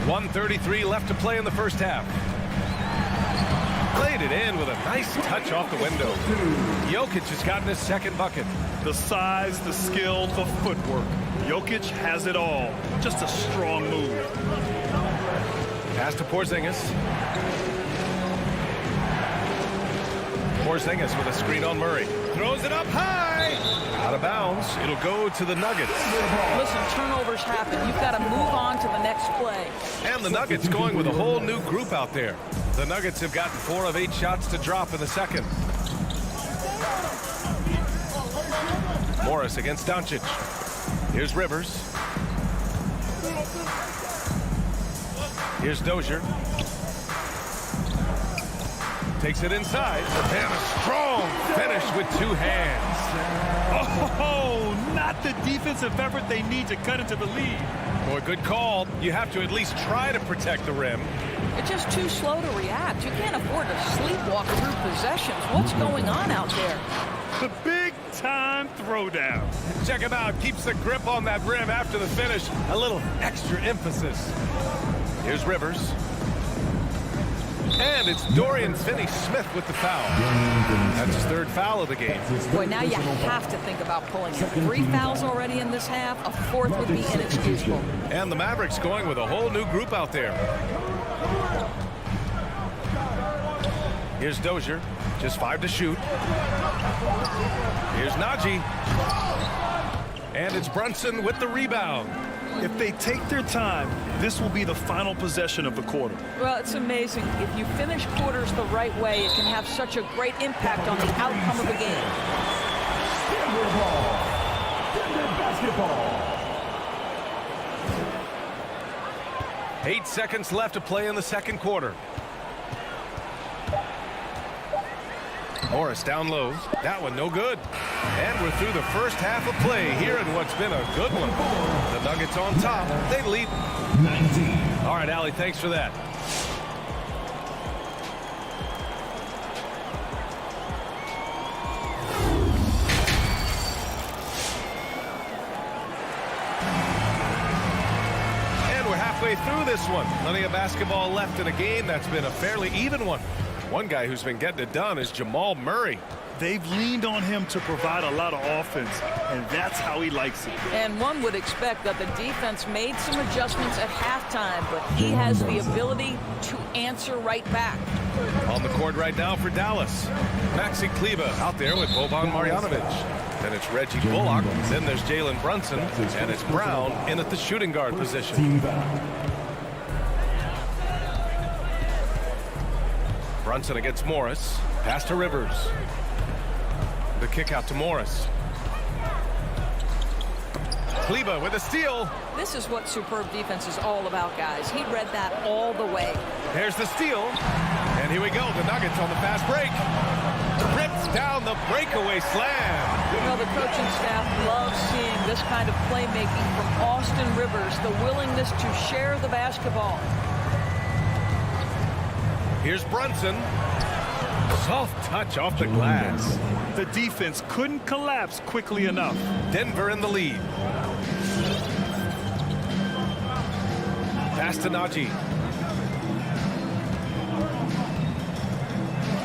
1:33 left to play in the first half. Played it in with a nice touch off the window. Jokic has gotten his second bucket. The size, the skill, the footwork. Jokic has it all. Just a strong move. Pass to Porzingis. Porzingis with a screen on Murray. Throws it up high. Out of bounds. It'll go to the Nuggets. Listen, turnovers happen. You've got to move on to the next play. And the Nuggets going with a whole new group out there. The Nuggets have gotten 4 of 8 shots to drop in the second. Morris against Doncic. Here's Rivers. Here's Dozier. Takes it inside. And a strong finish with 2 hands. Oh, not the defensive effort they need to cut into the lead. Boy, good call. You have to at least try to protect the rim. It's just too slow to react. You can't afford to sleepwalk through possessions. What's going on out there? The big-time throwdown. Check him out. Keeps the grip on that rim after the finish. A little extra emphasis. Here's Rivers. And it's Dorian Finney-Smith with the foul. That's his 3rd foul of the game. Boy, now you have to think about pulling him. 3 fouls already in this half. A 4th would be inexcusable. And the Mavericks going with a whole new group out there. Here's Dozier. Just 5 to shoot. Here's Najee. And it's Brunson with the rebound. If they take their time, this will be the final possession of the quarter. Well, it's amazing. If you finish quarters the right way, it can have such a great impact on the outcome of the game. Basketball. 8 seconds left to play in the second quarter. Morris down low. That one no good. And we're through the first half of play here in what's been a good one. The Nuggets on top. They lead 19. All right, Allie, thanks for that. And we're halfway through this one. Plenty of basketball left in a game that's been a fairly even one. One guy who's been getting it done is Jamal Murray. They've leaned on him to provide a lot of offense, and that's how he likes it. And one would expect that the defense made some adjustments at halftime, but he has the ability to answer right back. On the court right now for Dallas. Maxi Kleber out there with Boban Marjanovic. Then it's Reggie Bullock. Then there's Jalen Brunson. And it's Brown in at the shooting guard position. Brunson against Morris. Pass to Rivers. The kick out to Morris. Kleber with a steal. This is what superb defense is all about, guys. He read that all the way. There's the steal. And here we go. The Nuggets on the fast break. Rips down the breakaway slam. Well, the coaching staff loves seeing this kind of playmaking from Austin Rivers, the willingness to share the basketball. Here's Brunson. Soft touch off the glass. The defense couldn't collapse quickly enough. Denver in the lead. Pass to Najee.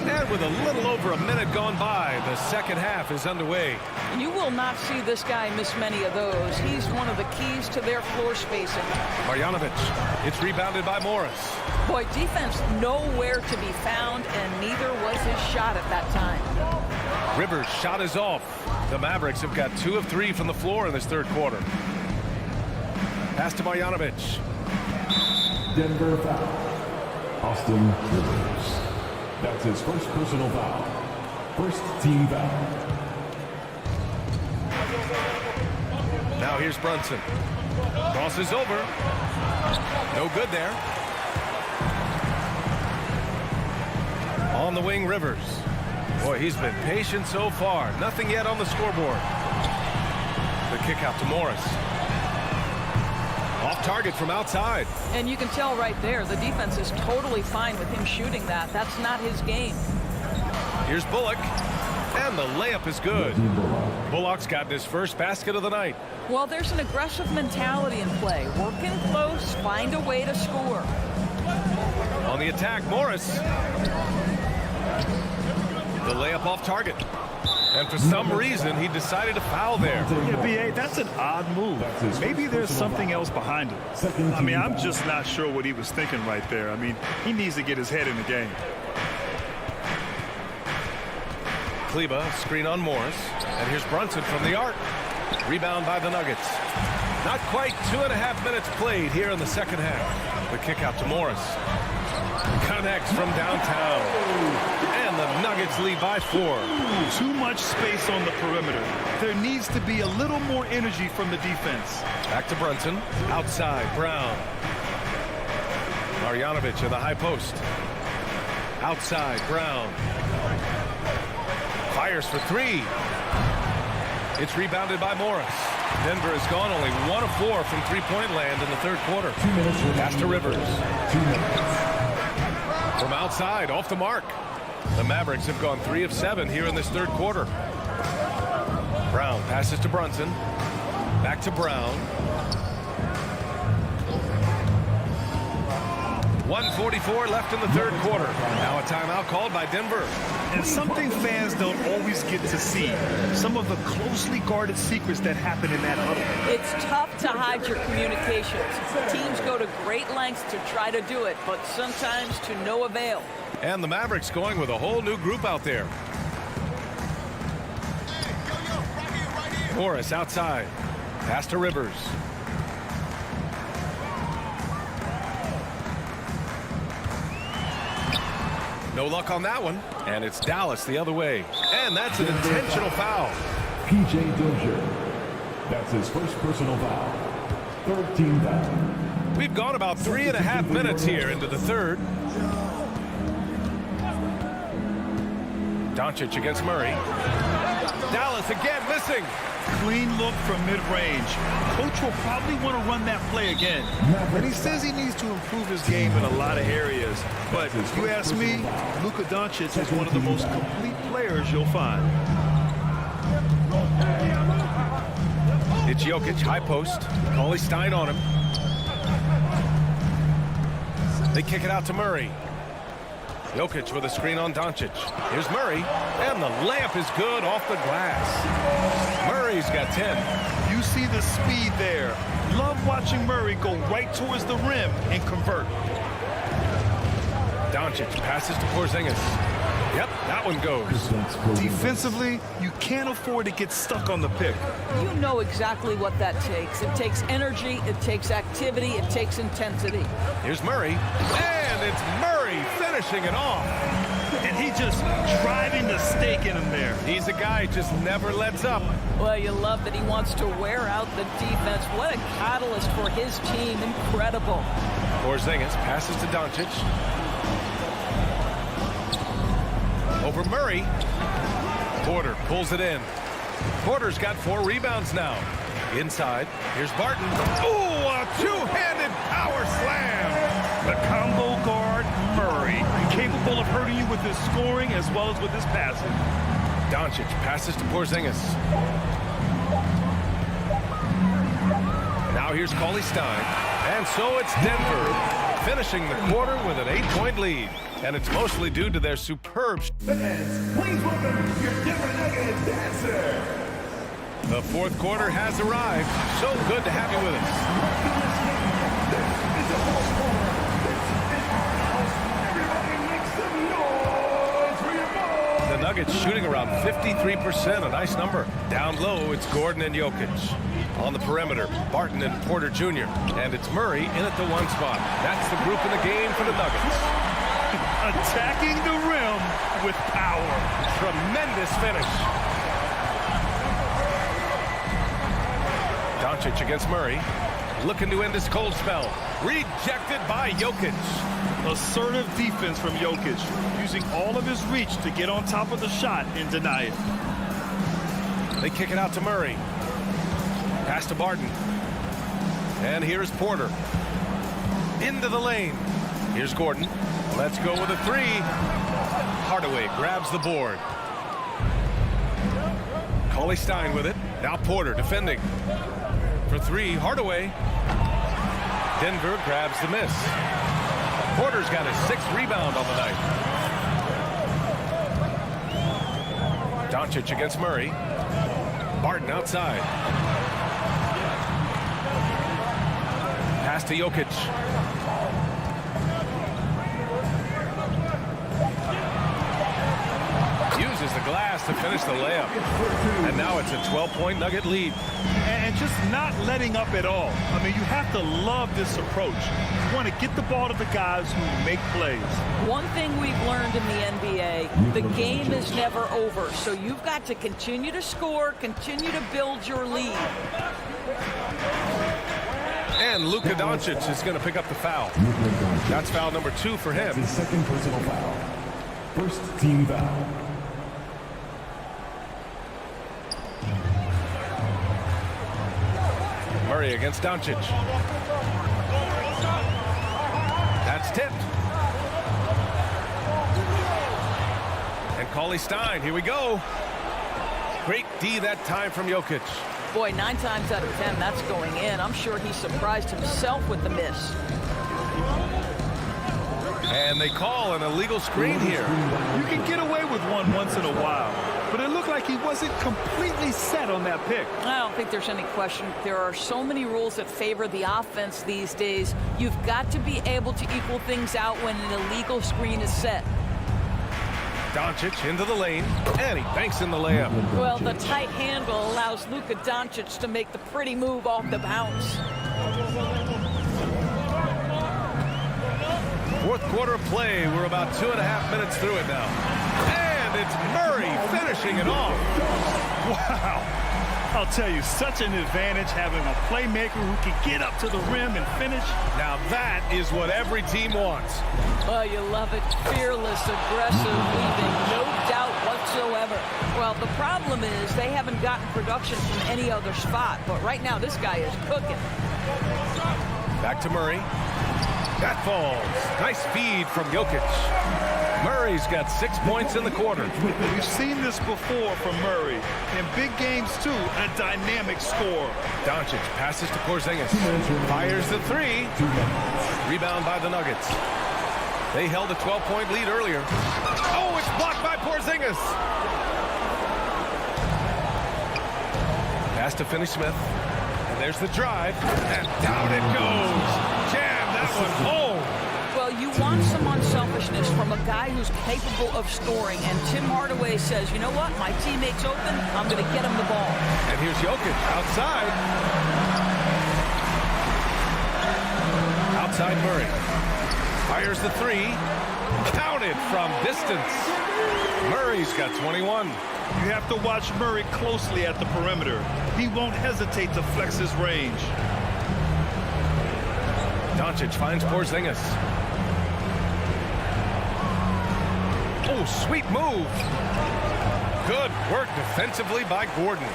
And with a little over a minute gone by, the second half is underway. You will not see this guy miss many of those. He's one of the keys to their floor spacing. Marjanovic. It's rebounded by Morris. Boy, defense nowhere to be found, and neither was his shot at that time. Rivers' shot is off. The Mavericks have got 2 of 3 from the floor in this third quarter. Pass to Marjanovic. Denver foul. Austin Rivers. That's his first personal foul. First team foul. Now here's Brunson. Crosses over. No good there. On the wing, Rivers. Boy, he's been patient so far. Nothing yet on the scoreboard. The kick out to Morris. Off target from outside. And you can tell right there, the defense is totally fine with him shooting that. That's not his game. Here's Bullock. And the layup is good. Bullock's gotten his first basket of the night. Well, there's an aggressive mentality in play. Work in close, find a way to score. On the attack, Morris. The layup off target. And for some reason, he decided to foul there. Yeah, B.A., that's an odd move. Maybe there's something else behind it. I mean, I'm just not sure what he was thinking right there. I mean, he needs to get his head in the game. Kleba, screen on Morris. And here's Brunson from the arc. Rebound by the Nuggets. Not quite 2.5 minutes played here in the second half. The kick out to Morris. Connects from downtown. And the Nuggets lead by 4. Too much space on the perimeter. There needs to be a little more energy from the defense. Back to Brunson. Outside, Brown. Marjanovic in the high post. Outside, Brown. Fires for 3. It's rebounded by Morris. Denver has gone only 1 of 4 from three-point land in the third quarter. 2 minutes. Pass to Rivers. 2 minutes. From outside, off the mark. The Mavericks have gone 3 of 7 here in this third quarter. Brown passes to Brunson. Back to Brown. 1:44 left in the third quarter. Now a timeout called by Denver. And something fans don't always get to see. Some of the closely guarded secrets that happen in that huddle. It's tough to hide your communications. Teams go to great lengths to try to do it, but sometimes to no avail. And the Mavericks going with a whole new group out there. Morris outside. Pass to Rivers. No luck on that one. And it's Dallas the other way. And that's an intentional foul. P.J. Dozier. That's his first personal foul. Third team foul. We've gone about 3.5 minutes here into the third. Doncic against Murray. Dallas again missing. Clean look from mid-range. Coach will probably want to run that play again. And he says he needs to improve his game in a lot of areas. But if you ask me, Luka Doncic is one of the most complete players you'll find. It's Jokic, high post. Cauley Stein on him. They kick it out to Murray. Jokic with a screen on Doncic. Here's Murray, and the layup is good off the glass. Murray's got 10. You see the speed there. Love watching Murray go right towards the rim and convert. Doncic passes to Porzingis. Yep, that one goes. Defensively, you can't afford to get stuck on the pick. You know exactly what that takes. It takes energy, it takes activity, it takes intensity. Here's Murray, and it's Murray finishing it off. And he just driving the stake in him there. He's a guy who just never lets up. Well, you love that he wants to wear out the defense. What a catalyst for his team. Incredible. Porzingis passes to Doncic. Over Murray. Porter pulls it in. Porter's got 4 rebounds now. Inside, here's Barton. Ooh, a two-handed power slam. The combo guard, Murray, capable of hurting you with his scoring as well as with his passing. Doncic passes to Porzingis. Now here's Cauley Stein. And so it's Denver finishing the quarter with an 8-point lead. And it's mostly due to their superb... Fans, please welcome your Denver Nuggets dancer. The fourth quarter has arrived. So good to have you with us. Everybody make some noise for your boy. The Nuggets Nuggets shooting around 53%, a nice number. Down low, it's Gordon and Jokic. On the perimeter, Barton and Porter Jr. And it's Murray in at the one spot. That's the group in the game for the Nuggets. Attacking the rim with power. Tremendous finish. Doncic against Murray. Looking to end this cold spell. Rejected by Jokic. Assertive defense from Jokic, using all of his reach to get on top of the shot and deny it. They kick it out to Murray. Pass to Barton. And here's Porter. Into the lane. Here's Gordon. Let's go with a three. Hardaway grabs the board. Cauley-Stein with it. Now Porter defending. For three, Hardaway. Denver grabs the miss. Porter's got his 6th rebound on the night. Doncic against Murray. Barton outside. Pass to Jokic. Uses the glass to finish the layup. And now it's a 12-point Nugget lead. And just not letting up at all. I mean, you have to love this approach. You want to get the ball to the guys who make plays. One thing we've learned in the NBA, the game is never over. So you've got to continue to score, continue to build your lead. And Luka Doncic is going to pick up the foul. That's foul number 2 for him. His second personal foul. First team foul. Murray against Doncic. That's tipped. And Cauley-Stein, here we go. Great D that time from Jokic. Boy, 9 times out of 10, that's going in. I'm sure he surprised himself with the miss. And they call an illegal screen here. You can get away with one once in a while, but it looked like he wasn't completely set on that pick. I don't think there's any question. There are so many rules that favor the offense these days. You've got to be able to equal things out when an illegal screen is set. Doncic into the lane, and he banks in the layup. Well, the tight handle allows Luka Doncic to make the pretty move off the bounce. 4th quarter of play. We're about 2.5 minutes through it now. And it's Murray finishing it off. Wow. I'll tell you, such an advantage having a playmaker who can get up to the rim and finish. Now that is what every team wants. Oh, you love it. Fearless, aggressive, leaving no doubt whatsoever. Well, the problem is they haven't gotten production from any other spot. But right now, this guy is cooking. Back to Murray. That falls. Nice feed from Jokic. Murray's got 6 points in the quarter. We've seen this before from Murray. In big games, too, a dynamic score. Doncic passes to Porzingis. Fires the three. Rebound by the Nuggets. They held a 12-point lead earlier. Oh, it's blocked by Porzingis. Pass to Finney-Smith. And there's the drive. And down it goes. Jam that one home. Well, you want some unselfishness from a guy who's capable of scoring. And Tim Hardaway says, you know what? My teammate's open. I'm going to get him the ball. And here's Jokic outside. Outside Murray. Fires the three. Counted from distance. Murray's got 21. You have to watch Murray closely at the perimeter. He won't hesitate to flex his range. Doncic finds Porzingis. Oh, sweet move. Good work defensively by Gordon.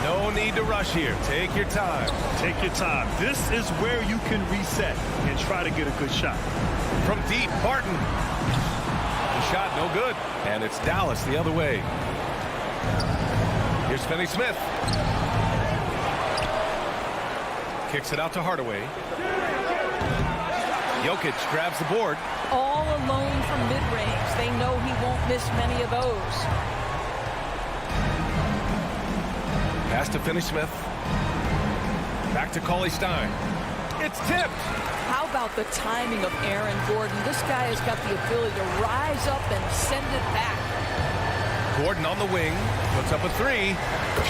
No need to rush here. Take your time. Take your time. This is where you can reset and try to get a good shot. From deep, Barton. The shot no good. And it's Dallas the other way. Here's Finney-Smith. Kicks it out to Hardaway. Jokic grabs the board. All alone from mid-range. They know he won't miss many of those. Pass to Finney-Smith. Back to Cauley-Stein. It's tipped. How about the timing of Aaron Gordon? This guy has got the ability to rise up and send it back. Gordon on the wing, puts up a three.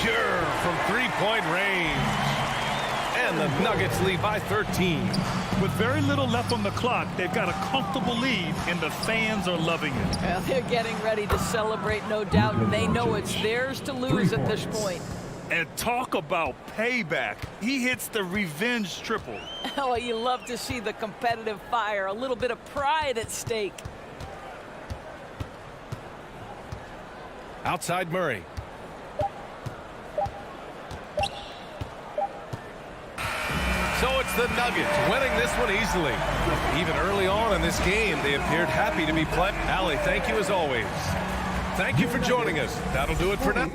Pure from three-point range. And the Nuggets lead by 13. With very little left on the clock, they've got a comfortable lead, and the fans are loving it. Well, they're getting ready to celebrate, no doubt, and they know it's theirs to lose at this point. And talk about payback. He hits the revenge triple. Oh, you love to see the competitive fire, a little bit of pride at stake. Outside Murray. So it's the Nuggets winning this one easily. Even early on in this game, they appeared happy to be playing. Allie, thank you as always. Thank you for joining us. That'll do it for now.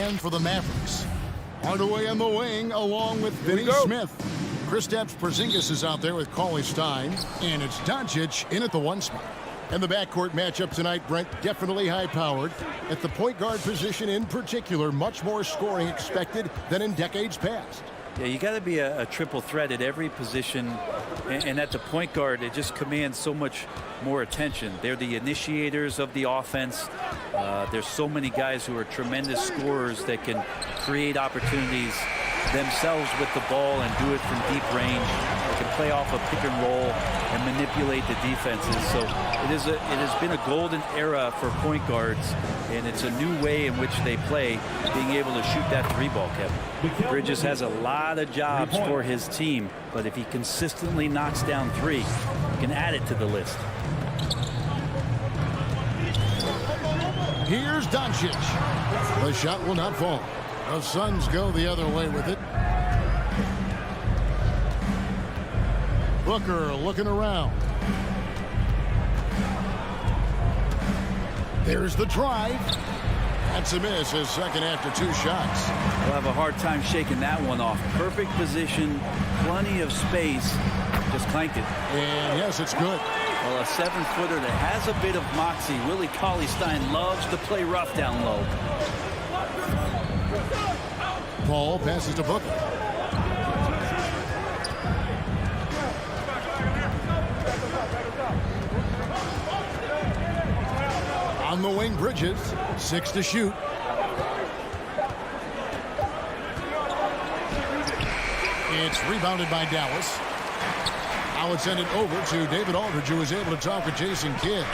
And for the Mavericks, Hardaway on the wing along with Finney Smith. Kristaps Porzingis is out there with Cauley Stein, and it's Doncic in at the 1 spot. And the backcourt matchup tonight, Brent, definitely high-powered. At the point guard position in particular, much more scoring expected than in decades past. Yeah, you got to be a triple threat at every position, and at the point guard, it just commands so much more attention. They're the initiators of the offense. There's so many guys who are tremendous scorers that can create opportunities themselves with the ball and do it from deep range. They can play off a pick and roll and manipulate the defenses. So it has been a golden era for point guards, and it's a new way in which they play, being able to shoot that 3-ball, Kevin. Bridges has a lot of jobs for his team, but if he consistently knocks down 3, he can add it to the list. Here's Doncic. The shot will not fall. The Suns go the other way with it. Booker looking around. There's the drive. That's a miss, his second after 2 shots. We'll have a hard time shaking that one off. Perfect position, plenty of space. Just clanked it. And yes, it's good. Well, a 7-footer that has a bit of moxie. Willie Cauley-Stein loves to play rough down low. Paul passes to Booker. On the wing, Bridges. 6 to shoot. It's rebounded by Dallas. Now it's sent it over to David Aldridge, who was able to talk with Jason Kidd.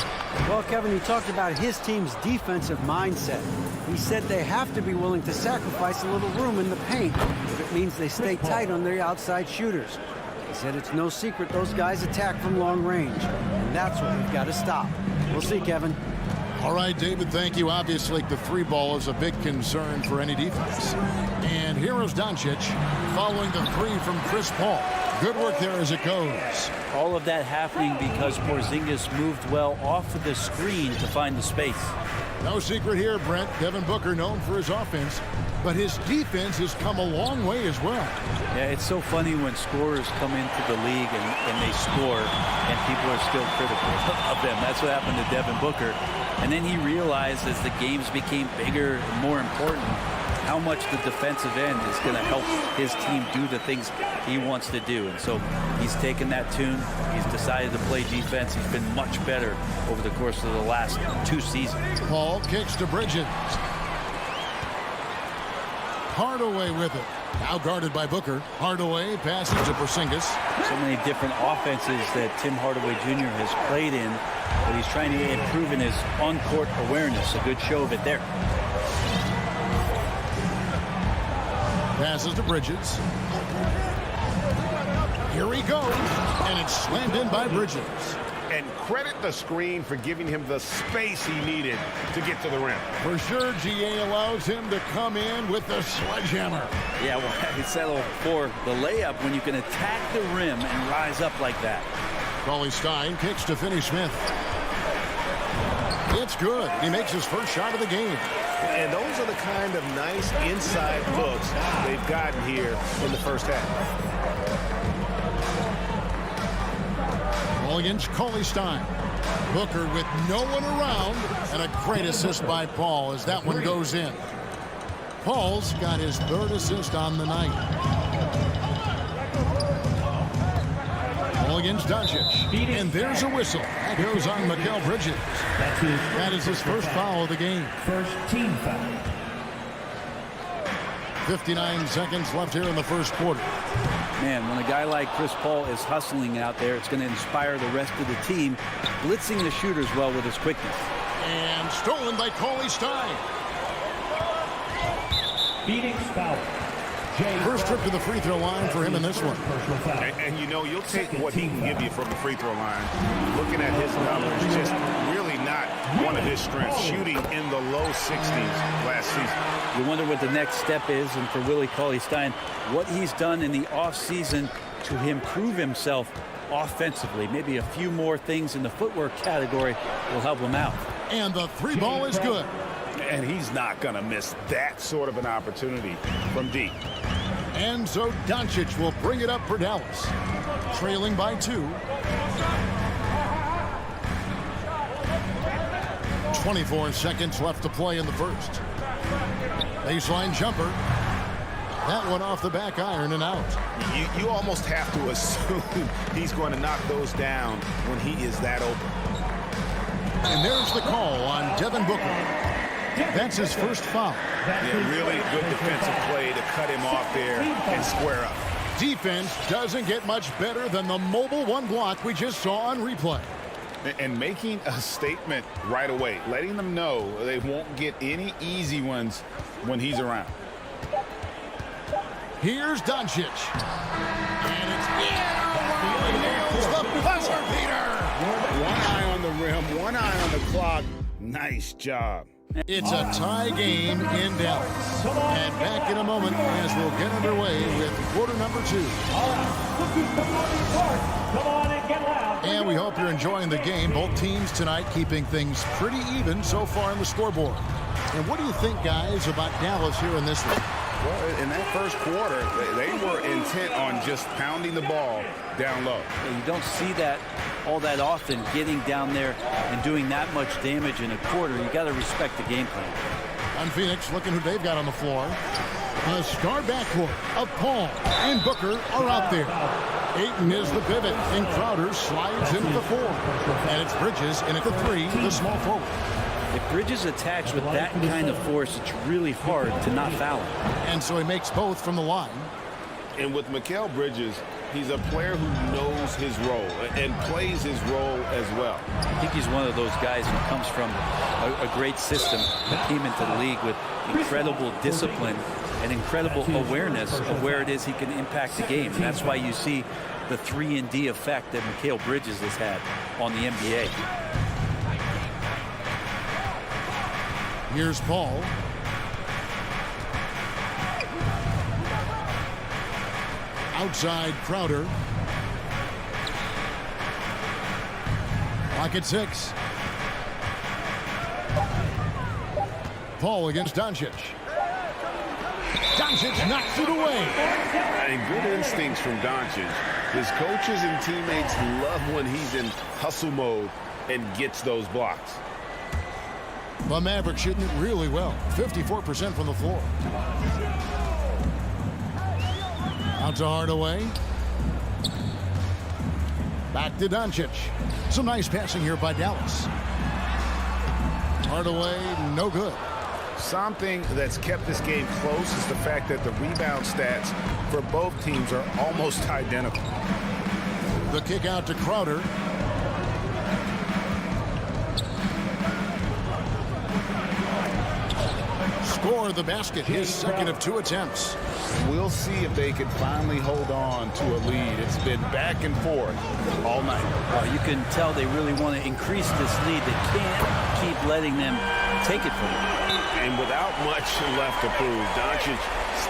Well, Kevin, he talked about his team's defensive mindset. He said they have to be willing to sacrifice a little room in the paint if it means they stay tight on their outside shooters. He said it's no secret those guys attack from long range, and that's what we've got to stop. We'll see, Kevin. All right, David, thank you. Obviously, the 3-ball is a big concern for any defense. And here is Doncic following the 3 from Chris Paul. Good work there as it goes. All of that happening because Porzingis moved well off of the screen to find the space. No secret here, Brent. Devin Booker known for his offense, but his defense has come a long way as well. Yeah, it's so funny when scorers come into the league and they score and people are still critical of them. That's what happened to Devin Booker. And then he realized as the games became bigger and more important, how much the defensive end is going to help his team do the things he wants to do. And so he's taken that tune. He's decided to play defense. He's been much better over the course of the last 2 seasons. Paul kicks to Bridges. Hardaway with it. Now guarded by Booker. Hardaway passes to Porzingis. So many different offenses that Tim Hardaway Jr. has played in, but he's trying to improve in his on-court awareness. A good show of it there. Passes to Bridges. Here he goes, and it's slammed in by Bridges. And credit the screen for giving him the space he needed to get to the rim. For sure, GA allows him to come in with the sledgehammer. Yeah, well, he settled for the layup when you can attack the rim and rise up like that. Cauley Stein kicks to Finney Smith. It's good. He makes his first shot of the game. And those are the kind of nice inside looks they've gotten here in the first half. Ball against Cauley Stein. Booker with no one around, and a great assist by Paul as that one goes in. Paul's got his 3rd assist on the night. Ball against Doncic. And there's a whistle. That goes on Mikal Bridges. That is his first foul of the game. First team foul. 59 seconds left here in the first quarter. Man, when a guy like Chris Paul is hustling out there, it's going to inspire the rest of the team, blitzing the shooters well with his quickness. And stolen by Cauley Stein. Phoenix foul. First trip to the free throw line for him in this one. And you know, you'll take what he can give you from the free throw line. Looking at his numbers, just really not one of his strengths. Shooting in the low 60s last season. You wonder what the next step is, and for Willie Cauley-Stein, what he's done in the offseason to improve himself offensively. Maybe a few more things in the footwork category will help him out. And the 3-ball is good. And he's not going to miss that sort of an opportunity from deep. And so Doncic will bring it up for Dallas. Trailing by 2. 24 seconds left to play in the first. Baseline jumper. That one off the back iron and out. You almost have to assume he's going to knock those down when he is that open. And there's the call on Devin Booker. That's his first foul. Yeah, really good defensive play to cut him off there and square up. Defense doesn't get much better than the mobile one block we just saw on replay. And making a statement right away, letting them know they won't get any easy ones when he's around. Here's Doncic. And it's here's the buzzer beater. One eye on the rim, one eye on the clock. Nice job. It's a tie game in Dallas. And back in a moment as we'll get underway with quarter number 2. And we hope you're enjoying the game. Both teams tonight keeping things pretty even so far on the scoreboard. And what do you think, guys, about Dallas here in this one? Well, in that first quarter, they were intent on just pounding the ball down low. You don't see that all that often, getting down there and doing that much damage in a quarter. You got to respect the game plan. On Phoenix, looking who they've got on the floor. A star backcourt of Paul and Booker are out there. Ayton is the pivot, and Crowder slides into the 4. And it's Bridges in at the 3, the small forward. If Bridges attacks with that kind of force, it's really hard to not foul him. And so he makes both from the line. And with Mikal Bridges, he's a player who knows his role and plays his role as well. I think he's one of those guys who comes from a great system, that came into the league with incredible discipline and incredible awareness of where it is he can impact the game. And that's why you see the 3-and-D effect that Mikal Bridges has had on the NBA. Here's Paul. Outside Crowder. Clock at 6. Paul against Doncic. Doncic knocks it away. And good instincts from Doncic. His coaches and teammates love when he's in hustle mode and gets those blocks. The Mavericks shooting it really well. 54% from the floor. Out to Hardaway. Back to Doncic. Some nice passing here by Dallas. Hardaway, no good. Something that's kept this game close is the fact that the rebound stats for both teams are almost identical. The kick out to Crowder. Score the basket, his second of 2 attempts. We'll see if they can finally hold on to a lead. It's been back and forth all night. Well, you can tell they really want to increase this lead. They can't keep letting them take it from them. And without much left to prove, Doncic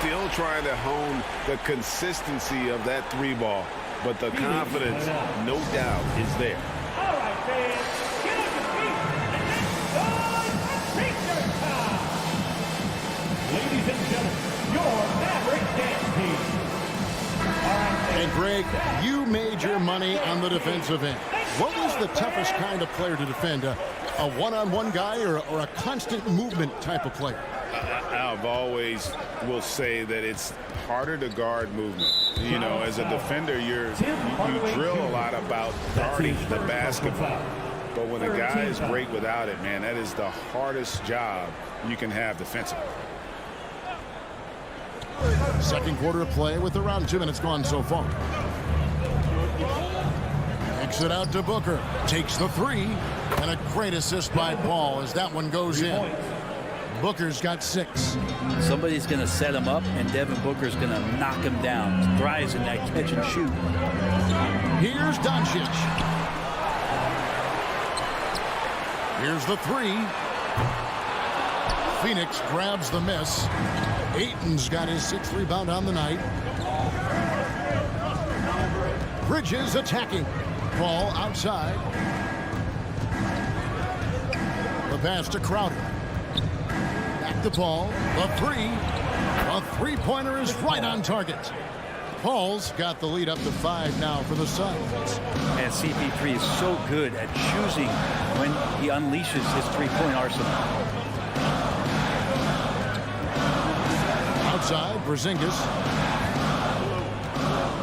still trying to hone the consistency of that 3 ball. But the confidence, no doubt, is there. All right, fans, get on your feet and start picture time. Ladies and gentlemen, your Maverick dance team. And Greg, you made your money on the defensive end. What was the toughest kind of player to defend? A one-on-one guy or a constant movement type of player? I've always will say that it's harder to guard movement. You know, as a defender, you drill a lot about guarding the basketball. But when a guy is great without it, man, that is the hardest job you can have defensively. Second quarter of play with around 2 minutes gone so far. Kicks it out to Booker. Takes the 3. And a great assist by Paul as that one goes in. Booker's got 6. Somebody's going to set him up, and Devin Booker's going to knock him down. Thrives in that catch and shoot. Here's Doncic. Here's the 3. Phoenix grabs the miss. Ayton's got his 6th rebound on the night. Bridges attacking. Paul outside. The pass to Crowder. Back to Paul. The three. A three-pointer is right on target. Paul's got the lead up to 5 now for the Suns. And CP3 is so good at choosing when he unleashes his three-point arsenal. Outside, Porzingis.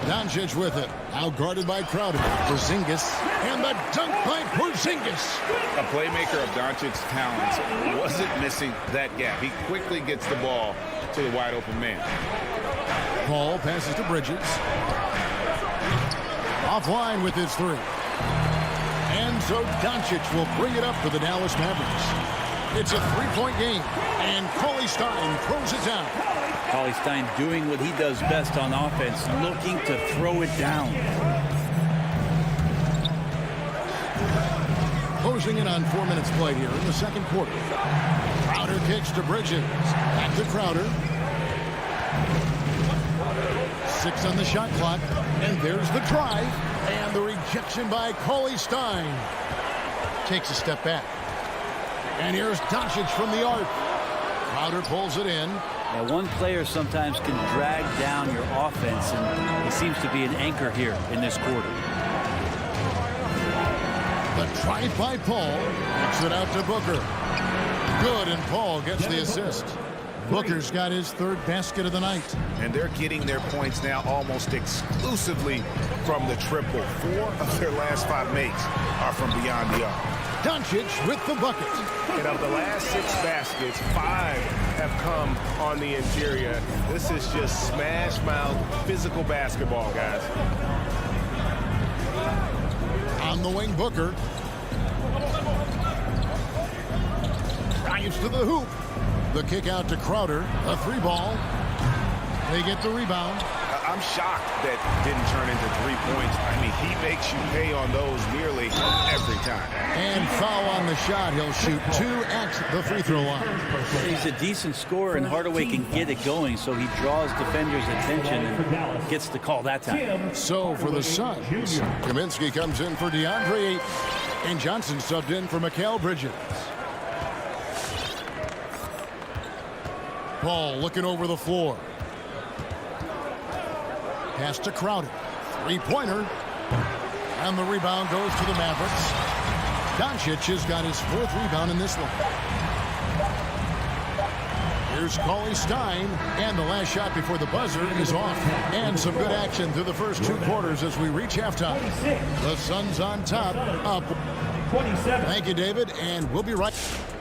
Doncic with it. Now guarded by Crowder. Porzingis. And the dunk by Porzingis. A playmaker of Doncic's talents wasn't missing that gap. He quickly gets the ball to the wide open man. Paul passes to Bridges. Offline with his three. And so Doncic will bring it up for the Dallas Mavericks. It's a three-point game. And Cauley Stein throws it down. Cauley Stein doing what he does best on offense, looking to throw it down. Closing in on 4 minutes played here in the second quarter. Crowder kicks to Bridges. Back to Crowder. 6 on the shot clock. And there's the drive. And the rejection by Cauley Stein. Takes a step back. And here's Doncic from the arc. Crowder pulls it in. Now, one player sometimes can drag down your offense, and he seems to be an anchor here in this quarter. The drive by Paul. Kicks it out to Booker. Good, and Paul gets the assist. Booker's got his third basket of the night. And they're getting their points now almost exclusively from the triple. 4 of their last 5 makes are from beyond the arc. Doncic with the bucket. And of the last 6 baskets, 5 have come on the interior. This is just smash mouth physical basketball, guys. On the wing, Booker. Drives to the hoop. The kick out to Crowder. A 3-ball. They get the rebound. I'm shocked that didn't turn into 3 points. I mean, he makes you pay on those nearly every time. And foul on the shot. He'll shoot 2 at the free throw line. He's a decent scorer, and Hardaway can get it going, so he draws defenders' attention and gets the call that time. So for the Suns, Kaminsky comes in for DeAndre Ayton, and Johnson subbed in for Mikal Bridges. Paul looking over the floor. Pass to Crowder. 3-pointer. And the rebound goes to the Mavericks. Doncic has got his 4th rebound in this one. Here's Cauley Stein. And the last shot before the buzzer is off. And some good action through the first 2 quarters as we reach halftime. The Suns on top. Up 27. Thank you, David. And we'll be right back.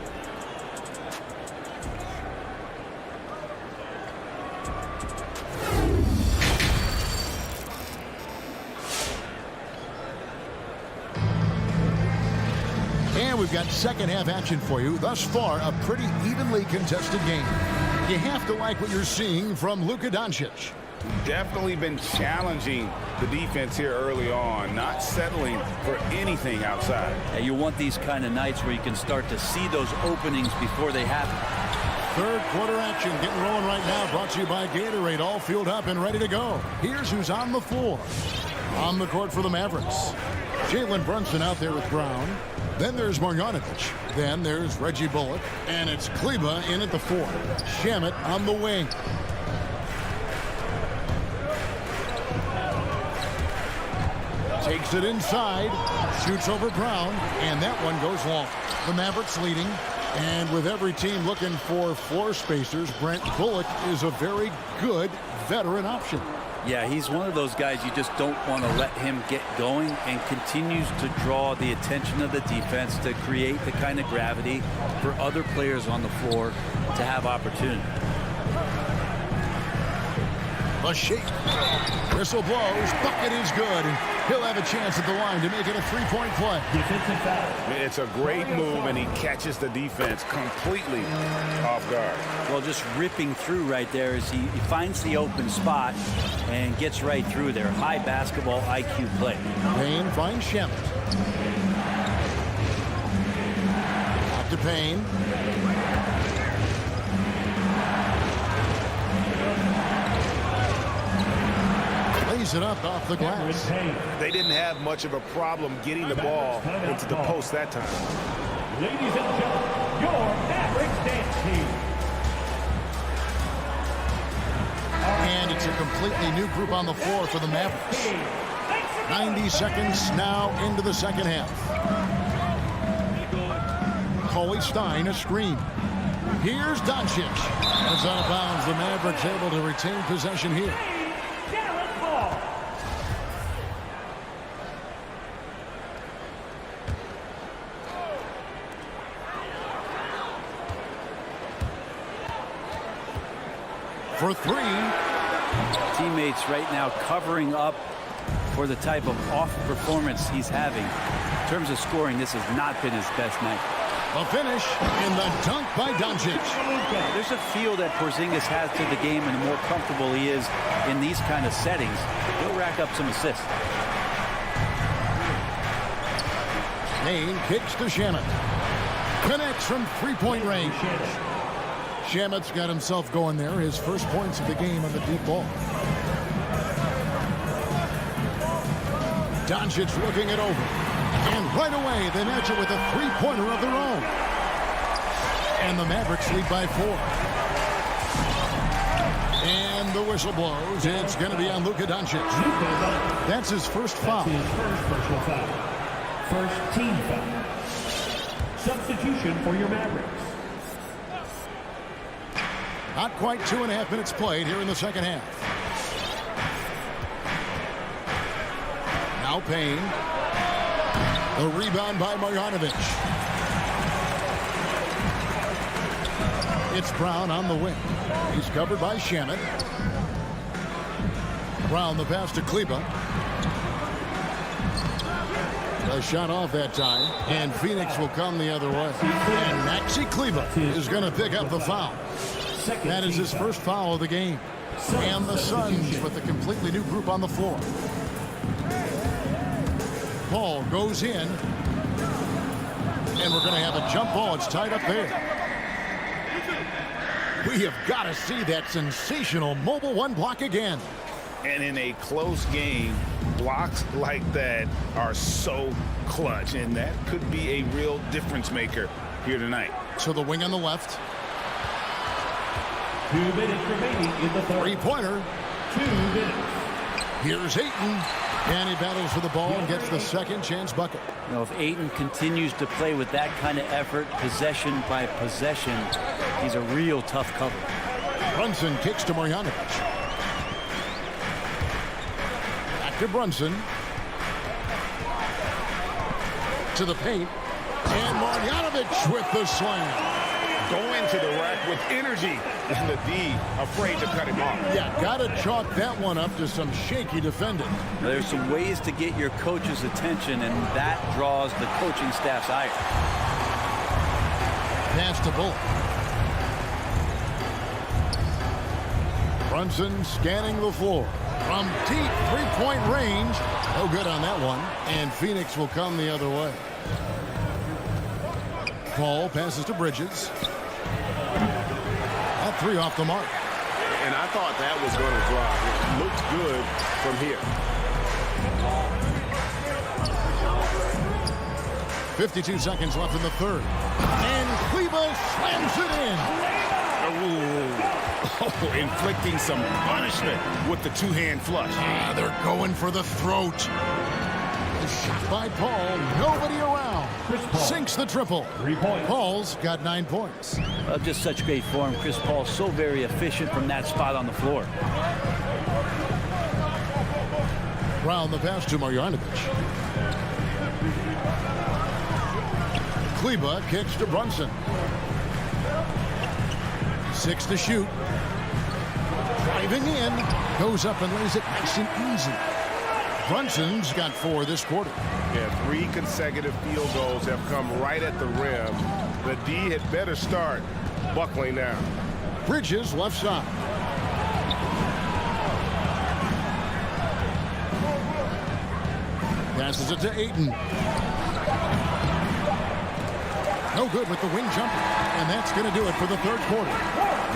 And we've got second half action for you. Thus far, a pretty evenly contested game. You have to like what you're seeing from Luka Doncic. Definitely been challenging the defense here early on, not settling for anything outside. Yeah, you want these kind of nights where you can start to see those openings before they happen. Third quarter action getting rolling right now. Brought to you by Gatorade. All fueled up and ready to go. Here's who's on the floor. On the court for the Mavericks. Jalen Brunson out there with Brown. Then there's Marjanovic. Then there's Reggie Bullock. And it's Kleba in at the 4. Shamet on the wing. Takes it inside. Shoots over Brown. And that one goes long. The Mavericks leading. And with every team looking for floor spacers, Brent Bullock is a very good veteran option. Yeah, he's one of those guys you just don't want to let him get going, and continues to draw the attention of the defense to create the kind of gravity for other players on the floor to have opportunity. A shake. Whistle blows. Bucket is good. He'll have a chance at the line to make it a 3-point play. It's a great move, and he catches the defense completely off guard. Well, just ripping through right there as he finds the open spot and gets right through there. High basketball IQ play. Payne finds Shamet. Up to Payne. It up off the glass. They didn't have much of a problem getting the ball into the post that time. Ladies and gentlemen, your Mavericks dance team. It's a completely new group on the floor for the Mavericks. 90 seconds now into the second half. Cauley Stein, a screen. Here's Doncic. It's out of bounds. The Mavericks able to retain possession here. For three. Teammates right now covering up for the type of off performance he's having. In terms of scoring, this has not been his best night. A finish in the dunk by Doncic. There's a feel that Porzingis has to the game, and the more comfortable he is in these kind of settings, he'll rack up some assists. Payne kicks to Shamet. Connects from three-point range. Shamet's got himself going there. His first points of the game on the deep ball. Doncic looking it over. And right away, they match it with a three-pointer of their own. And the Mavericks lead by 4. And the whistle blows. It's going to be on Luka Doncic. That's his first foul. That's his first personal foul. First team foul. Substitution for your Mavericks. Not quite 2.5 minutes played here in the second half. Now Payne. The rebound by Marjanovic. It's Brown on the wing. He's covered by Shamet. Brown the pass to Kleber. A shot off that time. And Phoenix will come the other way. And Maxi Kleber is going to pick up the foul. That is his first foul of the game. And the Suns with a completely new group on the floor. Ball goes in. And we're going to have a jump ball. It's tied up there. We have got to see that sensational mobile one block again. And in a close game, blocks like that are so clutch. And that could be a real difference maker here tonight. So the wing on the left. 2 minutes remaining in the third. Three-pointer. 2 minutes. Here's Ayton. And he battles for the ball and gets the second chance bucket. You know, if Ayton continues to play with that kind of effort, possession by possession, he's a real tough cover. Brunson kicks to Marjanovic. Back to Brunson. To the paint. And Marjanovic with the slam. Going to the rack with energy, and the D afraid to cut him off. Yeah, got to chalk that one up to some shaky defending. Now, there's some ways to get your coach's attention, and that draws the coaching staff's ire. Pass to Bullock. Brunson scanning the floor. From deep three-point range. No good on that one. And Phoenix will come the other way. Paul passes to Bridges. That three off the mark. And I thought that was going to drop. It looked good from here. 52 seconds left in the third. And Kleber slams it in. Oh, inflicting some punishment with the two-hand flush. They're going for the throat. Shot by Paul. Nobody around. Sinks the triple. 3 points. Paul's got 9 points. Just such great form. Chris Paul so very efficient from that spot on the floor. Brown the pass to Marjanovic. Kleber kicks to Brunson. 6 to shoot. Driving in. Goes up and lays it nice and easy. Brunson's got 4 this quarter. Yeah, 3 consecutive field goals have come right at the rim. The D had better start buckling down. Bridges left side. Passes it to Ayton. No good with the wing jumper. And that's going to do it for the third quarter.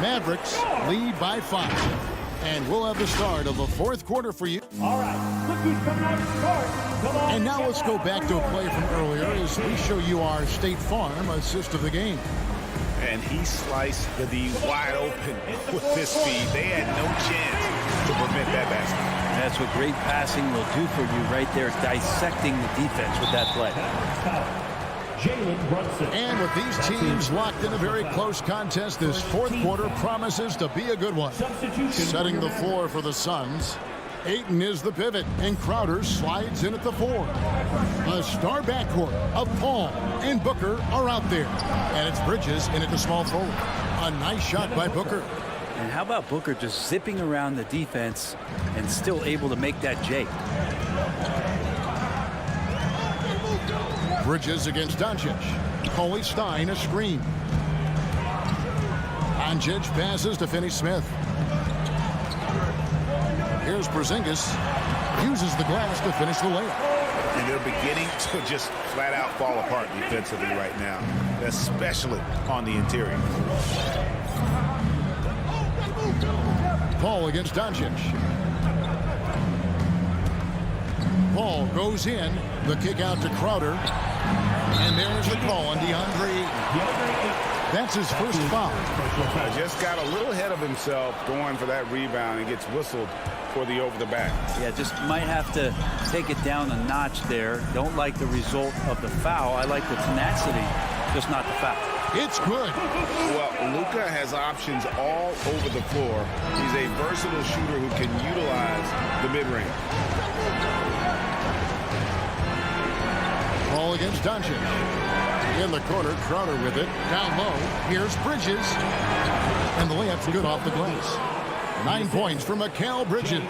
Mavericks lead by 5. And we'll have the start of the fourth quarter for you. All right, look who's coming out to start. Come on. And now let's go back to a play from earlier as we show you our State Farm assist of the game. And he sliced the D wide open with this speed. They had no chance to prevent that basket. That's what great passing will do for you right there, dissecting the defense with that play. Jalen Brunson. And with these teams locked in a very close contest, this fourth quarter promises to be a good one. Setting the floor for the Suns, Ayton is the pivot, and Crowder slides in at the 4. The star backcourt of Paul and Booker are out there. And it's Bridges in at the small forward. A nice shot by Booker. And how about Booker just zipping around the defense and still able to make that J? Bridges against Doncic. Coley Stein a screen. Doncic passes to Finney-Smith. Here's Porzingis. Uses the glass to finish the layup. And they're beginning to just flat out fall apart defensively right now, especially on the interior. Paul against Doncic. Paul goes in. The kick out to Crowder. And there's the call on DeAndre Ayton. That's his first foul. Just got a little ahead of himself going for that rebound and gets whistled for the over the back. Yeah, just might have to take it down a notch there. Don't like the result of the foul. I like the tenacity, just not the foul. It's good. Well, Luka has options all over the floor. He's a versatile shooter who can utilize the mid-range. Ball against Doncic. In the corner, Crowder with it. Down low. Here's Bridges. And the layup's good off the glass. 9 points for Mikal Bridges.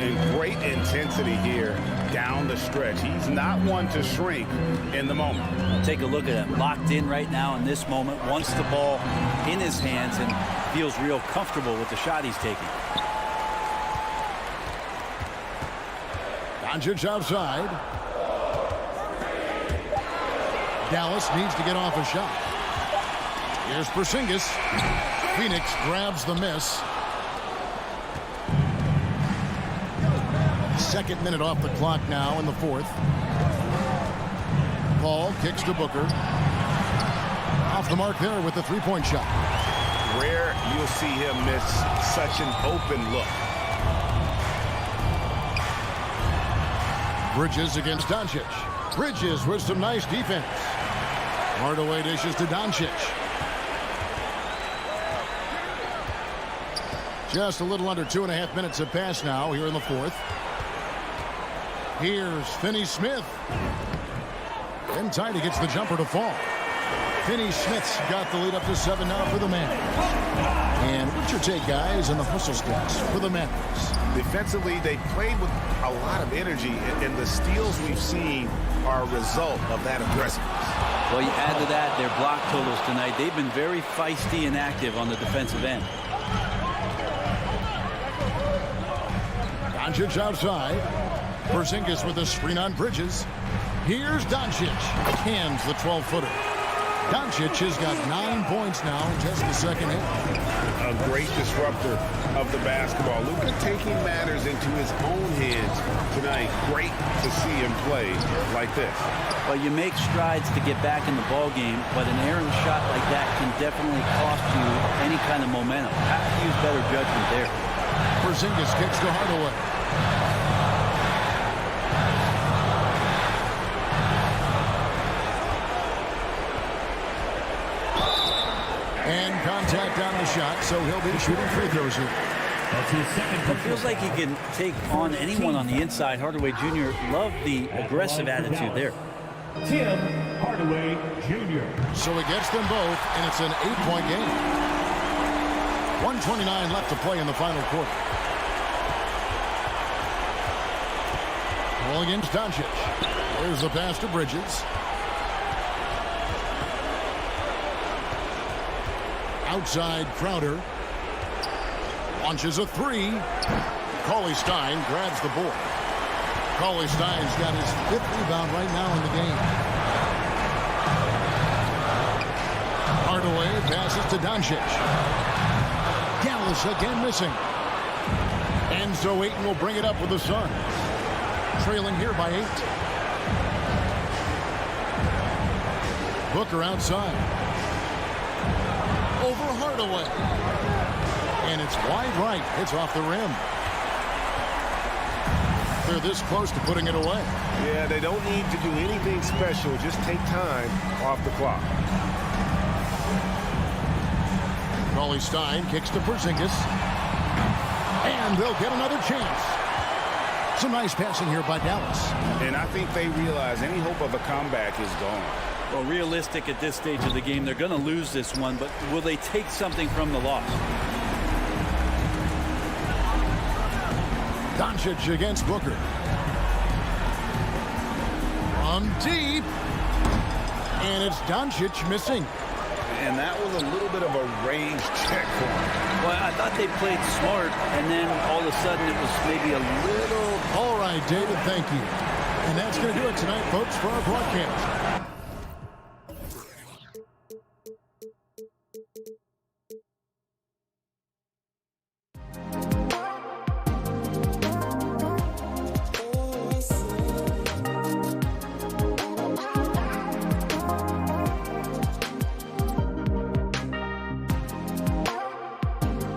And great intensity here down the stretch. He's not one to shrink in the moment. Take a look at him. Locked in right now in this moment. Wants the ball in his hands and feels real comfortable with the shot he's taking. Doncic outside. Dallas needs to get off a shot. Here's Porzingis. Phoenix grabs the miss. Second minute off the clock now in the fourth. Paul kicks to Booker. Off the mark there with the three-point shot. Rare you'll see him miss such an open look. Bridges against Doncic. Bridges with some nice defense. Hardaway dishes to Doncic. Just a little under 2.5 minutes have passed now here in the fourth. Here's Finney-Smith. And Tidy gets the jumper to fall. Finney-Smith's got the lead up to 7 now for the Mavericks. And what's your take, guys, on the hustle stats for the Mavericks? Defensively, they played with a lot of energy, and the steals we've seen are a result of that aggressiveness. Well, you add to that their block totals tonight. They've been very feisty and active on the defensive end. Doncic outside. Porzingis with a screen on Bridges. Here's Doncic. Hands the 12-footer. Doncic has got 9 points now in just the second half. A great disruptor of the basketball. Luka taking matters into his own hands tonight. Great to see him play like this. Well, you make strides to get back in the ball game, but an errant shot like that can definitely cost you any kind of momentum. Have to use better judgment there. Porzingis kicks to Hardaway. And contact on the shot, so he'll be shooting free throws here. That's his second. It feels like he can take on anyone on the inside. Hardaway Jr. loved the aggressive attitude there. Tim Hardaway Jr. So he gets them both, and it's an 8-point game. 1:29 left to play in the final quarter. Ball against Doncic. There's the pass to Bridges. Outside Crowder. Launches a three. Coley Stein grabs the board. Coley Stein's got his 5th rebound right now in the game. Hardaway passes to Doncic. Dallas again missing. And so Ayton will bring it up with the Suns. Trailing here by 8. Booker outside. Over Hardaway. And it's wide right. It's off the rim. they're this close to putting it away. Yeah, they don't need to do anything special. Just take time off the clock. Cauley Stein kicks to Porzingis. And they'll get another chance. Some nice passing here by Dallas. And I think they realize any hope of a comeback is gone. Well, realistic at this stage of the game, they're going to lose this one, but will they take something from the loss? Doncic against Booker. On deep. And it's Doncic missing. And that was a little bit of a range check for him. Well, I thought they played smart, and then all of a sudden it was maybe a little... All right, David, thank you. And that's going to do it tonight, folks, for our broadcast.